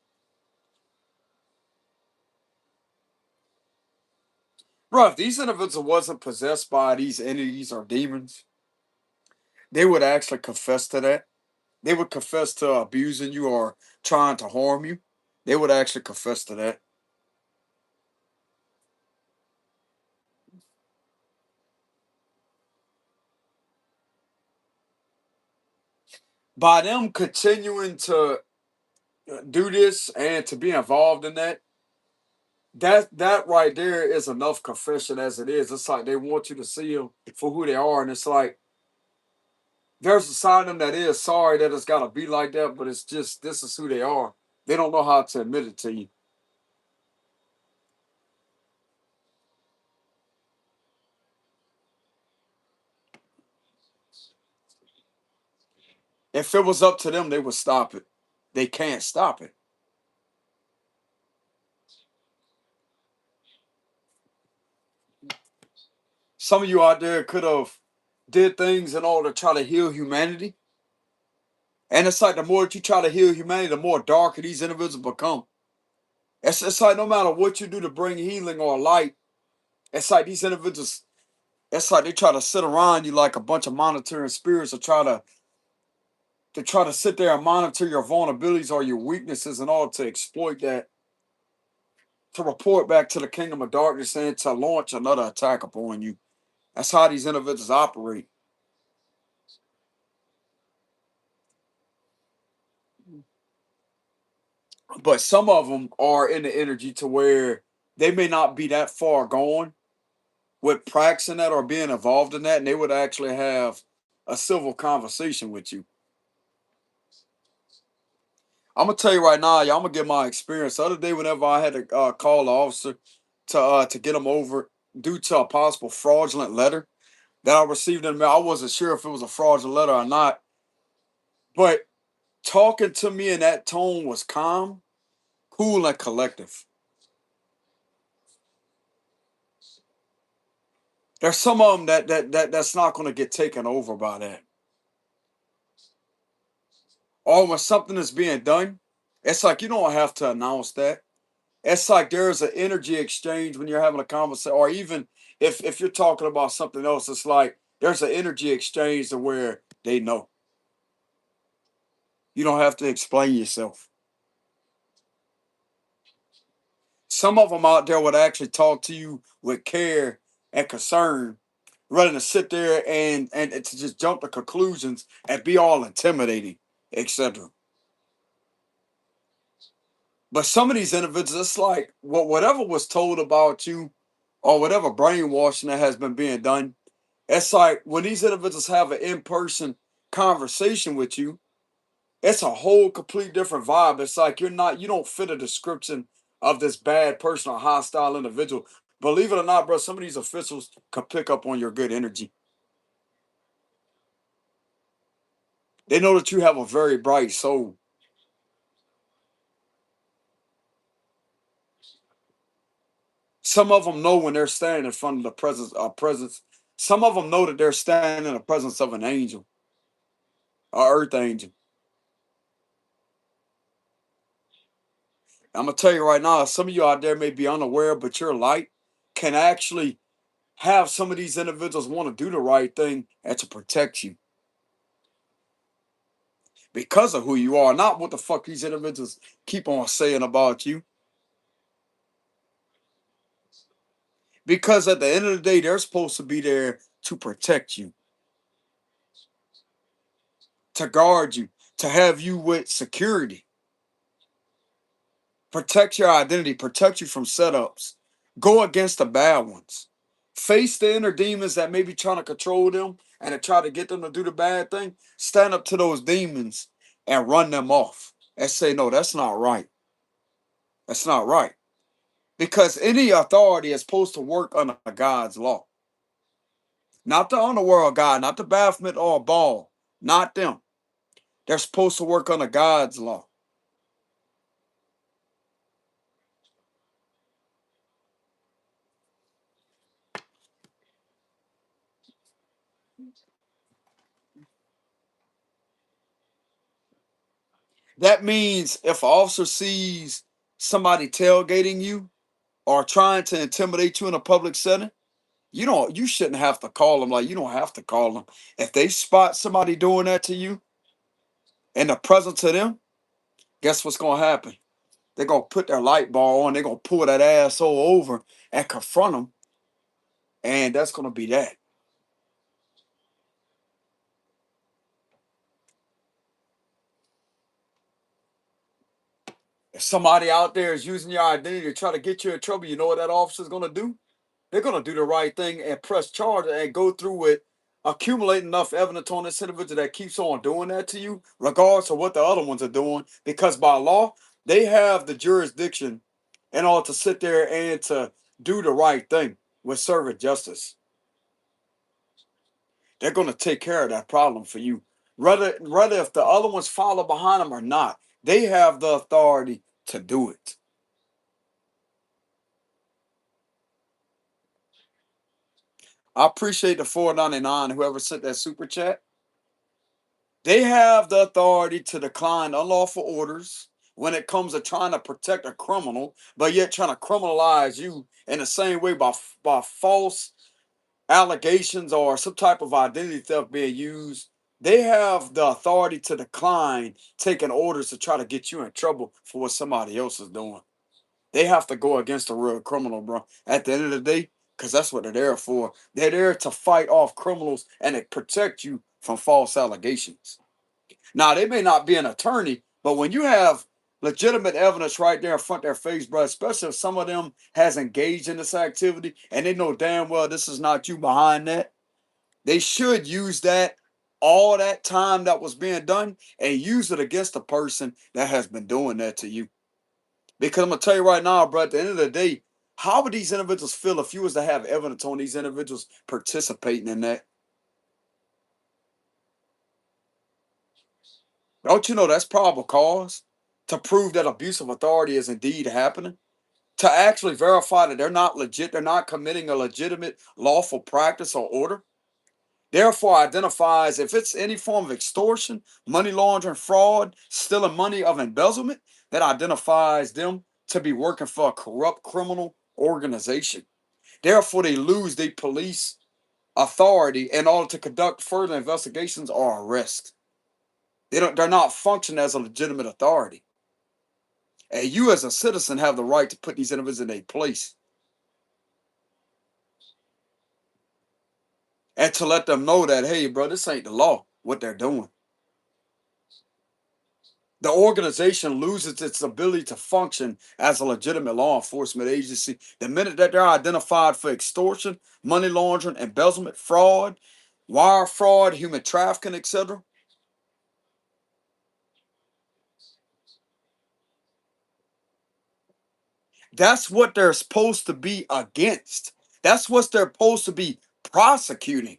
Bro, if these individuals wasn't possessed by these entities or demons, they would actually confess to that. They would confess to abusing you or trying to harm you. They would actually confess to that. By them continuing to do this and to be involved in that, that right there is enough confession as it is. It's like they want you to see them for who they are, and it's like there's a side of them that is sorry that it's got to be like that, but it's just this is who they are. They don't know how to admit it to you. If it was up to them, they would stop it. They can't stop it. Some of you out there could have did things in order to try to heal humanity, and it's like the more that you try to heal humanity, the more darker these individuals become. It's like no matter what you do to bring healing or light, it's like these individuals. It's like they try to sit around you like a bunch of monitoring spirits, or try to sit there and monitor your vulnerabilities or your weaknesses in order to exploit that, to report back to the kingdom of darkness and to launch another attack upon you. That's how these individuals operate. But some of them are in the energy to where they may not be that far gone with practicing that or being involved in that, and they would actually have a civil conversation with you. I'm gonna tell you right now, y'all. I'm gonna give my experience. The other day, whenever I had to call the officer to get them over due to a possible fraudulent letter that I received in the mail. I wasn't sure if it was a fraudulent letter or not, but talking to me in that tone was calm, cool, and collective. There's some of them that's not going to get taken over by that. Or when something is being done, it's like you don't have to announce that. It's like there's an energy exchange when you're having a conversation, or even if you're talking about something else, it's like there's an energy exchange to where they know. You don't have to explain yourself. Some of them out there would actually talk to you with care and concern rather than sit there and to just jump to conclusions and be all intimidating, etc. But some of these individuals, it's like whatever was told about you or whatever brainwashing that has been being done, it's like when these individuals have an in-person conversation with you, it's a whole complete different vibe. It's like you don't fit a description of this bad person or hostile individual. Believe it or not, bro, some of these officials can pick up on your good energy. They know that you have a very bright soul. Some of them know when they're standing in front of the presence. Some of them know that they're standing in the presence of an angel, an earth angel. I'm gonna tell you right now, some of you out there may be unaware, but your light can actually have some of these individuals want to do the right thing and to protect you because of who you are, not what the fuck these individuals keep on saying about you. Because at the end of the day, they're supposed to be there to protect you, to guard you, to have you with security, protect your identity, protect you from setups, go against the bad ones, face the inner demons that may be trying to control them and to try to get them to do the bad thing. Stand up to those demons and run them off and say, no, that's not right. That's not right. Because any authority is supposed to work under God's law. Not the underworld God, not the Baphomet or Baal, not them. They're supposed to work under God's law. That means if an officer sees somebody tailgating you or trying to intimidate you in a public setting, you shouldn't have to call them. Like you don't have to call them. If they spot somebody doing that to you in the presence of them, guess what's gonna happen? They're gonna put their light bar on, they're gonna pull that asshole over and confront them, and that's gonna be that. If somebody out there is using your identity to try to get you in trouble, you know what that officer's gonna do? They're gonna do the right thing and press charge and go through with accumulating enough evidence on this individual that keeps on doing that to you, regardless of what the other ones are doing, because by law, they have the jurisdiction in order to sit there and to do the right thing with servant justice. They're gonna take care of that problem for you. Rather if the other ones follow behind them or not, they have the authority to do it. I appreciate the 499 whoever sent that super chat. They have the authority to decline unlawful orders when it comes to trying to protect a criminal, but yet trying to criminalize you in the same way by false allegations or some type of identity theft being used. They have the authority to decline taking orders to try to get you in trouble for what somebody else is doing. They have to go against a real criminal, bro. At the end of the day, because that's what they're there for. They're there to fight off criminals and to protect you from false allegations. Now, they may not be an attorney, but when you have legitimate evidence right there in front of their face, bro, especially if some of them has engaged in this activity and they know damn well this is not you behind that, they should use that all that time that was being done and use it against the person that has been doing that to you. Because I'm gonna tell you right now, bro, at the end of the day, How would these individuals feel if you was to have evidence on these individuals participating in that? Don't you know that's probable cause to prove that abuse of authority is indeed happening? To actually verify that they're not legit, they're not committing a legitimate lawful practice or order? Therefore, identifies if it's any form of extortion, money laundering, fraud, stealing money of embezzlement, that identifies them to be working for a corrupt criminal organization. Therefore, they lose their police authority in order to conduct further investigations or arrest. They're not functioning as a legitimate authority. And you as a citizen have the right to put these individuals in their place and to let them know that, hey, bro, this ain't the law, what they're doing. The organization loses its ability to function as a legitimate law enforcement agency the minute that they're identified for extortion, money laundering, embezzlement, fraud, wire fraud, human trafficking, etc. That's what they're supposed to be against. That's what they're supposed to be prosecuting,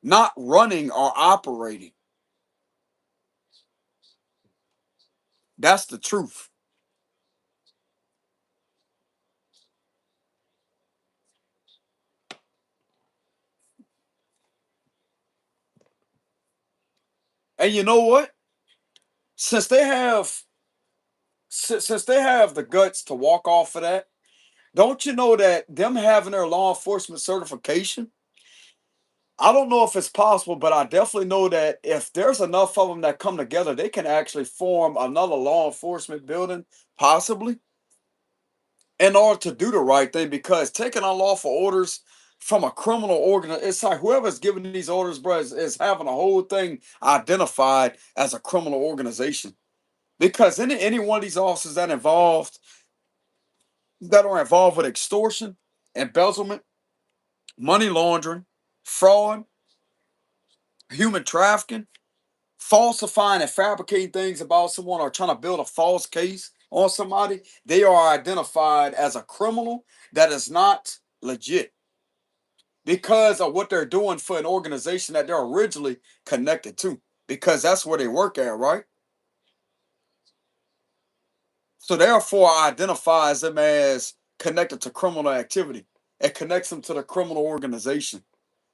not running or operating. That's the truth. And you know what? Since they have since they have the guts to walk off of that, don't you know that them having their law enforcement certification, I don't know if it's possible, but I definitely know that if there's enough of them that come together, they can actually form another law enforcement building, possibly, in order to do the right thing. Because taking unlawful orders from a criminal organization, it's like whoever's giving these orders, bro, is having a whole thing identified as a criminal organization. Because any one of these officers that are involved with extortion, embezzlement, money laundering, fraud, human trafficking, falsifying and fabricating things about someone, or trying to build a false case on somebody, they are identified as a criminal that is not legit because of what they're doing for an organization that they're originally connected to, because that's where they work at, right? So therefore identifies them as connected to criminal activity. It connects them to the criminal organization.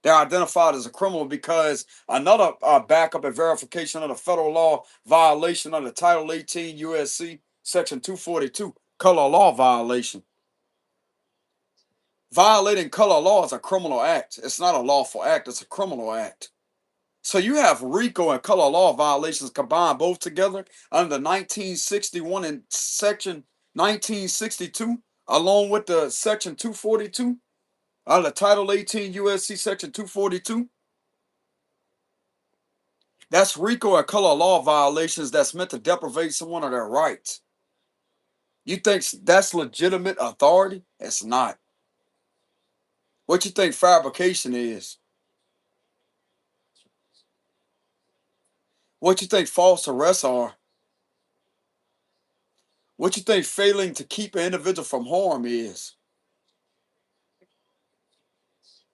They're identified as a criminal because another backup and verification of the federal law violation under Title 18 USC Section 242, color law violation. Violating color law is a criminal act. It's not a lawful act, it's a criminal act. So you have RICO and color law violations combined both together under 1961 and Section 1962, along with the Section 242 under Title 18 USC Section 242. That's RICO and color law violations that's meant to deprivate someone of their rights. You think that's legitimate authority? It's not. What you think fabrication is? What you think false arrests are? What you think failing to keep an individual from harm is?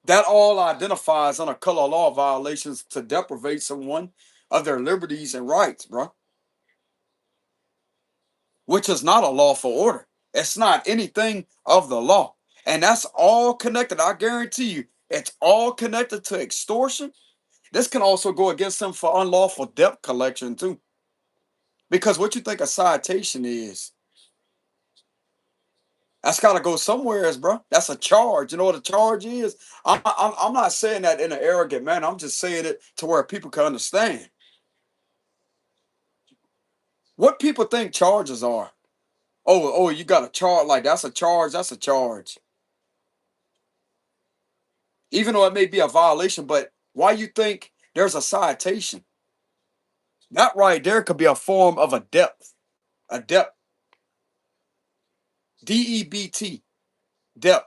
That all identifies under color law violations to deprivate someone of their liberties and rights, bro. Which is not a lawful order. It's not anything of the law. And that's all connected. I guarantee you, it's all connected to extortion. This can also go against them for unlawful debt collection, too. Because what you think a citation is, that's got to go somewhere, bro. That's a charge. You know what a charge is? I'm not saying that in an arrogant manner. I'm just saying it to where people can understand. What people think charges are. Oh, you got a charge. Like, that's a charge. That's a charge. Even though it may be a violation, but why you think there's a citation? That right there could be a form of a debt, DEBT, debt.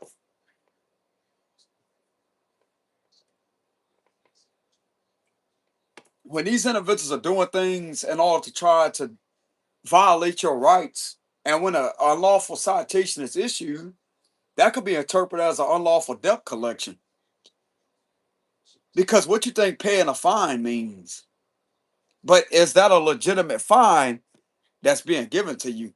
When these individuals are doing things in order to try to violate your rights And when a unlawful citation is issued, that could be interpreted as an unlawful debt collection. Because what you think paying a fine means? But is that a legitimate fine that's being given to you?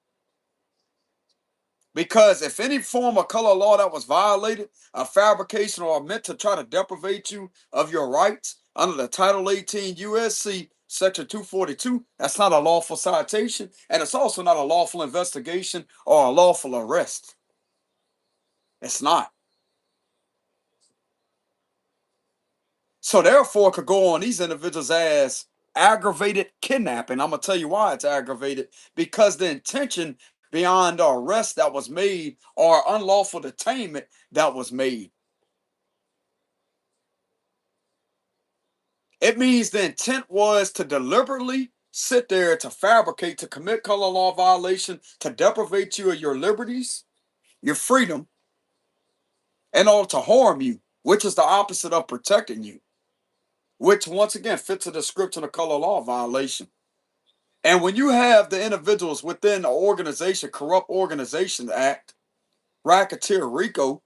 Because if any form of color law that was violated, a fabrication or meant to try to deprivate you of your rights under the Title 18 USC Section 242, that's not a lawful citation, and it's also not a lawful investigation or a lawful arrest. It's not. So therefore, it could go on these individuals as aggravated kidnapping. I'm gonna tell you why it's aggravated, because the intention beyond the arrest that was made or unlawful detainment that was made. It means the intent was to deliberately sit there to fabricate, to commit color law violation, to deprivate you of your liberties, your freedom, and all to harm you, which is the opposite of protecting you, which once again fits the description of color law violation. And when you have the individuals within the organization, Corrupt Organizations Act, Racketeer RICO,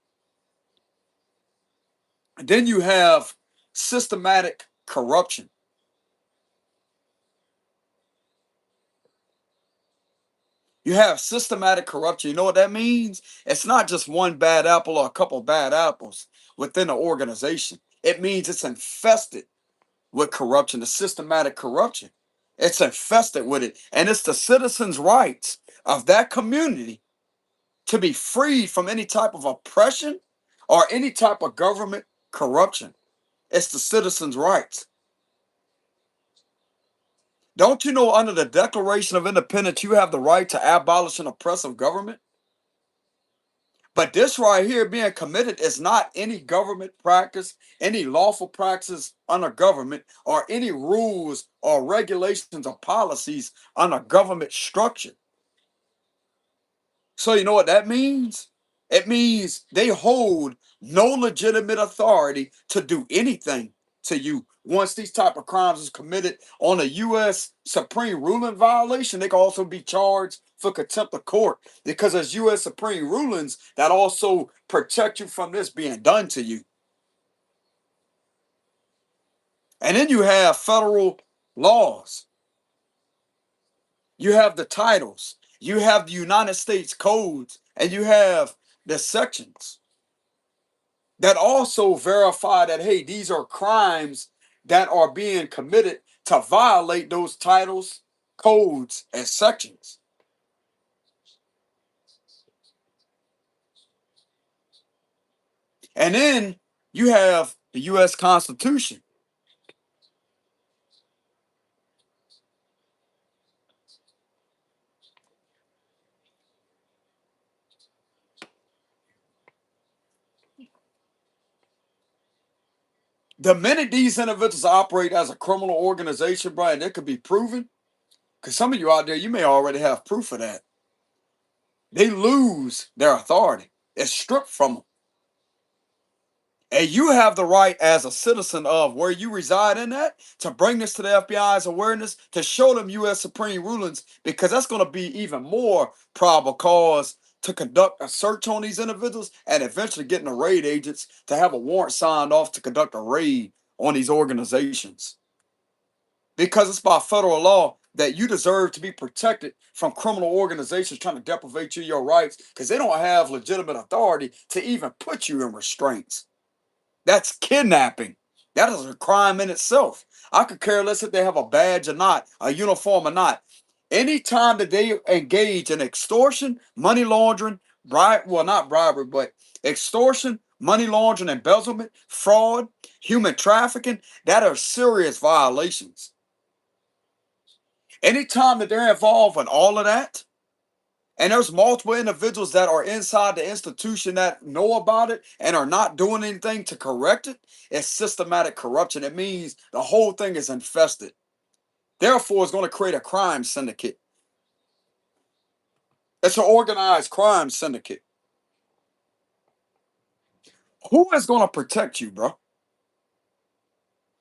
then you have systematic corruption. You have systematic corruption. You know what that means? It's not just one bad apple or a couple bad apples within the organization. It means it's infested with corruption, the systematic corruption. It's infested with it. And it's the citizens' rights of that community to be freed from any type of oppression or any type of government corruption. It's the citizens' rights. Don't you know under the Declaration of Independence, you have the right to abolish an oppressive government? But this right here being committed is not any government practice, any lawful practices under government, or any rules or regulations or policies under government structure. So you know what that means? It means they hold no legitimate authority to do anything to you. Once these type of crimes is committed on a U.S. Supreme ruling violation, they can also be charged for contempt of court, because as U.S. Supreme rulings that also protect you from this being done to you. And then you have federal laws. You have the titles. You have the United States codes, and you have the sections that also verify that, hey, these are crimes that are being committed to violate those titles, codes, and sections. And then you have the U.S. Constitution. The minute these individuals operate as a criminal organization, Brian, it could be proven, because some of you out there, you may already have proof of that. They lose their authority. It's stripped from them. And you have the right as a citizen of where you reside in that to bring this to the FBI's awareness, to show them U.S. Supreme rulings, because that's going to be even more probable cause to conduct a search on these individuals and eventually getting the raid agents to have a warrant signed off to conduct a raid on these organizations. Because it's by federal law that you deserve to be protected from criminal organizations trying to deprivate you of your rights, because they don't have legitimate authority to even put you in restraints. That's kidnapping. That is a crime in itself. I could care less if they have a badge or not, a uniform or not. Anytime that they engage in extortion, money laundering, not bribery, but extortion, money laundering, embezzlement, fraud, human trafficking, that are serious violations. Anytime that they're involved in all of that, and there's multiple individuals that are inside the institution that know about it and are not doing anything to correct it, it's systematic corruption. It means the whole thing is infested. Therefore, it's going to create a crime syndicate. It's an organized crime syndicate. Who is going to protect you, bro?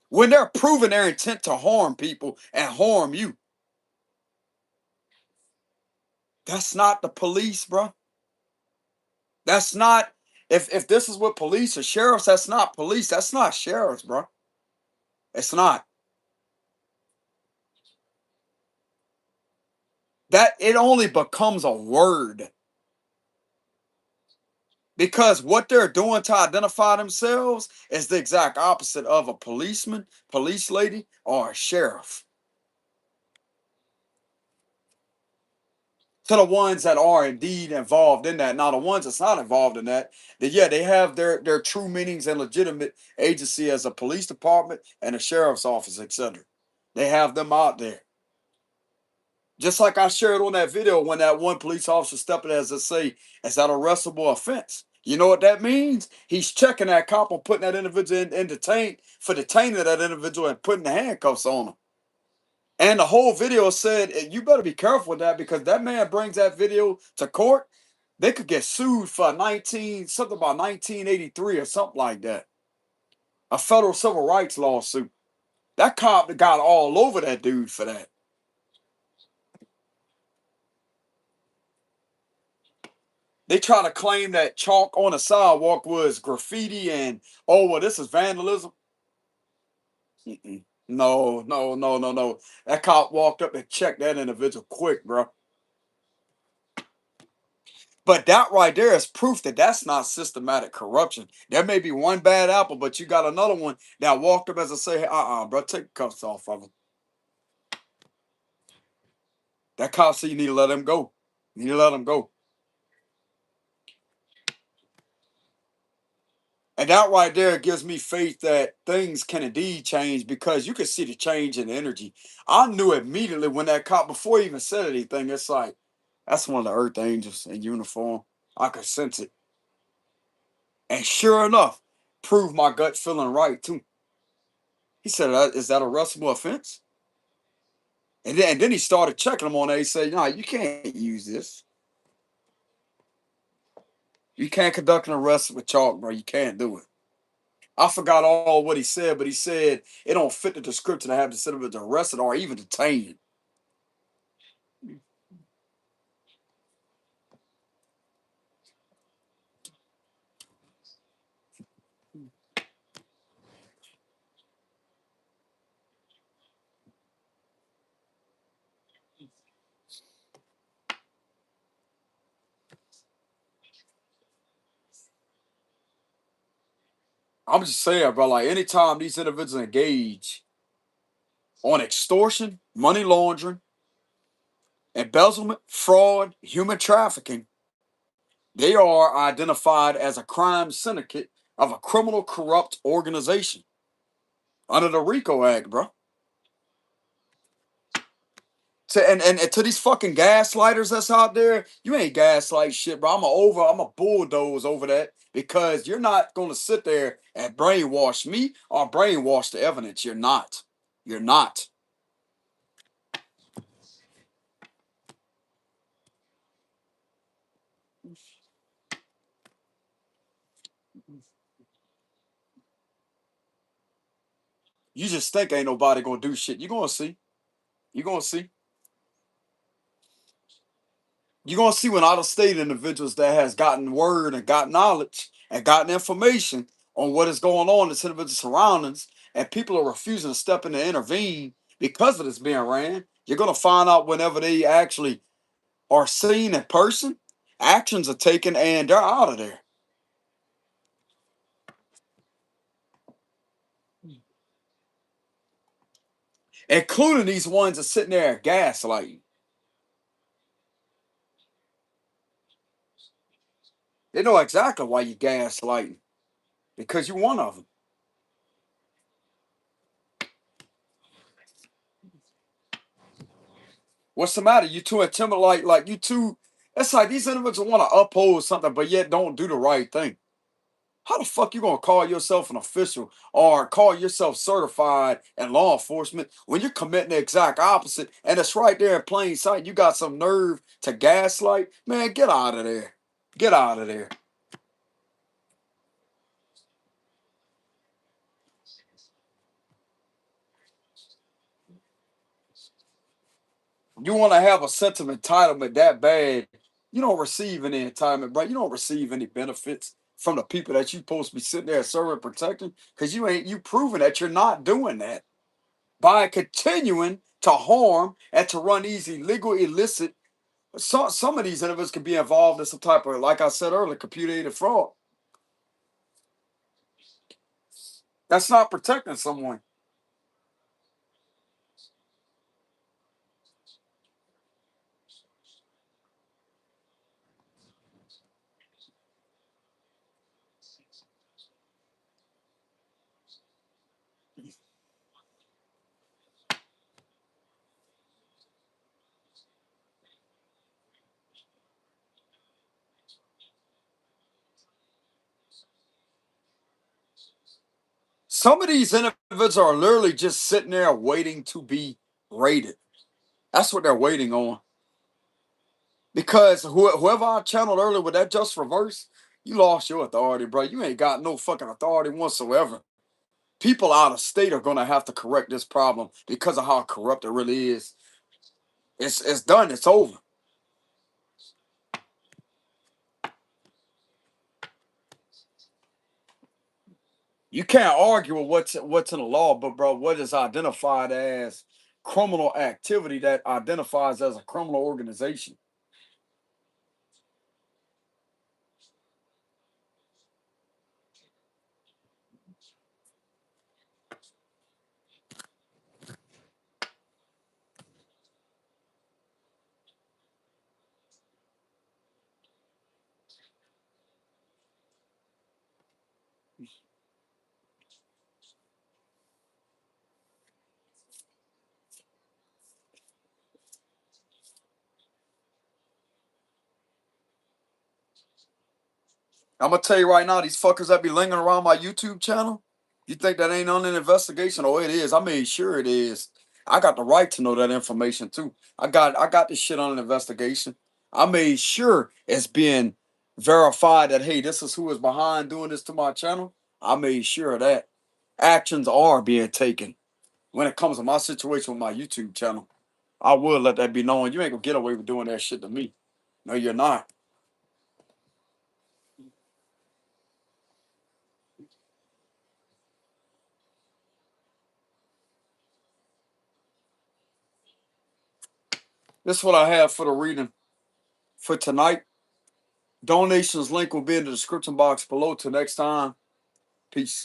When they're proving their intent to harm people and harm you. That's not the police, bro. That's not. If this is what police or sheriffs, that's not police. That's not sheriffs, bro. It's not. That it only becomes a word because what they're doing to identify themselves is the exact opposite of a policeman, police lady, or a sheriff. To the ones that are indeed involved in that. Now, the ones that's not involved in that, yeah, they have their true meanings and legitimate agency as a police department and a sheriff's office, etc. They have them out there. Just like I shared on that video when that one police officer stepped in as to say, is that arrestable offense? You know what that means? He's checking that cop on putting that individual in detain for detaining that individual and putting the handcuffs on him. And the whole video said, you better be careful with that because that man brings that video to court. They could get sued for something about 1983 or something like that. A federal civil rights lawsuit. That cop got all over that dude for that. They try to claim that chalk on the sidewalk was graffiti and, oh, well, this is vandalism. Mm-mm. No, no, no, no, no. That cop walked up and checked that individual quick, bro. But that right there is proof that that's not systematic corruption. There may be one bad apple, but you got another one that walked up as I say, bro, take the cuffs off of him. That cop said you need to let him go. You need to let him go. And that right there gives me faith that things can indeed change because you can see the change in energy. I knew immediately when that cop, before he even said anything, it's like, that's one of the earth angels in uniform. I could sense it. And sure enough, proved my gut feeling right too. He said, is that a arrestable offense? And then he started checking them on that. He said, no, you can't use this. You can't conduct an arrest with chalk, bro. You can't do it. I forgot all what he said, but he said it don't fit the description to have the citizen arrested or even detained. I'm just saying, bro, like anytime these individuals engage on extortion, money laundering, embezzlement, fraud, human trafficking, they are identified as a crime syndicate of a criminal corrupt organization under the RICO Act, bro. And to these fucking gaslighters that's out there, you ain't gaslight shit, bro. I'm a bulldoze over that because you're not gonna sit there and brainwash me or brainwash the evidence. You're not. You're not. You just think ain't nobody gonna do shit. You gonna see. You gonna see. You're gonna see when out of state individuals that has gotten word and got knowledge and gotten information on what is going on in this individual's surroundings, and people are refusing to step in to intervene because of this being ran. You're gonna find out whenever they actually are seen in person, actions are taken, and they're out of there. Including these ones that sitting there gaslighting. They know exactly why you gaslighting because you're one of them. What's the matter? You too intimidated, like you too. It's like these individuals want to uphold something, but yet don't do the right thing. How the fuck you gonna call yourself an official or call yourself certified in law enforcement when you're committing the exact opposite and it's right there in plain sight? You got some nerve to gaslight? Man, get out of there. Get out of there. You want to have a sense of entitlement that bad, you don't receive any entitlement, bro. You don't receive any benefits from the people that you supposed to be sitting there serving, protecting, because you proving that you're not doing that by continuing to harm and to run these illegal, illicit. Some of these individuals could be involved in some type of, like I said earlier, computer aided fraud. That's not protecting someone. Some of these individuals are literally just sitting there waiting to be raided. That's what they're waiting on. Because whoever I channeled earlier with that just reverse, you lost your authority, bro. You ain't got no fucking authority whatsoever. People out of state are gonna have to correct this problem because of how corrupt it really is. It's done. It's over. You can't argue with what's in the law, but bro, what is identified as criminal activity that identifies as a criminal organization? I'm gonna tell you right now, these fuckers that be lingering around my YouTube channel, you think that ain't on an investigation? Oh, it is. I made sure it is. I got the right to know that information too. I got this shit on an investigation. I made sure it's being verified that hey, this is who is behind doing this to my channel. I made sure of that. Actions are being taken when it comes to my situation with my YouTube channel. I will let that be known. You ain't gonna get away with doing that shit to me. No, you're not. This is what I have for the reading for tonight. Donations link will be in the description box below. Till next time, peace.